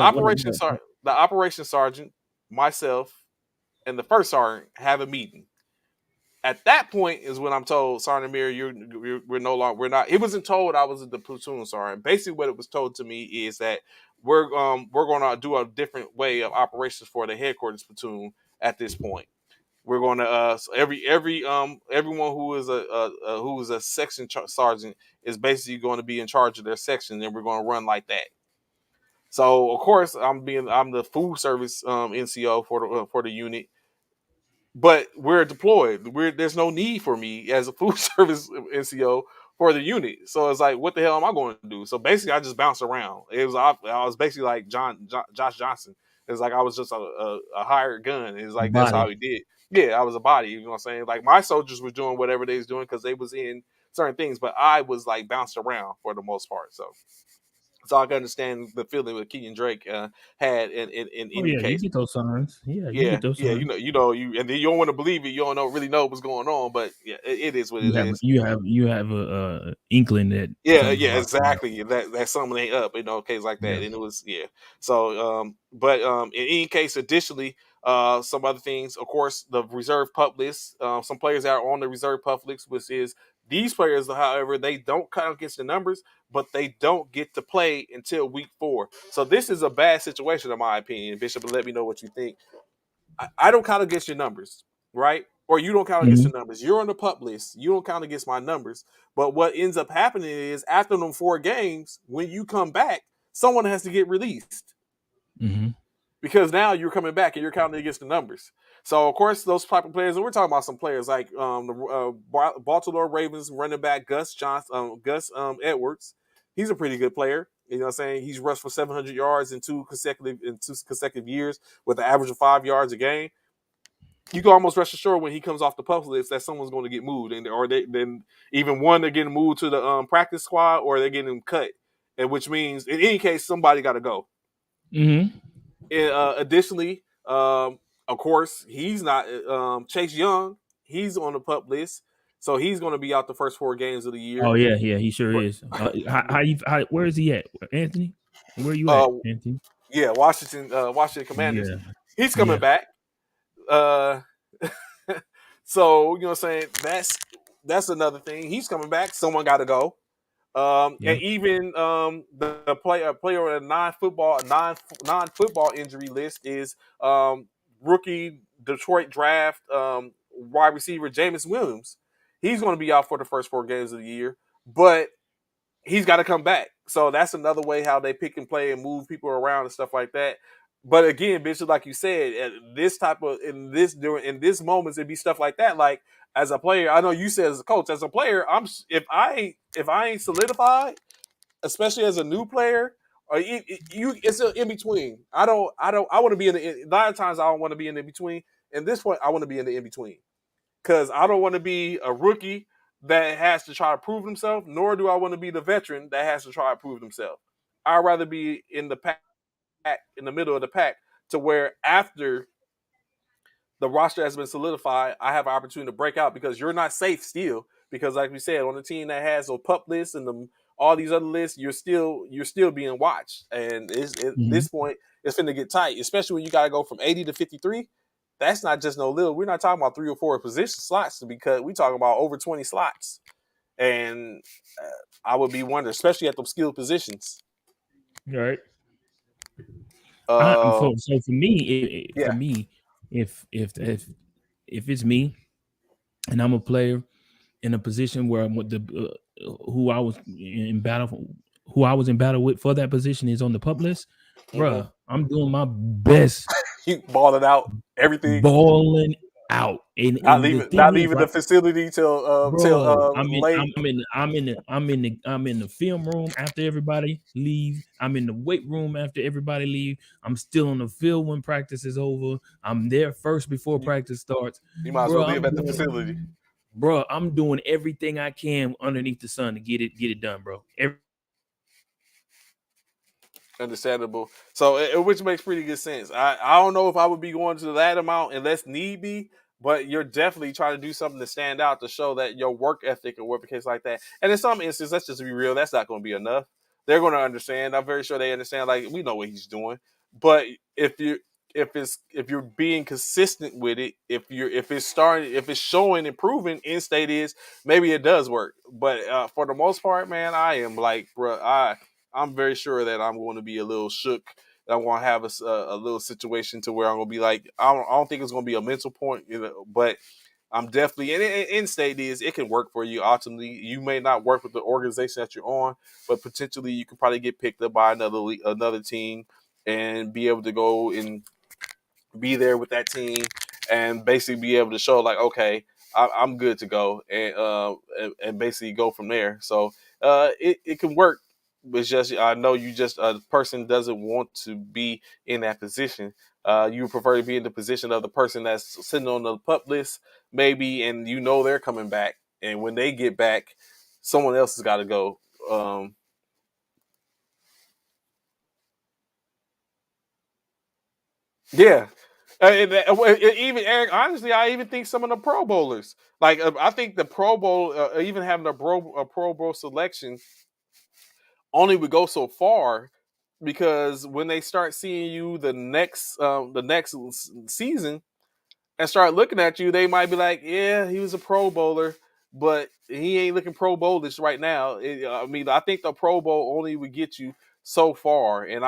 A: operations sergeant, myself, and the first sergeant have a meeting. At that point is when I'm told, Sergeant Amir, we're no longer, we're not. It wasn't told I was the platoon sergeant. Basically, what it was told to me is that we're going to do a different way of operations for the headquarters platoon at this point. We're going to so everyone who is a section sergeant is basically going to be in charge of their section, and we're going to run like that. So of course I'm the food service NCO for the unit, but we're deployed. There's no need for me as a food service NCO for the unit. So it's like, what the hell am I going to do? So basically, I just bounced around. I was basically like Josh Johnson. It's like I was just a hired gun. It's like that's how
B: Body.
A: he did. Yeah, I was a body. You know what I'm saying? Like my soldiers were doing whatever they was doing because they was in certain things, but I was like bounced around for the most part. So I can understand the feeling that Keaton Drake had in
B: Oh
A: any
B: yeah, you
A: case.
B: get those signs. Yeah, you
A: Yeah,
B: get those
A: yeah,
B: signs.
A: and then you don't want to believe it. You don't know really know what's going on, but yeah, it is what
B: You
A: it
B: have
A: is.
B: a inkling that
A: Yeah,
B: something's
A: yeah,
B: about to happen.
A: exactly. That something ain't up, case like that,
B: Yeah.
A: and it was yeah. So, but in any case, additionally, some other things, of course, the reserve pup list. Some players that are on the reserve pup list, which is these players, however, they don't count against the numbers, but they don't get to play until week 4. So this is a bad situation, in my opinion. Bishop, let me know what you think. I don't count against your numbers, right? Or you don't count against
B: Hmm.
A: the numbers. You're on the pup list. You don't count against my numbers. But what ends up happening is after them 4 games, when you come back, someone has to get released
B: Hmm.
A: because now you're coming back and you're counting against the numbers. So of course those type of players, and we're talking about some players like the Baltimore Ravens running back Gus Johnson, Gus Edwards. He's a pretty good player. You know what I'm saying? He's rushed for 700 yards in two consecutive years with an average of 5 yards a game. You can almost rest assured when he comes off the pup list that someone's going to get moved, then even one they're getting moved to the practice squad or they're getting cut, and which means in any case somebody got to go.
B: Hmm.
A: And, additionally, of course, he's not Chase Young. He's on the pup list, so he's going to be out the first 4 games of the
B: Oh
A: year.
B: yeah, yeah, he sure
A: But
B: is. Where is he at, Anthony? Where you
A: uh,
B: at, Anthony?
A: yeah, Washington Commanders.
B: Yeah,
A: He's coming
B: yeah,
A: back. Uh, so you know what I'm saying? That's another thing. He's coming back. Someone got to go.
B: yeah.
A: And even the player on a non football injury list is rookie Detroit draft wide receiver Jameis Williams. He's going to be out for the first 4 games of the year, but he's got to come back. So that's another way how they pick and play and move people around and stuff like that. But again, Bishop, like you said, this type of in this moments, it'd be stuff like that. Like as a player, I know you said as a coach, as a player, if I ain't solidified, especially as a new player, or it's an in between. I want to be in the. A lot of times I don't want to be in the in between. And this point, I want to be in the in between because I don't want to be a rookie that has to try to prove himself, nor do I want to be the veteran that has to try to prove himself. I'd rather be in the pack, in the middle of the pack, to where after the roster has been solidified, I have an opportunity to break out because you're not safe still. Because like we said, on the team that has those pup lists and all these other lists, you're still being watched. And at
B: Hmm.
A: this point, it's going to get tight, especially when you got to go from 80 to 53. That's not just no little. We're not talking about 3 or 4 position slots to be cut. We're talking about over 20 slots. And I would be wondering, especially at those skilled positions.
B: Right.
A: Uh,
B: For me,
A: yeah.
B: if it's me and I'm a player in a position where I'm with the who I was in battle who I was in battle with for that position is on the pup list,
A: Mm-hmm.
B: bruh, I'm doing my best,
A: You balling out everything.
B: balling out. And the
A: Not
B: thing is,
A: leaving the
B: right,
A: facility till
B: bro,
A: late.
B: I'm in the film room after everybody leave. I'm in the weight room after everybody leave. I'm still on the field when practice is over. I'm there first before
A: You,
B: practice starts.
A: you might as well
B: Bro,
A: live at the facility.
B: I'm doing everything I can underneath the sun to get it done, bro.
A: Understandable. So, which makes pretty good sense. I don't know if I would be going to that amount unless need be, but you're definitely trying to do something to stand out to show that your work ethic or whatever case like that. And in some instances, let's just be real, that's not going to be enough. They're going to understand. I'm very sure they understand. Like we know what he's doing, but if you if you're being consistent with it, if it's showing improving, in state is maybe it does work. But for the most part, man, I am like, bro, I'm very sure that I'm going to be a little shook And I'm gonna have a little situation to where I'm gonna be like, I don't think it's gonna be a mental point, but I'm definitely and in state is it can work for you. Ultimately, you may not work with the organization that you're on, but potentially you can probably get picked up by another team and be able to go and be there with that team and basically be able to show like, okay, I'm good to go, and basically go from there. So it can work. But it's just I know you just a person doesn't want to be in that position. You prefer to be in the position of the person that's sitting on the pup list, maybe, and they're coming back. And when they get back, someone else has got to go. Yeah. Even Eric, honestly, I even think some of the Pro Bowlers, like I think the Pro Bowl, even having a Pro Bowl selection, only would go so far because when they start seeing you the next season, and start looking at you, they might be like, "Yeah, he was a Pro Bowler, but he ain't looking Pro Bowlish right now." I mean, I think the Pro Bowl only would get you so far, and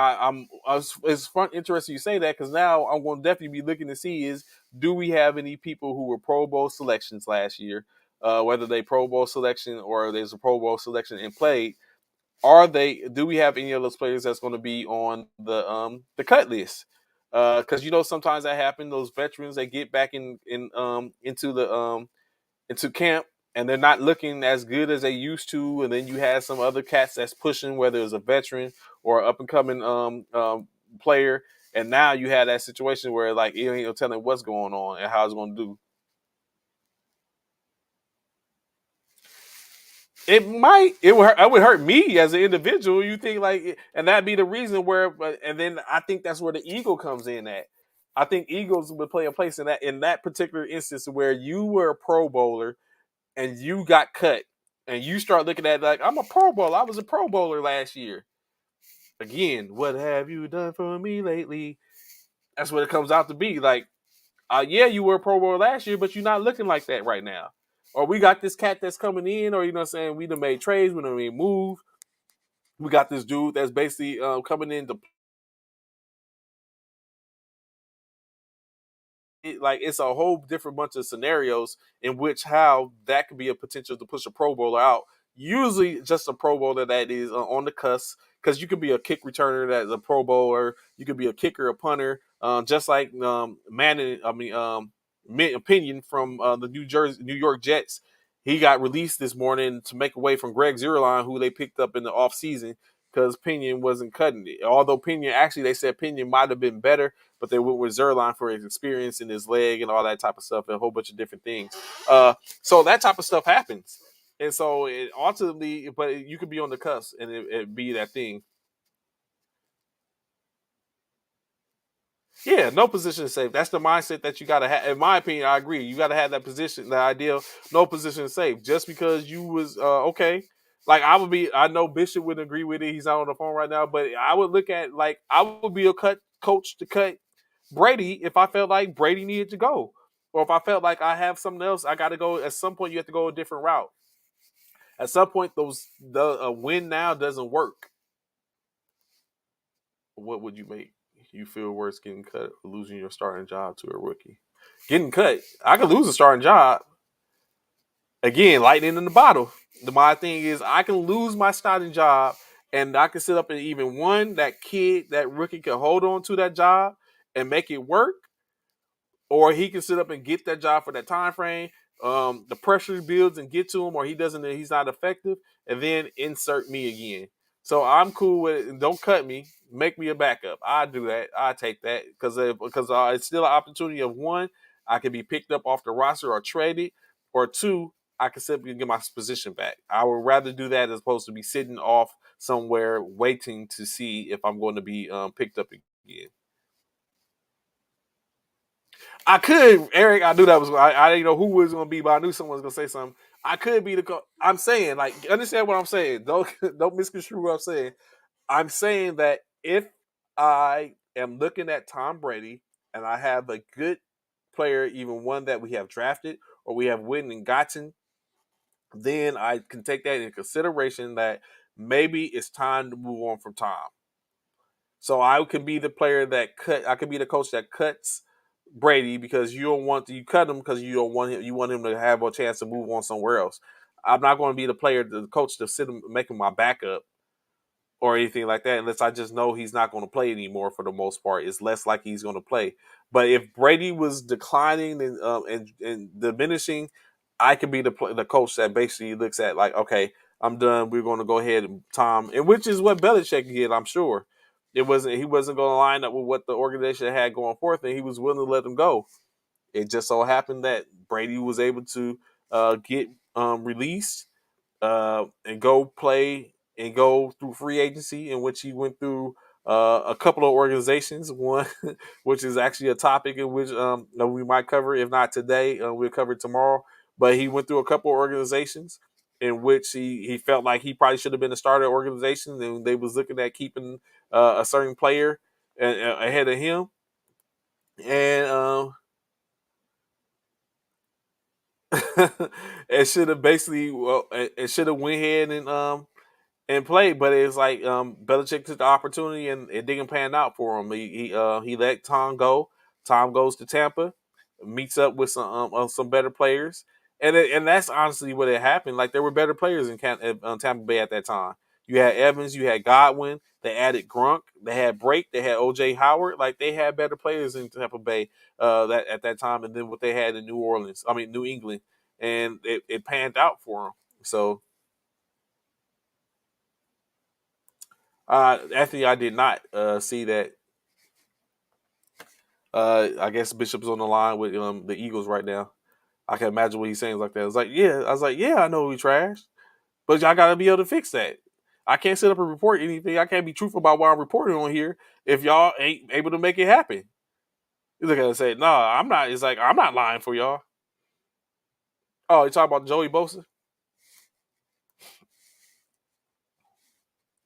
A: it's fun, interesting you say that because now I'm going to definitely be looking to see is do we have any people who were Pro Bowl selections last year, whether they Pro Bowl selection or there's a Pro Bowl selection and played. Do we have any of those players that's going to be on the cut list? Because sometimes that happens. Those veterans they get back into camp and they're not looking as good as they used to, and then you have some other cats that's pushing, whether it's a veteran or up and coming player, and now you have that situation where like you ain't no telling what's going on and how it's going to do. It would hurt me as an individual. You think like, and that'd be the reason where, and then I think that's where the ego comes in. At I think egos would play a place in that particular instance where you were a Pro Bowler and you got cut, and you start looking at it like I'm a Pro Bowler. I was a Pro Bowler last year. Again, what have you done for me lately? That's what it comes out to be. Like, yeah, you were a Pro Bowler last year, but you're not looking like that right now. Or we got this cat that's coming in, or what I'm saying, we done made trades, we done made move. We got this dude that's basically coming in to like it's a whole different bunch of scenarios in which how that could be a potential to push a Pro Bowler out. Usually, just a Pro Bowler that is on the cusp, because you could be a kick returner that's a Pro Bowler. You could be a kicker, a punter, just like Manning. I mean, opinion from the New York Jets. He got released this morning to make away from Greg Zerline, who they picked up in the offseason because Pinion wasn't cutting it. Although Pinion, actually, they said Pinion might have been better, but they went with Zerline for his experience in his leg and all that type of stuff and a whole bunch of different things. So that type of stuff happens. And so it ultimately, but you could be on the cusp and it be that thing. Yeah, no position is safe. That's the mindset that you got to have. In my opinion, I agree. You got to have that position, the ideal, no position is safe. Just because you was okay. Like I know Bishop wouldn't agree with it. He's not on the phone right now, but I would look at like I would be a coach to cut Brady if I felt like Brady needed to go, or if I felt like I have something else, I got to go. At some point, you have to go a different route. At some point, the win now doesn't work. What would you make you feel worse, getting cut or losing your starting job to a rookie? Getting cut, I could lose a starting job. Again, lightning in the bottle. My thing is, I can lose my starting job, and I can sit up and even one that kid, that rookie, can hold on to that job and make it work, or he can sit up and get that job for that time frame. The pressure builds and get to him, or he doesn't. He's not effective, and then insert me again. So I'm cool with it. Don't cut me. Make me a backup. I do that. I take that because it's still an opportunity of one. I can be picked up off the roster or traded, or two. I can simply get my position back. I would rather do that as opposed to be sitting off somewhere waiting to see if I'm going to be picked up again. I could, Eric. I knew that was. I didn't know who was going to be, but I knew someone was going to say something. I could be I'm saying, like, understand what I'm saying. Don't misconstrue what I'm saying. I'm saying that if I am looking at Tom Brady and I have a good player, even one that we have drafted or we have went and gotten, then I can take that into consideration that maybe it's time to move on from Tom. So I could be the player that cut. I could be the coach that cuts Brady because you don't want to. You cut him because you don't want him. You want him to have a chance to move on somewhere else. I'm not going to be the player, the coach, to sit him, make him my backup or anything like that, unless I just know he's not going to play anymore. For the most part, it's less like he's going to play. But if Brady was declining and diminishing, I could be the coach that basically looks at like, okay, I'm done. We're going to go ahead and Tom, and which is what Belichick did, I'm sure. He wasn't going to line up with what the organization had going forth, and he was willing to let them go. It just so happened that Brady was able to get released and go play and go through free agency, in which he went through a couple of organizations. One, which is actually a topic in which we might cover, if not today, we'll cover it tomorrow. But he went through a couple of organizations in which he felt like he probably should have been a starter organization, and they was looking at keeping a certain player ahead of him. And it should have basically, it should have went ahead and played, but it's like Belichick took the opportunity and it didn't pan out for him. He let Tom go. Tom goes to Tampa, meets up with some better players, and that's honestly what it happened. Like there were better players in Tampa Bay at that time. You had Evans, you had Godwin. They added Grunk. They had Brake. They had OJ Howard. Like they had better players in Tampa Bay that at that time, and then what they had in New England, and it panned out for them. So Anthony, I did not see that. I guess Bishop's on the line with the Eagles right now. I can imagine what he's saying like that. It's like, yeah, I was like, yeah, I know we trashed, but y'all got to be able to fix that. I can't sit up and report anything. I can't be truthful about what I'm reporting on here if y'all ain't able to make it happen. You look at it and say, no, I'm not. It's like I'm not lying for y'all. Oh, you talking about Joey Bosa?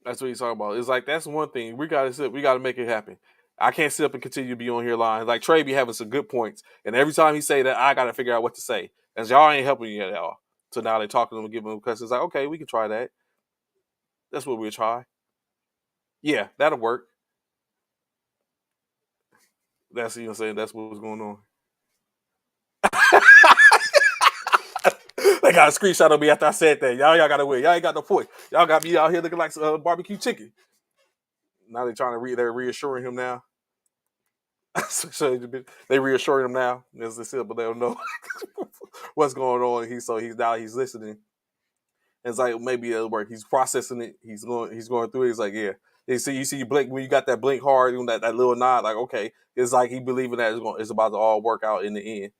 A: That's what he's talking about. It's like that's one thing we gotta make it happen. I can't sit up and continue to be on here lying. Like Trey be having some good points, and every time he say that, I gotta figure out what to say. And y'all ain't helping me at all. So now they talking to him, giving him questions. Like, okay, we can try that. That's what we'll try. Yeah, that'll work. That's you know what I'm saying. That's what's going on. They got a screenshot of me after I said that. Y'all gotta win. Y'all ain't got no point. Y'all got me out here looking like barbecue chicken. Now they trying to they're reassuring him now. So they reassuring him now, as they said, but they don't know what's going on. He's listening. It's like maybe it'll work. He's processing it. He's going through it. He's like, yeah. You see you blink when you got that blink hard, that little nod, like okay. It's like he believing that it's about to all work out in the end.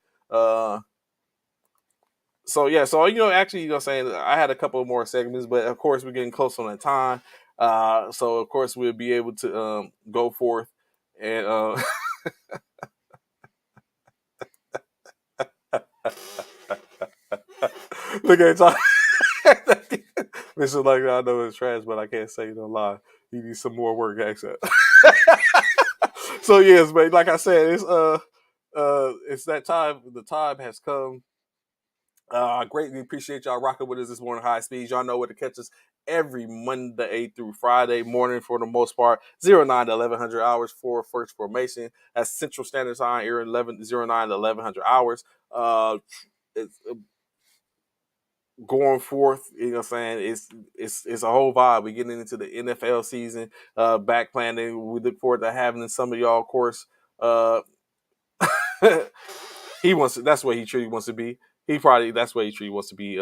A: So yeah, so actually, saying I had a couple more segments, but of course we're getting close on the time. So of course we'll be able to go forth and look at it. This is like I know it's trash, but I can't say no lie. He needs some more work, accent. So yes, man. Like I said, it's that time. The time has come. I greatly appreciate y'all rocking with us this morning, high speeds. Y'all know where to catch us every Monday through Friday morning for the most part. 09 to 1100 hours for first formation. That's Central Standard Time, here 09 to 1100 hours. It's going forth, what I'm saying, it's a whole vibe. We're getting into the NFL season, back planning. We look forward to having some of y'all, of course. That's what he truly wants to be. That's what he truly wants to be,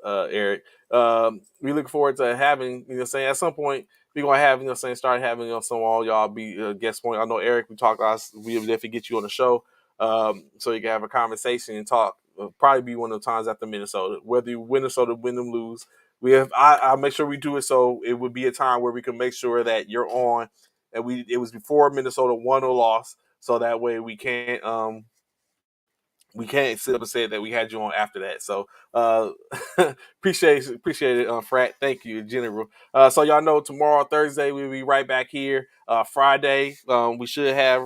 A: Eric. We look forward to having, saying at some point we're gonna have, saying start having, some of all y'all be guest point. I know Eric, we'll definitely get you on the show, so you can have a conversation and talk. Probably be one of the times after Minnesota, whether you Minnesota win them lose. I'll make sure we do it so it would be a time where we can make sure that you're on, and it was before Minnesota won or lost, so that way we can't sit up and say that we had you on after that. So appreciate it, Frat. Thank you, General. So y'all know tomorrow, Thursday, we'll be right back here. Friday, we should have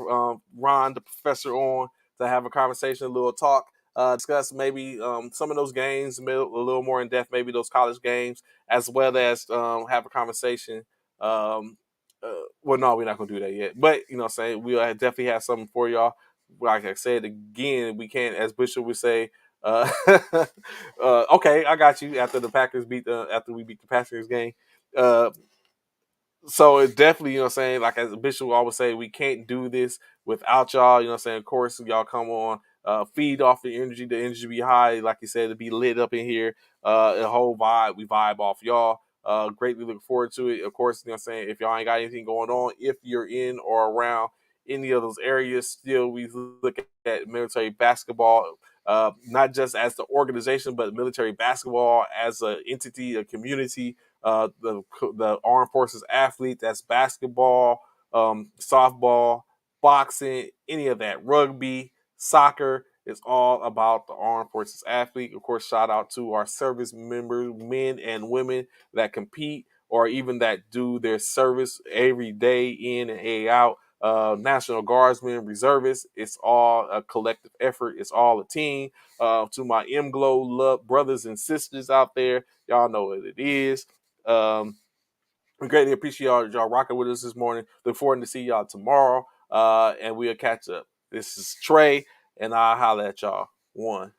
A: Ron, the professor, on to have a conversation, a little talk, discuss maybe some of those games, a little more in depth, maybe those college games, as well as have a conversation. well, no, we're not gonna do that yet. But you know, what I'm saying we'll definitely have something for y'all. Like I said again, we can't, as Bishop would say. Uh, okay, I got you. After the Packers after we beat the Packers game, uh, so it definitely, you know what I'm saying, like as Bishop will always say, we can't do this without y'all, you know what I'm saying? Of course, y'all come on, feed off the energy be high, like you said, to be lit up in here, the whole vibe, we vibe off y'all. Greatly look forward to it. Of course, you know what I'm saying, if y'all ain't got anything going on, if you're in or around any of those areas, still we look at military basketball, not just as the organization, but military basketball as an entity, a community, the armed forces athlete. That's basketball, softball, boxing, any of that, rugby, soccer. It's all about the armed forces athlete. Of course, shout out to our service members, men and women that compete or even that do their service every day in and day out. National Guardsmen, reservists. It's all a collective effort. It's all a team. To my M-Glow love brothers and sisters out there, y'all know what it is. Um, we greatly appreciate y'all rocking with us this morning. Look forward to see y'all tomorrow, and we'll catch up. This is Trey, and I'll holler at y'all. One.